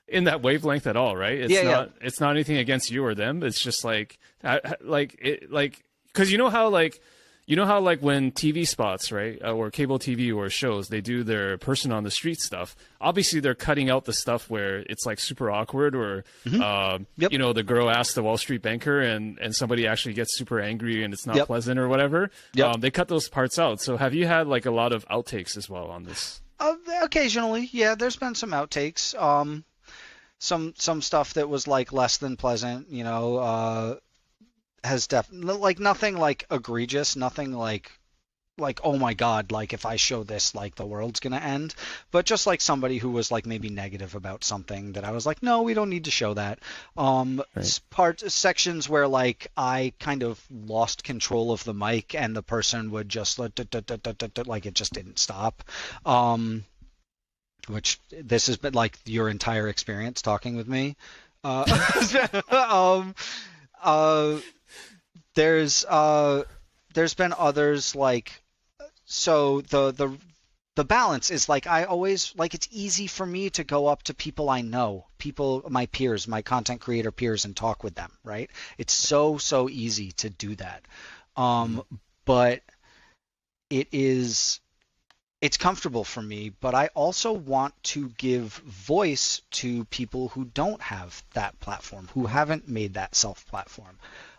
Speaker 2: in that wavelength at all, right? It's not anything against you or them. It's just like because you know how when TV spots, right, or cable TV or shows, they do their person on the street stuff. Obviously, they're cutting out the stuff where it's like super awkward, or the girl asks the Wall Street banker, and somebody actually gets super angry and it's not pleasant or whatever. They cut those parts out. So have you had like a lot of outtakes as well on this?
Speaker 1: Occasionally, yeah. There's been some outtakes. Some stuff that was like less than pleasant, has definitely like nothing like egregious, nothing like oh my god, like if I show this, like the world's gonna end, but just like somebody who was like maybe negative about something that I was like, no, we don't need to show that. Sections where like I kind of lost control of the mic and the person would just like it just didn't stop. Which this has been like your entire experience talking with me. There's been others like, so the balance is like, I always like, it's easy for me to go up to people I know, my peers, my content creator peers, and talk with them, right? It's so easy to do that. But it's comfortable for me, but I also want to give voice to people who don't have that platform, who haven't made that self-platform.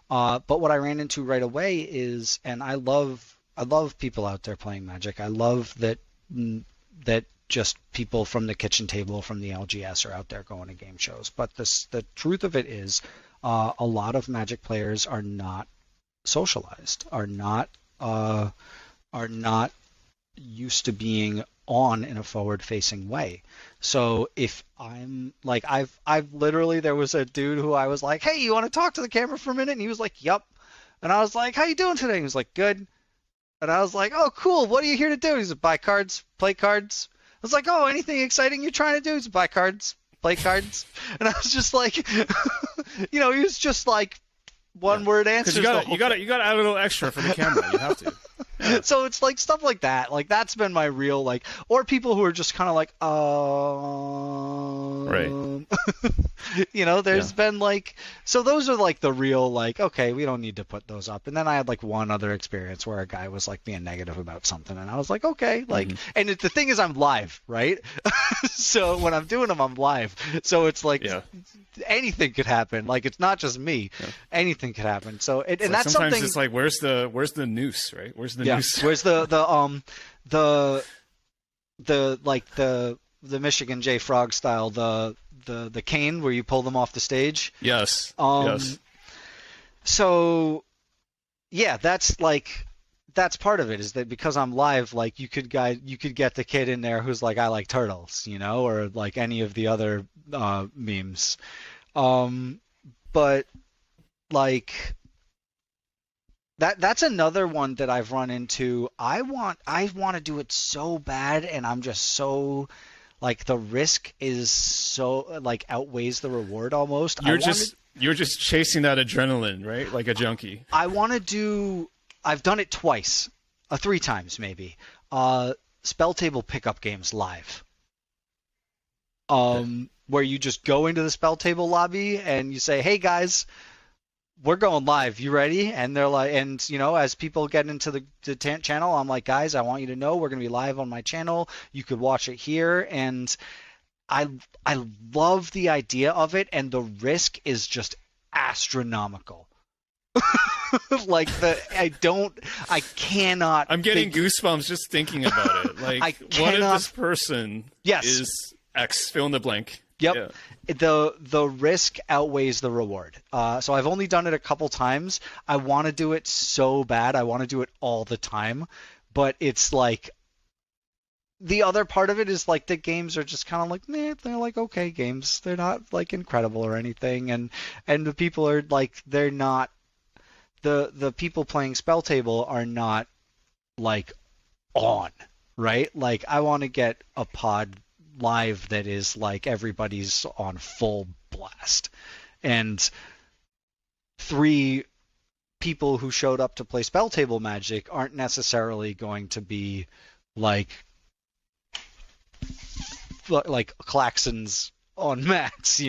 Speaker 1: But what I ran into right away is, and I love people out there playing Magic. I love that just people from the kitchen table, from the LGS, are out there going to game shows. But the truth of it is, a lot of Magic players are not socialized, are not used to being on in a forward-facing way. So if I'm like, I've literally, there was a dude who I was like, hey, you want to talk to the camera for a minute? And he was like, yep. And I was like, how you doing today? And he was like, good. And I was like, oh, cool. What are you here to do? He's like, buy cards, play cards. I was like, oh, anything exciting you're trying to do? He's buy cards, play cards. And I was just like, he was just like one word answers.
Speaker 2: You got to add a little extra for the camera. You have to. Yeah.
Speaker 1: So it's like stuff like that. Like that's been my real like, or people who are just kind of like,
Speaker 2: Right.
Speaker 1: There's been like, so those are like the real, like, okay, we don't need to put those up. And then I had like one other experience where a guy was like being negative about something, and I was like, okay, like, and the thing is, I'm live, right? So when I'm doing them, I'm live. So it's like anything could happen. Like, it's not just me. Yeah. Anything could happen. So and
Speaker 2: like
Speaker 1: that's
Speaker 2: sometimes
Speaker 1: something.
Speaker 2: It's like, where's the noose, right? Where's the noose?
Speaker 1: Where's the Michigan J Frog style, the cane where you pull them off the stage.
Speaker 2: Yes. Yes.
Speaker 1: So yeah, that's part of it, is that because I'm live, like you could get the kid in there who's like, I like turtles, or like any of the other memes. But like that's another one that I've run into. I want to do it so bad, and I'm just so like, the risk is so like outweighs the reward almost. You're
Speaker 2: just chasing that adrenaline, right? Like a junkie.
Speaker 1: I've done it twice, 3 times maybe. Spell table pickup games live. Where you just go into the spell table lobby and you say, "Hey guys, we're going live. You ready?" And they're like, and as people get into the channel, I'm like, "Guys, I want you to know we're going to be live on my channel. You could watch it here." And I love the idea of it, and the risk is just astronomical. Like I cannot.
Speaker 2: I'm getting goosebumps just thinking about it. Like, what if this person is X, fill in the blank?
Speaker 1: Yep. Yeah. The risk outweighs the reward. So I've only done it a couple times. I want to do it so bad. I want to do it all the time. But it's like, the other part of it is like, the games are just kind of like, they're like okay games. They're not like incredible or anything. And the people are like, they're not, the people playing Spell Table are not like on, right? Like, I want to get a pod live that is like everybody's on full blast, and 3 people who showed up to play Spell Table Magic aren't necessarily going to be like klaxons on max,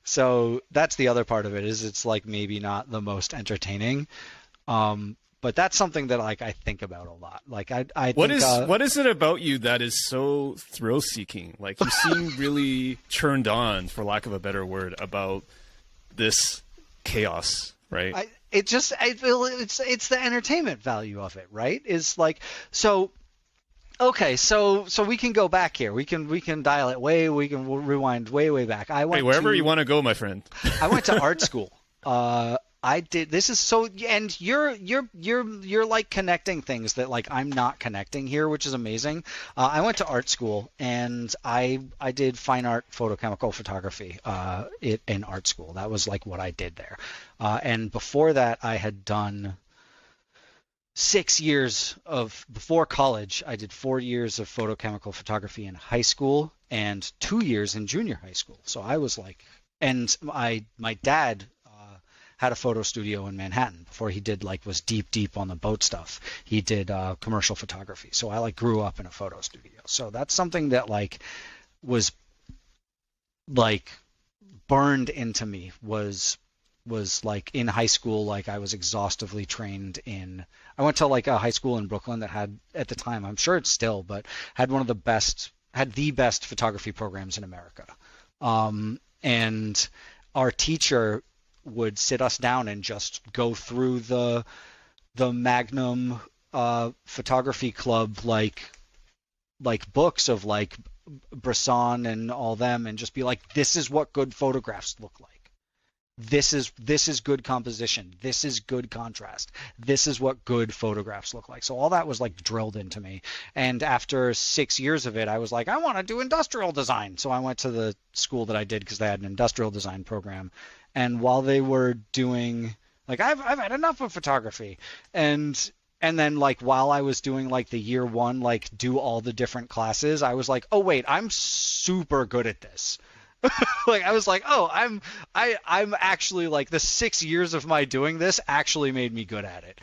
Speaker 1: so that's the other part of it, is it's like maybe not the most entertaining, but that's something that like I think about a lot. Like I
Speaker 2: what
Speaker 1: think,
Speaker 2: what is it about you that is so thrill seeking? Like, you seem really turned on, for lack of a better word, about this chaos, right?
Speaker 1: I feel it's the entertainment value of it, right? Is like, so okay, so we can go back here. We can dial it we can rewind way back.
Speaker 2: Wherever you want to go, my friend.
Speaker 1: I went to art school. I did. This is so, and you're like connecting things that like I'm not connecting here, which is amazing. I went to art school, and I did fine art photochemical photography in art school. That was like what I did there. And before that, I had done 6 years before college. I did 4 years of photochemical photography in high school and 2 years in junior high school. So I was like, and my dad had a photo studio in Manhattan before he was deep on the boat stuff. He did commercial photography. So I like grew up in a photo studio. So that's something that like was like burned into me, was like in high school. Like, I was exhaustively trained I went to like a high school in Brooklyn that had, at the time, I'm sure it's still, but had the best photography programs in America. And our teacher would sit us down and just go through the Magnum photography club like books of like Bresson and all them, and just be like, this is what good photographs look like. This is good composition. This is good contrast. This is what good photographs look like. So all that was like drilled into me. And after 6 years of it, I was like, I want to do industrial design. So I went to the school that I did because they had an industrial design program. And while they were doing, like, I've had enough of photography. And then like while I was doing like the year 1, like do all the different classes, I was like, oh wait, I'm super good at this. Like, I was like, oh, I'm actually like, the 6 years of my doing this actually made me good at it.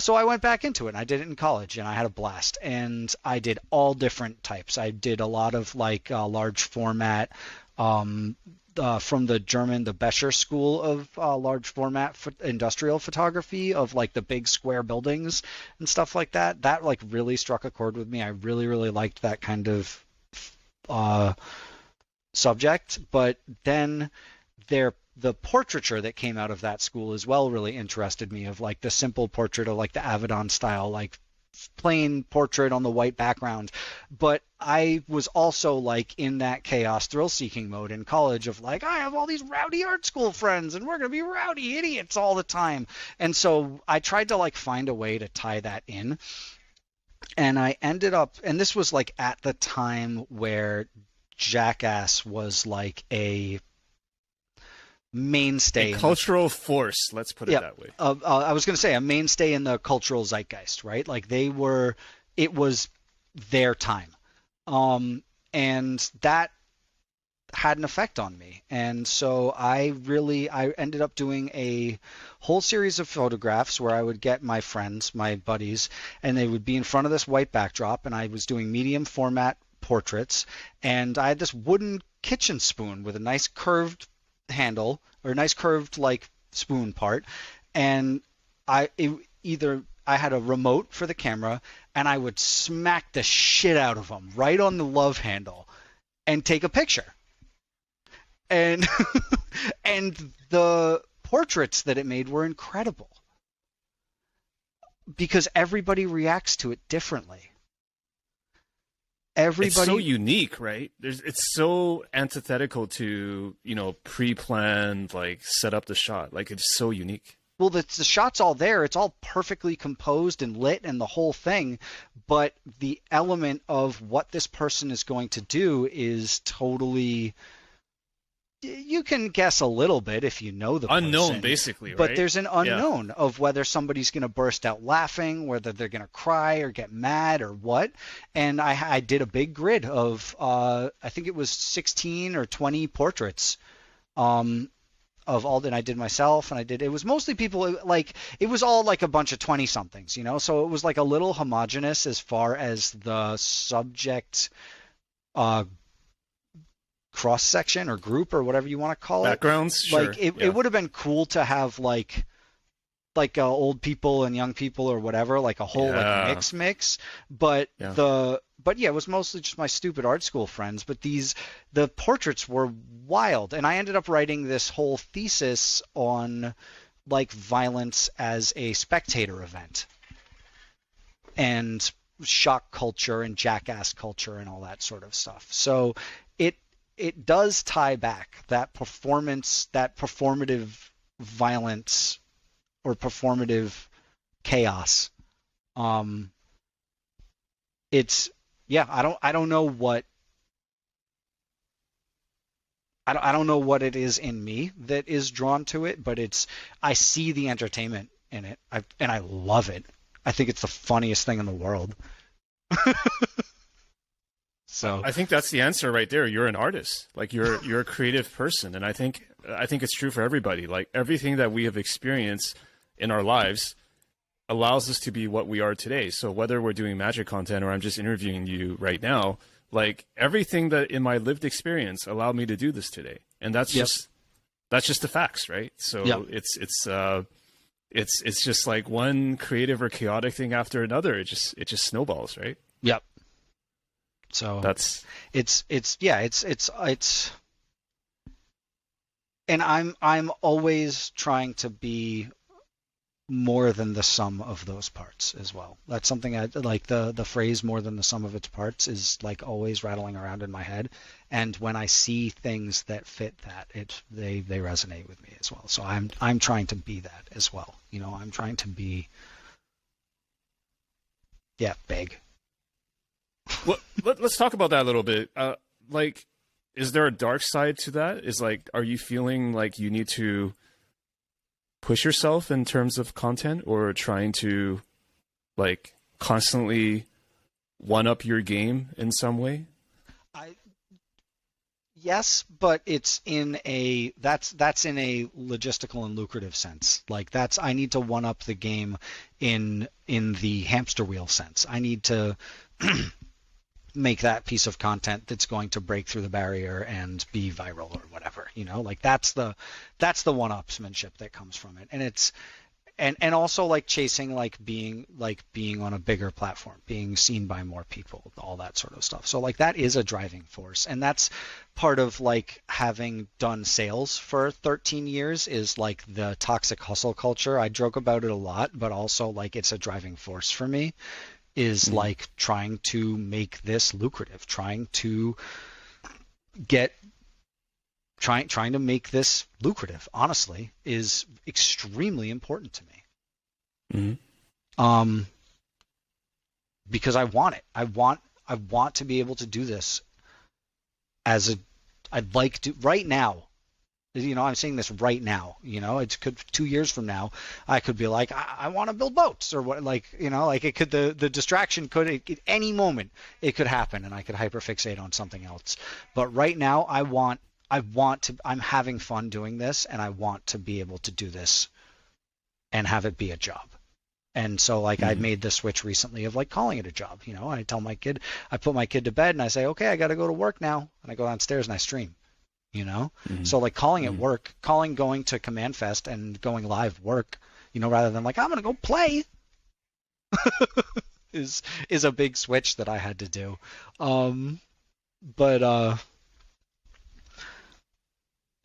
Speaker 1: So I went back into it, and I did it in college, and I had a blast. And I did all different types. I did a lot of like large format from the German, the Becher School of large format industrial photography, of like the big square buildings and stuff like that. That like really struck a chord with me. I really, really liked that kind of uh, subject. But then the portraiture that came out of that school as well really interested me, of like the simple portrait of like the Avedon style, like plain portrait on the white background. But I was also like in that chaos thrill seeking mode in college of like, I have all these rowdy art school friends and we're going to be rowdy idiots all the time. And so I tried to like find a way to tie that in. And I ended up, and this was like at the time where Jackass was like a mainstay,
Speaker 2: a cultural force, let's put it that way.
Speaker 1: I was going to say a mainstay in the cultural zeitgeist, right? Like it was their time. And that had an effect on me. And so I ended up doing a whole series of photographs where I would get my friends, my buddies, and they would be in front of this white backdrop, and I was doing medium format portraits, and I had this wooden kitchen spoon with a nice curved handle, or a nice curved like spoon part, and I had a remote for the camera, and I would smack the shit out of them right on the love handle and take a picture. And and the portraits that it made were incredible because everybody reacts to it differently.
Speaker 2: It's so unique, right? It's so antithetical to, pre-planned, like set up the shot. Like it's so unique.
Speaker 1: Well, the shot's all there. It's all perfectly composed and lit and the whole thing. But the element of what this person is going to do is totally... You can guess a little bit if you know the
Speaker 2: unknown,
Speaker 1: person,
Speaker 2: basically, right?
Speaker 1: But there's an unknown of whether somebody's going to burst out laughing, whether they're going to cry or get mad or what. And I did a big grid of I think it was 16 or 20 portraits of all that I did myself, and it was mostly people, like it was all like a bunch of 20 somethings, so it was like a little homogenous as far as the subject cross section or group or whatever you want to call it.
Speaker 2: Backgrounds, sure.
Speaker 1: Like it would have been cool to have like old people and young people or whatever, like a whole like mix. But it was mostly just my stupid art school friends. But the portraits were wild, and I ended up writing this whole thesis on like violence as a spectator event and shock culture and jackass culture and all that sort of stuff. So it does tie back that performative violence or performative chaos. It's I don't know what I don't know what it is in me that is drawn to it, but I see the entertainment in it, and I love it. I think it's the funniest thing in the world. So
Speaker 2: I think that's the answer right there. You're an artist. Like you're a creative person, and I think it's true for everybody. Like everything that we have experienced in our lives allows us to be what we are today. So whether we're doing magic content or I'm just interviewing you right now, like everything that in my lived experience allowed me to do this today. And that's just the facts, right? So it's just like one creative or chaotic thing after another. It just snowballs, right?
Speaker 1: Yep. So it's and I'm always trying to be more than the sum of those parts as well. That's something I like. The phrase "more than the sum of its parts" is like always rattling around in my head. And when I see things that fit that, they resonate with me as well. So I'm trying to be that as well. I'm trying to be big.
Speaker 2: Well, let's talk about that a little bit. Like, is there a dark side to that? Are you feeling like you need to push yourself in terms of content, or trying to like constantly one up your game in some way?
Speaker 1: Yes, but it's in that's in a logistical and lucrative sense. Like I need to one up the game in the hamster wheel sense. I need to make that piece of content that's going to break through the barrier and be viral or whatever, like that's the one-upsmanship that comes from it. And it's and also like chasing being on a bigger platform, being seen by more people, all that sort of stuff. So like that is a driving force, and that's part of like having done sales for 13 years is like the toxic hustle culture. I joke about it a lot, but also like it's a driving force for me, is like trying to make this lucrative, trying to make this lucrative, honestly, is extremely important to me. Because I want it. I want to be able to do this I'd like to right now. I'm saying this right now. It could 2 years from now, I could be like, I want to build boats or what, it could, the distraction could, at any moment, it could happen and I could hyperfixate on something else. But right now, I'm having fun doing this, and I want to be able to do this and have it be a job. And so I made the switch recently of like calling it a job. I tell my kid, I put my kid to bed and I say, okay, I got to go to work now. And I go downstairs and I stream. So like calling it work, going to Command Fest and going live work, rather than like, I'm going to go play is a big switch that I had to do.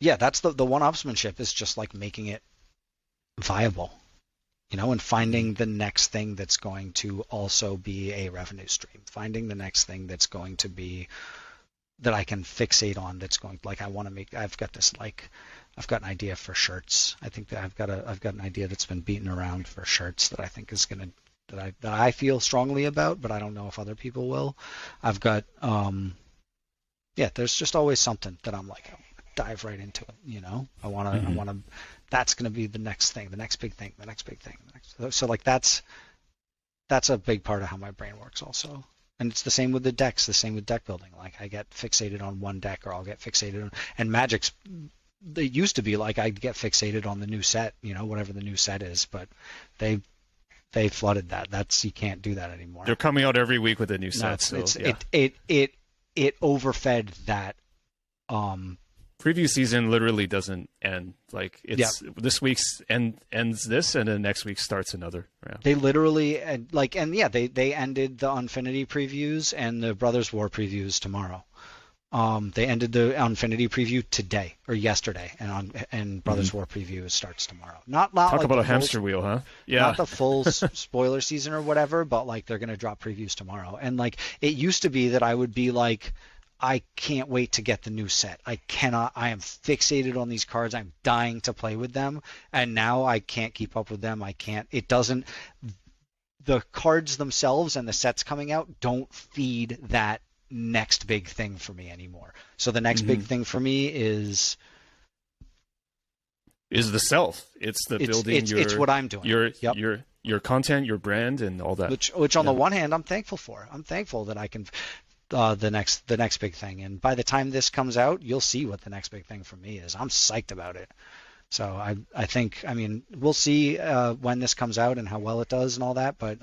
Speaker 1: Yeah, that's the one-upsmanship, is just like making it viable, and finding the next thing that's going to also be a revenue stream, finding the next thing that's going to be that I can fixate on, that's going, like, I've got an idea for shirts. I think that I've got an idea that's been beaten around for shirts that I think is going to, that I feel strongly about, but I don't know if other people will. I've got, there's just always something that I'm like, I'll dive right into it. I want to, that's going to be the next thing, the next big thing, the next big thing. So like that's a big part of how my brain works also. And it's the same with the decks, the same with deck building. Like I get fixated on one deck, or I'll get fixated on, and Magic's, it used to be like I'd get fixated on the new set, whatever the new set is, but they flooded that. You can't do that anymore.
Speaker 2: They're coming out every week with a new set.
Speaker 1: It overfed that.
Speaker 2: Preview season literally doesn't end. Like this week's ends this, and then next week starts another. Yeah.
Speaker 1: They literally they ended the Infinity previews and the Brothers War previews tomorrow. They ended the Infinity preview today or yesterday, and Brothers War preview starts tomorrow. Not
Speaker 2: talk
Speaker 1: like
Speaker 2: about a hamster wheel, huh? Yeah.
Speaker 1: Not the full spoiler season or whatever, but like they're gonna drop previews tomorrow. And like it used to be that I would be like, I can't wait to get the new set. I am fixated on these cards. I'm dying to play with them. And now I can't keep up with them. The cards themselves and the sets coming out don't feed that next big thing for me anymore. So the next big thing for me is the self. It's building it's what I'm doing. Your content, your brand, and all that. Which on the one hand, I'm thankful for. I'm thankful that I can the next big thing. And by the time this comes out, you'll see what the next big thing for me is. I'm psyched about it. So I think, we'll see when this comes out and how well it does and all that. But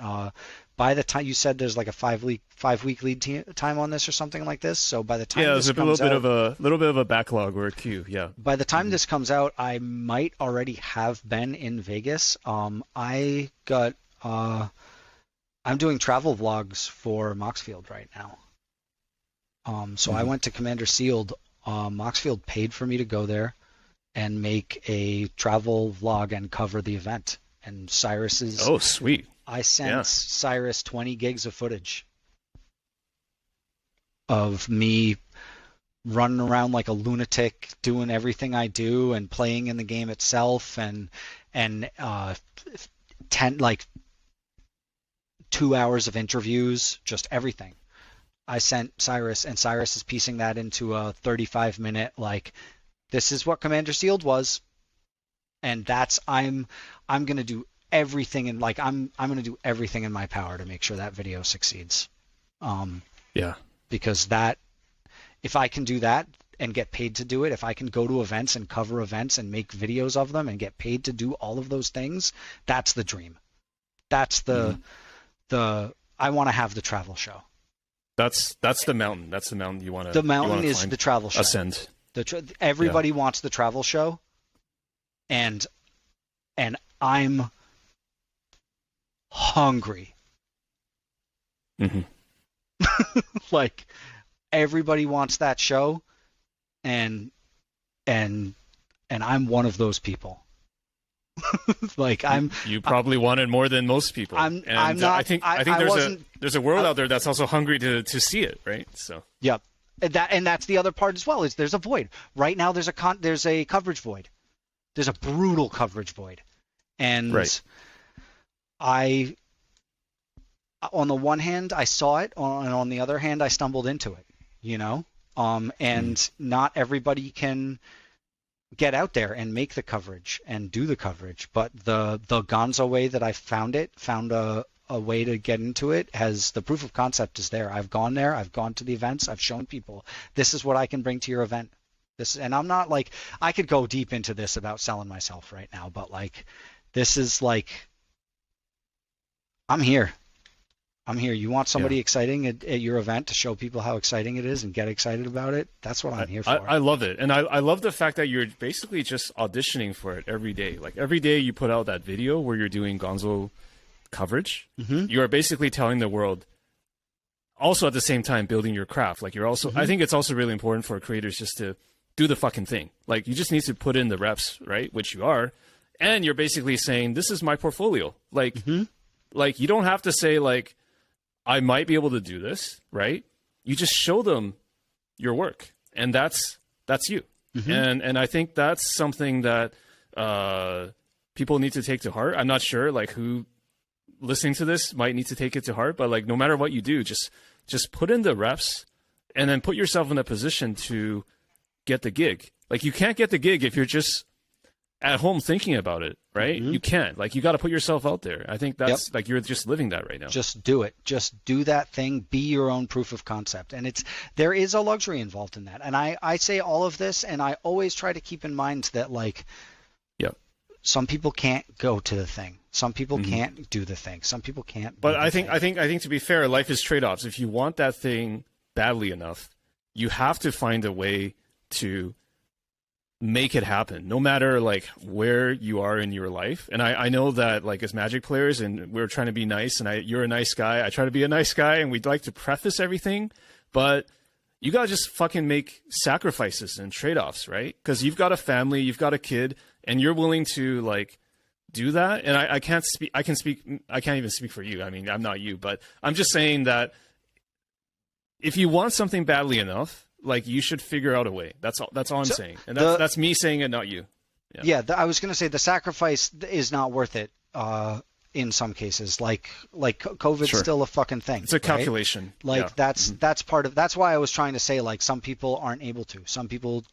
Speaker 1: by the time, you said there's like a 5 week lead time on this or something like this. So by the time
Speaker 2: there's a little bit of a backlog or a queue. Yeah.
Speaker 1: By the time this comes out, I might already have been in Vegas. I'm doing travel vlogs for Moxfield right now. So I went to Commander Sealed. Moxfield paid for me to go there and make a travel vlog and cover the event. And Cyrus's...
Speaker 2: Oh, sweet.
Speaker 1: I sent Cyrus 20 gigs of footage of me running around like a lunatic, doing everything I do and playing in the game itself, and 2 hours of interviews, just everything. I sent Cyrus, and Cyrus is piecing that into a 35-minute, like, this is what Commander Sealed was, and that's I'm gonna do everything, and like I'm gonna do everything in my power to make sure that video succeeds. Because that, if I can do that and get paid to do it, if I can go to events and cover events and make videos of them and get paid to do all of those things, that's the dream. That's the I want to have the travel show.
Speaker 2: That's the mountain. That's the mountain you want to.
Speaker 1: The mountain is the travel show.
Speaker 2: Ascend.
Speaker 1: Everybody wants the travel show, and I'm hungry.
Speaker 2: Mm-hmm.
Speaker 1: Like everybody wants that show, and I'm one of those people. Like
Speaker 2: you probably want it more than most people.
Speaker 1: I'm not.
Speaker 2: I think there's a world out there that's also hungry to see it, right? So
Speaker 1: yep, and that's the other part as well. Is there's a void right now? There's a coverage void. There's a brutal coverage void, and
Speaker 2: right.
Speaker 1: On the one hand, I saw it, and on the other hand, I stumbled into it. And not everybody can get out there and make the coverage and do the coverage, but the Gonzo way that I found a way to get into it, has the proof of concept is there. I've gone there, I've gone to the events, I've shown people this is what I can bring to your event. And I'm not like, I could go deep into this about selling myself right now, but like this is like, I'm here. You want somebody exciting at your event to show people how exciting it is and get excited about it? That's what I'm here for.
Speaker 2: I love it. And I love the fact that you're basically just auditioning for it every day. Like every day you put out that video where you're doing Gonzo coverage. Mm-hmm. You are basically telling the world, also at the same time building your craft. Like you're also, I think it's also really important for creators just to do the fucking thing. Like you just need to put in the reps, right? Which you are. And you're basically saying, this is my portfolio. Like, like you don't have to say like, I might be able to do this, right? You just show them your work, and that's you. Mm-hmm. And I think that's something that people need to take to heart. I'm not sure like who listening to this might need to take it to heart, but like no matter what you do, just put in the reps, and then put yourself in a position to get the gig. Like you can't get the gig if you're just at home thinking about it, right? You can't. Like you got to put yourself out there. I think that's like you're just living that right now.
Speaker 1: Just do it. Just do that thing. Be your own proof of concept. And there is a luxury involved in that. And I say all of this, and I always try to keep in mind that like some people can't go to the thing. Some people can't do the thing. Some people can't.
Speaker 2: But I think to be fair, life is trade-offs. If you want that thing badly enough, you have to find a way to make it happen, no matter like where you are in your life. And I know that like as Magic players, and we're trying to be nice, and you're a nice guy, I try to be a nice guy, and we'd like to preface everything, but you gotta just fucking make sacrifices and trade-offs, right? Because you've got a family, you've got a kid, and you're willing to like do that. And I can't even speak for you. I mean, I'm not you, but I'm just saying that if you want something badly enough, like you should figure out a way. That's all I'm saying. And that's me saying it, not you.
Speaker 1: I was going to say the sacrifice is not worth it in some cases. Like COVID's still a fucking thing.
Speaker 2: It's a calculation.
Speaker 1: Right? Like that's part of, that's why I was trying to say like some people aren't able to. Some people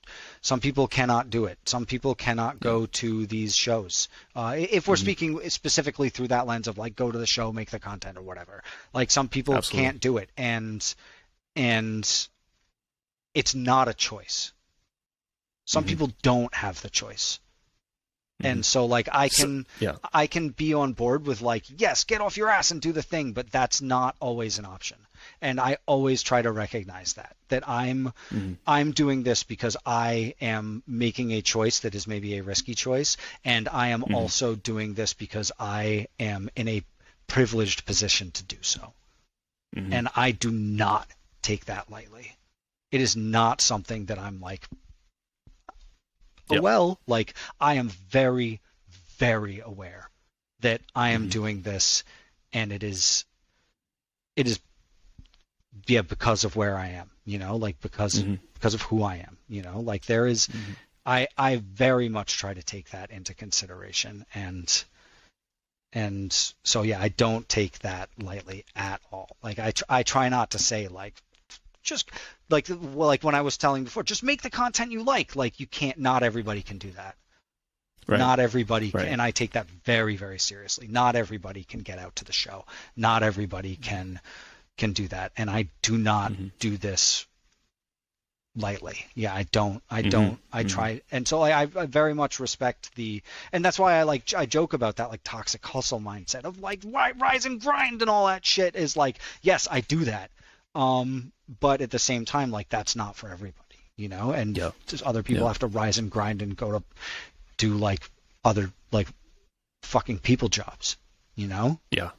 Speaker 1: cannot do it. Some people cannot go to these shows. If we're speaking specifically through that lens of like go to the show, make the content or whatever. Like some people can't do it, and it's not a choice. Some people don't have the choice. And so like I can be on board with like, yes, get off your ass and do the thing, but that's not always an option. And I always try to recognize that I'm doing this because I am making a choice that is maybe a risky choice, and I am also doing this because I am in a privileged position to do so. And I do not take that lightly. It is not something that I'm like, like I am very, very aware that I am doing this, and it is because of where I am, like because of who I am, like there is, I very much try to take that into consideration, and so I don't take that lightly at all. Like I try not to say like, just like when I was telling before, just make the content you like. Like you can't. Not everybody can do that. Right. Not everybody can, and I take that very, very seriously. Not everybody can get out to the show. Not everybody can do that, and I do not do this lightly. I don't. I try, and so I very much respect and that's why I joke about that like toxic hustle mindset of like rise and grind and all that shit is like, yes, I do that. But at the same time, like that's not for everybody, you know, and
Speaker 2: Yeah.
Speaker 1: just other people
Speaker 2: Yeah.
Speaker 1: have to rise and grind and go to do like other like fucking people jobs, you know?
Speaker 2: Yeah.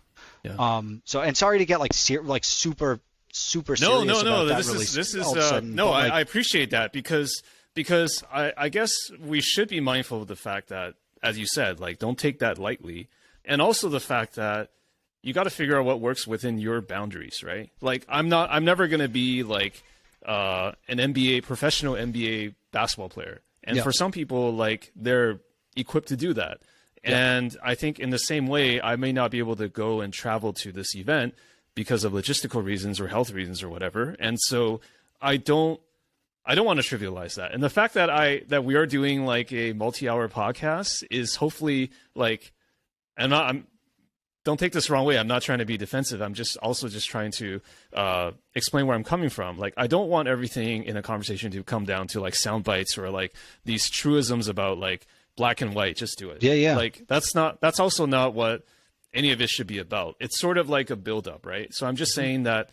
Speaker 2: Yeah.
Speaker 1: So, and sorry to get like super
Speaker 2: No,
Speaker 1: serious about that
Speaker 2: this
Speaker 1: really
Speaker 2: is
Speaker 1: all of a sudden,
Speaker 2: no.
Speaker 1: but, like,
Speaker 2: I appreciate that because I guess we should be mindful of the fact that, as you said, like don't take that lightly, and also the fact that you got to figure out what works within your boundaries, right? Like I'm never gonna be like an professional NBA basketball player, and
Speaker 1: Yeah.
Speaker 2: for some people, like they're equipped to do that. And I think in the same way, I may not be able to go and travel to this event because of logistical reasons or health reasons or whatever. And so I don't want to trivialize that. And the fact that we are doing like a multi-hour podcast is hopefully like, don't take this the wrong way. I'm not trying to be defensive. I'm just trying to explain where I'm coming from. Like, I don't want everything in a conversation to come down to like sound bites or like these truisms about like black and white. Just do it.
Speaker 1: Yeah.
Speaker 2: Like that's also not what any of it should be about. It's sort of like a build-up, right? So I'm just saying that.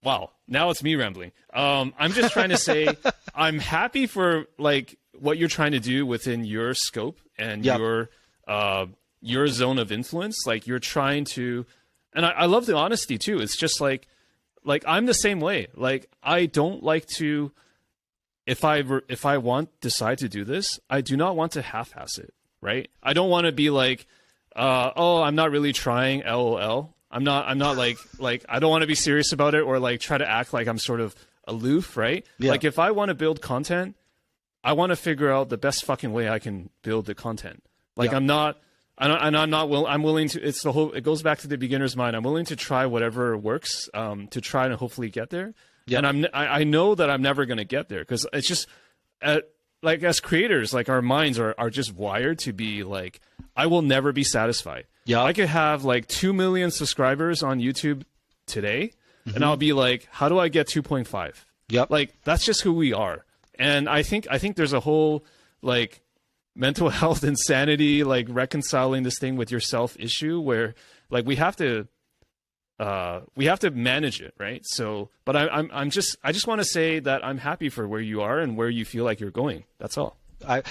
Speaker 2: Wow, now it's me rambling. I'm just trying to say I'm happy for like what you're trying to do within your scope and your zone of influence. Like you're trying to, and I love the honesty too. It's just like I'm the same way. Like I don't like to, if I decide to do this, I do not want to half-ass it, right? I don't want to be like, oh, I'm not really trying, LOL. I'm not like I don't want to be serious about it or like try to act like I'm sort of aloof, right?
Speaker 1: Yeah.
Speaker 2: Like if I want to build content, I want to figure out the best fucking way I can build the content. Like I'm willing to, it goes back to the beginner's mind. I'm willing to try whatever works, to try and hopefully get there.
Speaker 1: Yeah.
Speaker 2: And I know that I'm never going to get there because it's just, like as creators, like our minds are just wired to be like, I will never be satisfied.
Speaker 1: Yeah.
Speaker 2: I could have like 2 million subscribers on YouTube today, and I'll be like, how do I get 2.5?
Speaker 1: Yep.
Speaker 2: Like that's just who we are. And I think there's a whole like mental health insanity, like reconciling this thing with yourself issue where like we have to manage it, right? So, but I just want to say that I'm happy for where you are and where you feel like you're going. That's all.
Speaker 1: I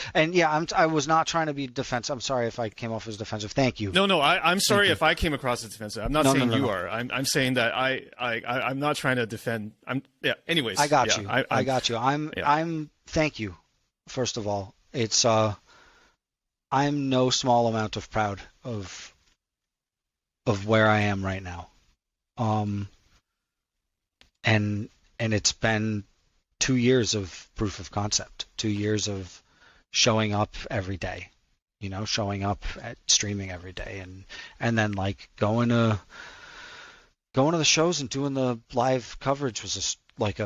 Speaker 1: was not trying to be defensive. I'm sorry if I came off as defensive. Thank you.
Speaker 2: No, I'm sorry if I came across as defensive. I'm not saying you
Speaker 1: No.
Speaker 2: are. I'm saying that I'm not trying to defend. Anyways.
Speaker 1: I got you. I got you.
Speaker 2: Yeah.
Speaker 1: I'm. Thank you. First of all, it's I'm no small amount of proud of where I am right now. And it's been 2 years of proof of concept, 2 years of showing up every day, you know, showing up at streaming every day, and then like going to the shows and doing the live coverage was just like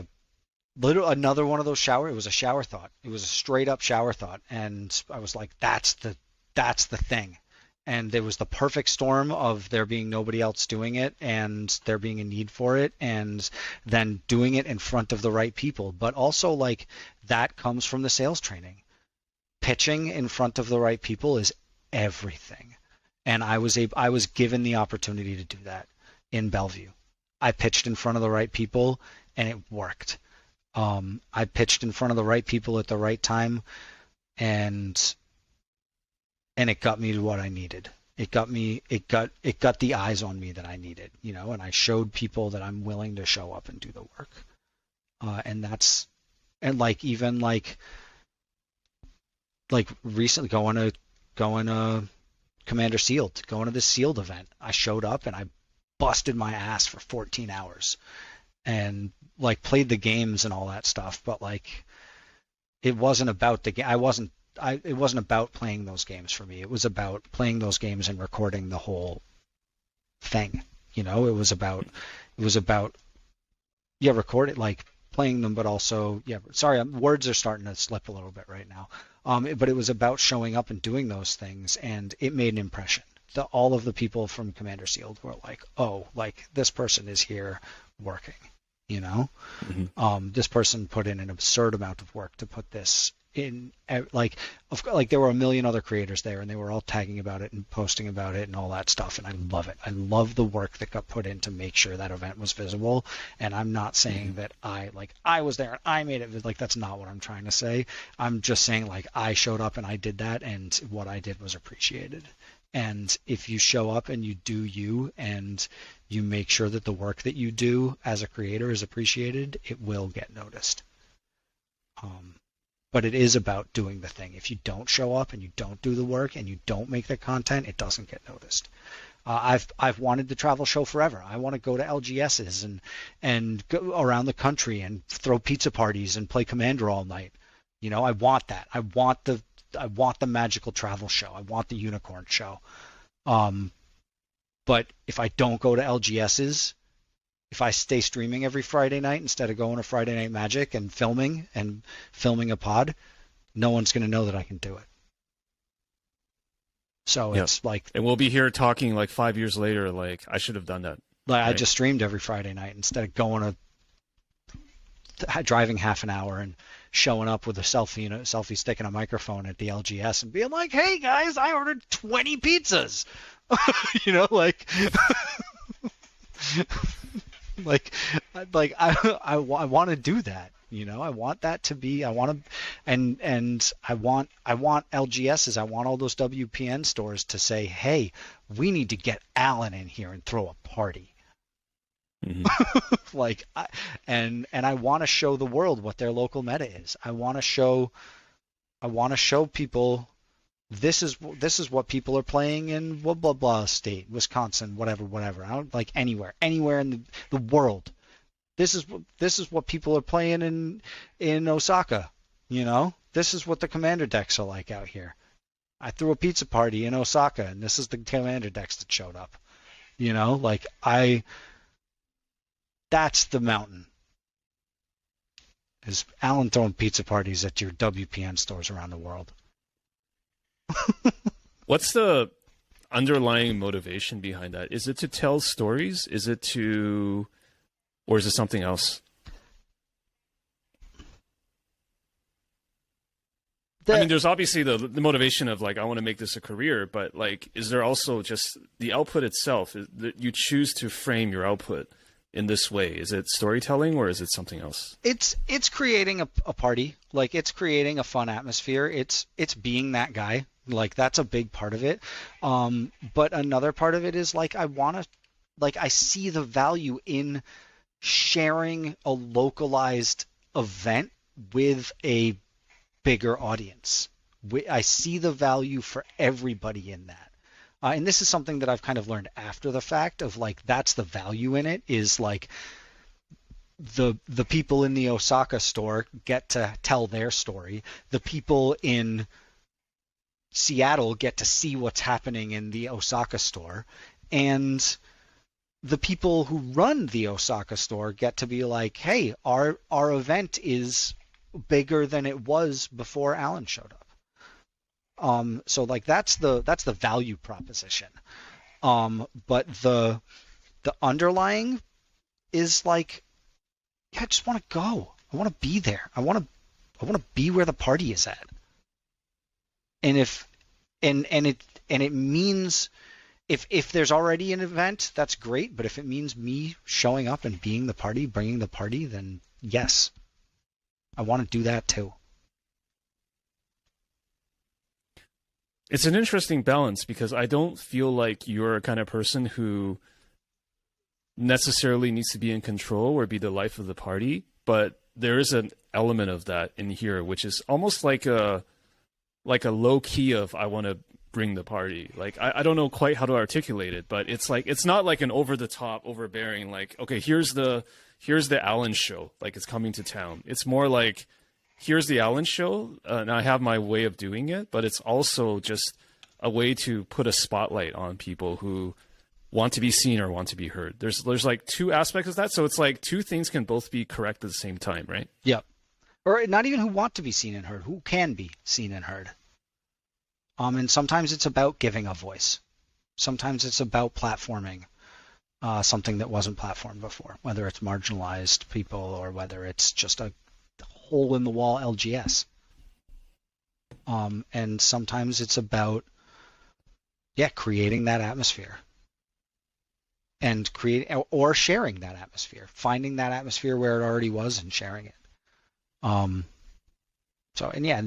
Speaker 1: another one of those it was a shower thought. It was a straight up shower thought, and I was like, that's the thing. And there was the perfect storm of there being nobody else doing it and there being a need for it, and then doing it in front of the right people. But also like that comes from the sales training. Pitching in front of the right people is everything. And I was given the opportunity to do that in Bellevue. I pitched in front of the right people and it worked. I pitched in front of the right people at the right time, and it got me to what I needed. It got the eyes on me that I needed, you know, and I showed people that I'm willing to show up and do the work. Like recently going to Commander Sealed, going to the Sealed event. I showed up and I busted my ass for 14 hours and like played the games and all that stuff, but like it wasn't about the game. It wasn't about playing those games for me. It was about playing those games and recording the whole thing. You know, it was about record it, like playing them, but also sorry, words are starting to slip a little bit right now. But it was about showing up and doing those things, and it made an impression. All of the people from Commander Sealed were like, oh, like this person is here working, you know?
Speaker 2: Mm-hmm.
Speaker 1: This person put in an absurd amount of work to put this like there were a million other creators there, and they were all tagging about it and posting about it and all that stuff, and I love it. I love the work that got put in to make sure that event was visible. And I'm not saying that I was there and I made it, like that's not what I'm trying to say. I'm just saying like I showed up and I did that, and what I did was appreciated. And if you show up and you do you, and you make sure that the work that you do as a creator is appreciated, it will get noticed. But it is about doing the thing. If you don't show up and you don't do the work and you don't make the content, it doesn't get noticed. I've wanted to travel show forever. I want to go to LGSs and go around the country and throw pizza parties and play Commander all night. You know, I want that. I want the magical travel show. I want the unicorn show. But if I don't go to LGSs, if I stay streaming every Friday night instead of going to Friday Night Magic and filming a pod, no one's going to know that I can do it. So it's like,
Speaker 2: and we'll be here talking like 5 years later, like I should have done that.
Speaker 1: Like, right? I just streamed every Friday night instead of going driving half an hour and showing up with a selfie stick and a microphone at the LGS and being like, "Hey guys, I ordered 20 pizzas." You know, like I want to do that. You know, I want that to be. I want to, and I want LGSs. I want all those WPN stores to say, "Hey, we need to get Alan in here and throw a party." Mm-hmm. I want to show the world what their local meta is. I want to show people this is what people are playing in blah blah blah state, Wisconsin, whatever. I don't like anywhere in the world. This is what people are playing in Osaka. You know, this is what the commander decks are like out here. I threw a pizza party in Osaka, and this is the commander decks that showed up. You know, like that's the mountain. Is Alan throwing pizza parties at your WPN stores around the world?
Speaker 2: What's the underlying motivation behind that? Is it to tell stories? Or is it something else? I mean, there's obviously the motivation of like, I want to make this a career, but like, is there also just the output itself? You choose to frame your output in this way. Is it storytelling or is it something else?
Speaker 1: It's creating a party. Like, it's creating a fun atmosphere. It's being that guy. Like, that's a big part of it. But another part of it is like, I see the value in sharing a localized event with a bigger audience. I see the value for everybody in that. And this is something that I've kind of learned after the fact of like, that's the value in it, is like the people in the Osaka store get to tell their story. The people in Seattle get to see what's happening in the Osaka store. And the people who run the Osaka store get to be like, hey, our event is bigger than it was before Alan showed up. So like that's the value proposition. But the underlying is like, yeah, I just want to go. I want to be there. I want to be where the party is at. And it means if there's already an event, that's great. But if it means me showing up and being the party, bringing the party, then yes, I want to do that too.
Speaker 2: It's an interesting balance because I don't feel like you're a kind of person who necessarily needs to be in control or be the life of the party, but there is an element of that in here, which is almost like a low key of I want to bring the party. Like I don't know quite how to articulate it, but it's like it's not like an over the top, overbearing like, okay, here's the Alan show, like it's coming to town. It's more like, here's the Alan show, and I have my way of doing it, but it's also just a way to put a spotlight on people who want to be seen or want to be heard. There's like two aspects of that, so it's like two things can both be correct at the same time, right?
Speaker 1: Yep. Or not even who want to be seen and heard, who can be seen and heard. And sometimes it's about giving a voice. Sometimes it's about platforming something that wasn't platformed before, whether it's marginalized people or whether it's just a hole in the wall LGS. And sometimes it's about, creating that atmosphere and or sharing that atmosphere, finding that atmosphere where it already was and sharing it. And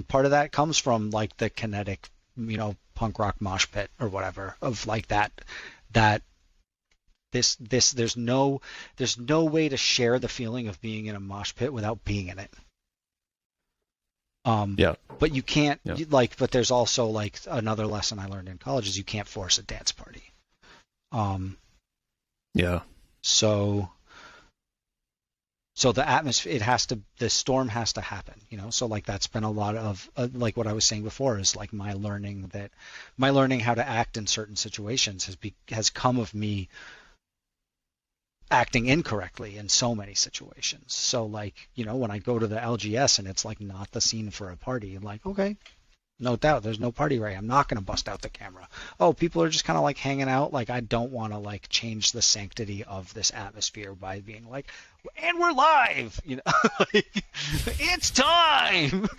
Speaker 1: part of that comes from like the kinetic, punk rock mosh pit or whatever of like that there's no way to share the feeling of being in a mosh pit without being in it. But you can't but there's also like another lesson I learned in college is you can't force a dance party. So the atmosphere, the storm has to happen, so like that's been a lot of like what I was saying before is like my learning how to act in certain situations has come of me acting incorrectly in so many situations. So like, when I go to the LGS and it's like not the scene for a party, I'm like, okay, no doubt there's no party right. I'm not going to bust out the camera. Oh, people are just kind of like hanging out. Like I don't want to like change the sanctity of this atmosphere by being like, and we're live, like, it's time.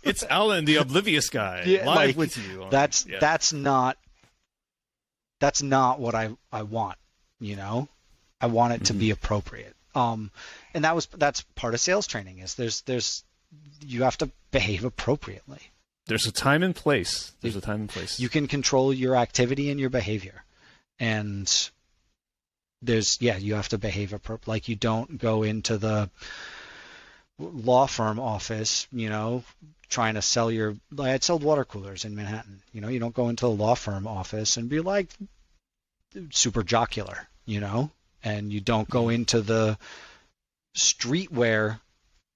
Speaker 2: It's Alan, the oblivious guy, live with you.
Speaker 1: That's not what I want, I want it to be appropriate. And that's part of sales training is you have to behave appropriately.
Speaker 2: There's a time and place.
Speaker 1: You can control your activity and your behavior. And you have to behave appropriately. Like you don't go into the law firm office, trying to sell I'd sold water coolers in Manhattan. You don't go into the law firm office and be like super jocular, and you don't go into the streetwear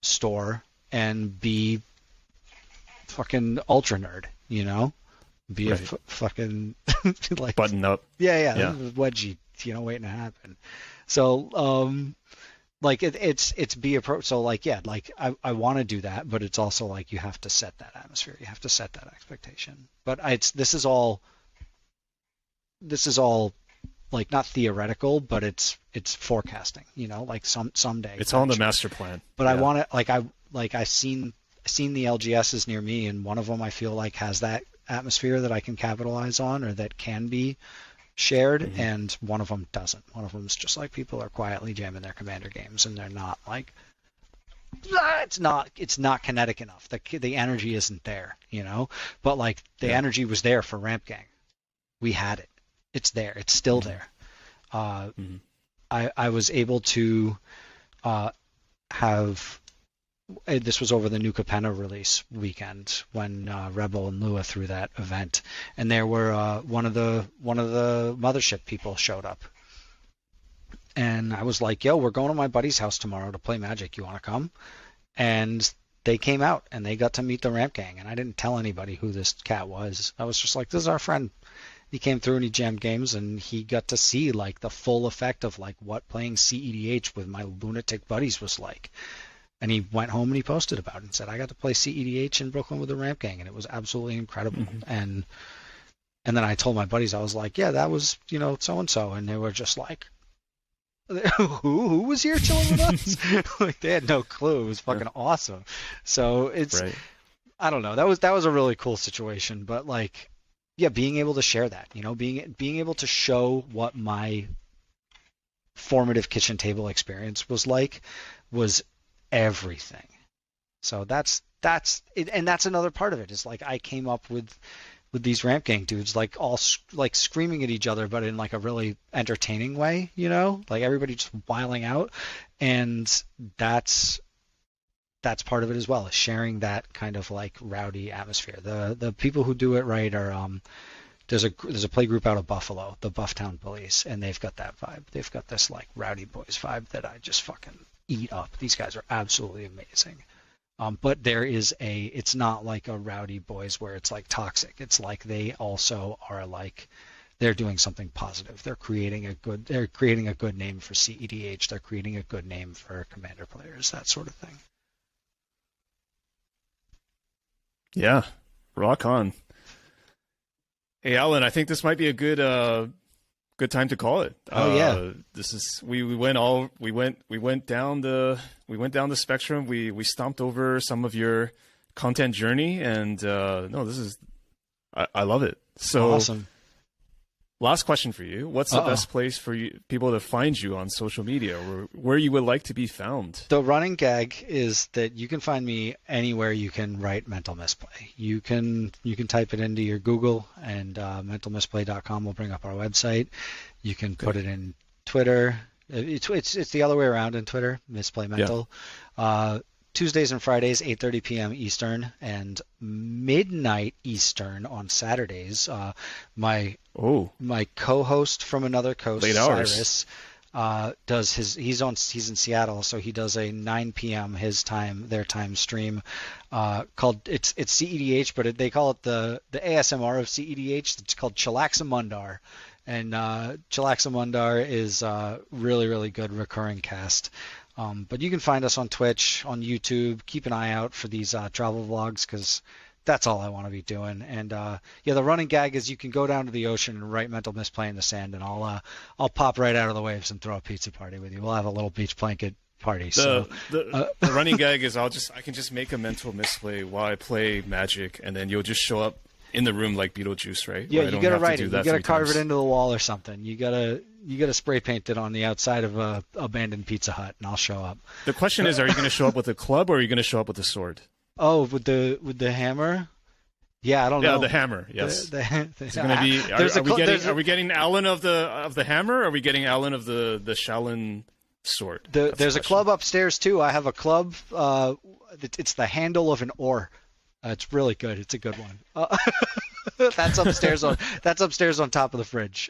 Speaker 1: store and be fucking ultra nerd, be a fucking like
Speaker 2: button up.
Speaker 1: Yeah. Wedgie, waiting to happen. So, like it's be approach. So like, I want to do that, but it's also like you have to set that atmosphere. You have to set that expectation. But this is all like not theoretical, but it's forecasting, like someday.
Speaker 2: It's all in the master plan.
Speaker 1: But I want to I've seen the LGSs near me, and one of them I feel like has that atmosphere that I can capitalize on or that can be shared, and one of them doesn't. One of them's just like people are quietly jamming their Commander games, and they're not like it's not kinetic enough. The energy isn't there, But like the energy was there for Ramp Gang. We had it. It's there. It's still there. I was able to have. This was over the New Capenna release weekend when Rebel and Lua threw that event, and there were one of the mothership people showed up, and I was like, "Yo, we're going to my buddy's house tomorrow to play Magic. You want to come?" And they came out and they got to meet the Ramp Gang, and I didn't tell anybody who this cat was. I was just like, "This is our friend." He came through and he jammed games, and he got to see like the full effect of like what playing CEDH with my lunatic buddies was like. And he went home and he posted about it and said, I got to play CEDH in Brooklyn with the Ramp Gang, and it was absolutely incredible. And then I told my buddies, I was like, yeah, that was, so-and-so. And they were just like, who was here chilling with us? Like they had no clue. It was fucking awesome. So it's, I don't know. That was a really cool situation. But like, being able to share that, being able to show what my formative kitchen table experience was like was everything. So that's it, and that's another part of it. Is like I came up with these Ramp Gang dudes like all like screaming at each other, but in like a really entertaining way, like everybody just wiling out, and that's part of it as well, is sharing that kind of like rowdy atmosphere. The people who do it right are there's a play group out of Buffalo, the Bufftown Police, and they've got that vibe. They've got this like rowdy boys vibe that I just fucking eat up. These guys are absolutely amazing. But it's not like a rowdy boys where it's like toxic. It's like they also are like they're doing something positive. They're creating a good name for CEDH. They're creating a good name for Commander players, that sort of thing.
Speaker 2: Yeah, rock on. Hey, Alan, I think this might be a good time to call it.
Speaker 1: Oh yeah,
Speaker 2: this is we went down the spectrum. We stomped over some of your content journey, and no, this is I love it. So
Speaker 1: Awesome.
Speaker 2: last question for you: what's the best place for people to find you on social media, or where you would like to be found?
Speaker 1: The running gag is that you can find me anywhere you can write Mental Misplay. You can type it into your Google, and mentalmisplay.com will bring up our website. You can put it in Twitter. It's the other way around in Twitter, Misplay Mental. Yeah. Tuesdays and Fridays, 8:30 p.m. Eastern, and midnight Eastern on Saturdays. My co-host from another coast, Cyrus, he's in Seattle, so he does a 9 p.m. their time stream called it's CEDH, but they call it the ASMR of CEDH. It's called Chillaxamundar. And Chillaxamundar is really, really good recurring cast. But you can find us on Twitch, on YouTube. Keep an eye out for these travel vlogs, because that's all I want to be doing. And the running gag is you can go down to the ocean and write Mental Misplay in the sand, and I'll pop right out of the waves and throw a pizza party with you. We'll have a little beach blanket party.
Speaker 2: The running gag is I can just make a Mental Misplay while I play Magic, and then you'll just show up in the room like Beetlejuice, right?
Speaker 1: Yeah, you gotta write it. You gotta carve it into the wall or something. You gotta spray paint it on the outside of a abandoned Pizza Hut, and I'll show up.
Speaker 2: The question is, are you gonna show up with a club, or are you gonna show up with a sword?
Speaker 1: Oh, with the hammer? Yeah, I don't know.
Speaker 2: Yeah, the hammer. Yes.
Speaker 1: It's
Speaker 2: gonna be. Are we getting Alan of the hammer? Or are we getting Alan of the Shaolin sword?
Speaker 1: There's a club upstairs too. I have a club. It's the handle of an oar. It's really good. It's a good one. That's upstairs on top of the fridge.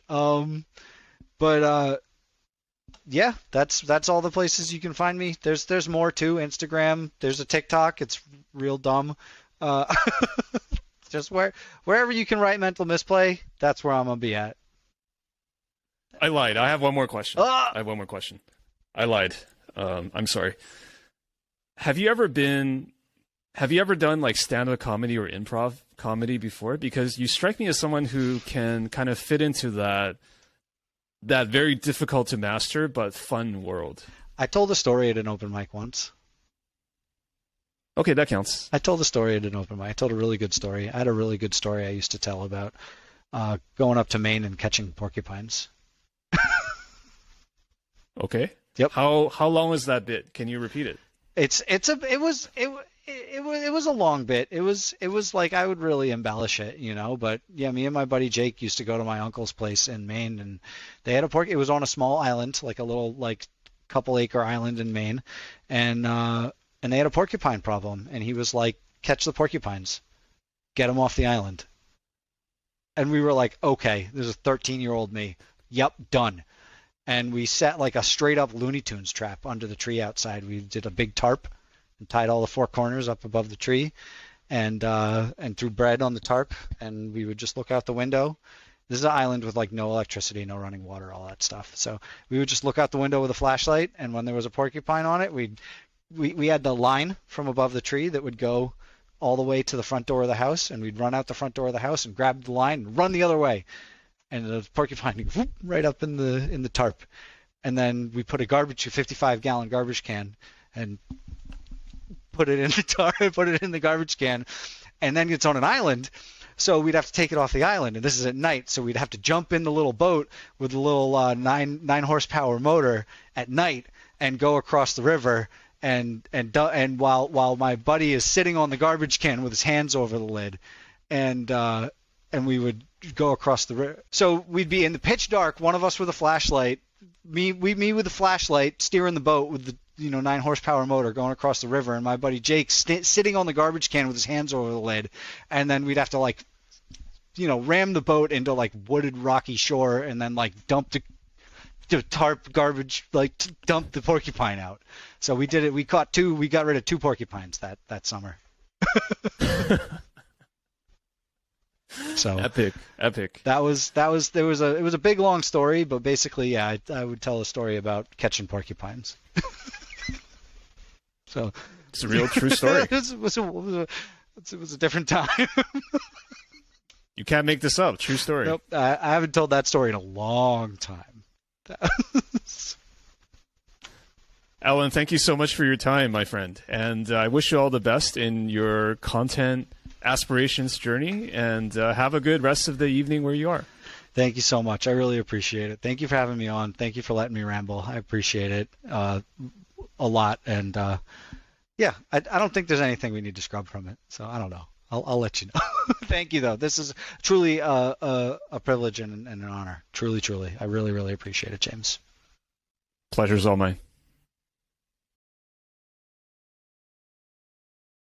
Speaker 1: Yeah, that's all the places you can find me. There's more too. Instagram. There's a TikTok. It's real dumb. Just wherever you can write Mental Misplay, that's where I'm gonna be at.
Speaker 2: I lied. I have one more question. I lied. I'm sorry. Have you ever done like stand-up comedy or improv comedy before? Because you strike me as someone who can kind of fit into that very difficult to master but fun world.
Speaker 1: I told a story at an open mic once.
Speaker 2: Okay, that counts.
Speaker 1: I told a story at an open mic. I told a really good story. I had a really good story I used to tell about going up to Maine and catching porcupines.
Speaker 2: Okay.
Speaker 1: Yep.
Speaker 2: How long was that bit? Can you repeat it?
Speaker 1: It was a long bit. It was like I would really embellish it, But yeah, me and my buddy Jake used to go to my uncle's place in Maine, and they had it was on a small island, like a little couple acre island in Maine, and they had a porcupine problem, and he was like, catch the porcupines, get them off the island. And we were like, okay, this is 13-year-old me. Yep, done. And we set like a straight up Looney Tunes trap under the tree outside. We did a big tarp and tied all the four corners up above the tree, and threw bread on the tarp, and we would just look out the window. This is an island with like no electricity, no running water, all that stuff. So we would just look out the window with a flashlight, and when there was a porcupine on it, we had the line from above the tree that would go all the way to the front door of the house, and we'd run out the front door of the house and grab the line and run the other way, and the porcupine would whoop, right up in the tarp. And then we put a 55-gallon garbage can and put it in the tarp, put it in the garbage can, and then it's on an island. So we'd have to take it off the island, and this is at night, so we'd have to jump in the little boat with the little 9 horsepower motor at night and go across the river. And while my buddy is sitting on the garbage can with his hands over the lid, and we would go across the river. So we'd be in the pitch dark, one of us with a flashlight, me with the flashlight steering the boat with the 9 horsepower motor going across the river, and my buddy Jake sitting on the garbage can with his hands over the lid, and then we'd have to ram the boat into wooded rocky shore, and then dump the tarp garbage, dump the porcupine out. So we did it. We got rid of 2 porcupines that summer. So
Speaker 2: epic.
Speaker 1: It was a big long story, but basically, yeah, I would tell a story about catching porcupines. So
Speaker 2: it's a real true story.
Speaker 1: It was a different time.
Speaker 2: You can't make this up. True story.
Speaker 1: Nope, I haven't told that story in a long time.
Speaker 2: Alan, thank you so much for your time, my friend. And I wish you all the best in your content aspirations journey, and have a good rest of the evening where you are.
Speaker 1: Thank you so much. I really appreciate it. Thank you for having me on. Thank you for letting me ramble. I appreciate it a lot. And yeah, I don't think there's anything we need to scrub from it. So I don't know. I'll let you know. Thank you, though. This is truly a privilege and an honor. Truly, truly. I really, really appreciate it, James.
Speaker 2: Pleasure's all mine.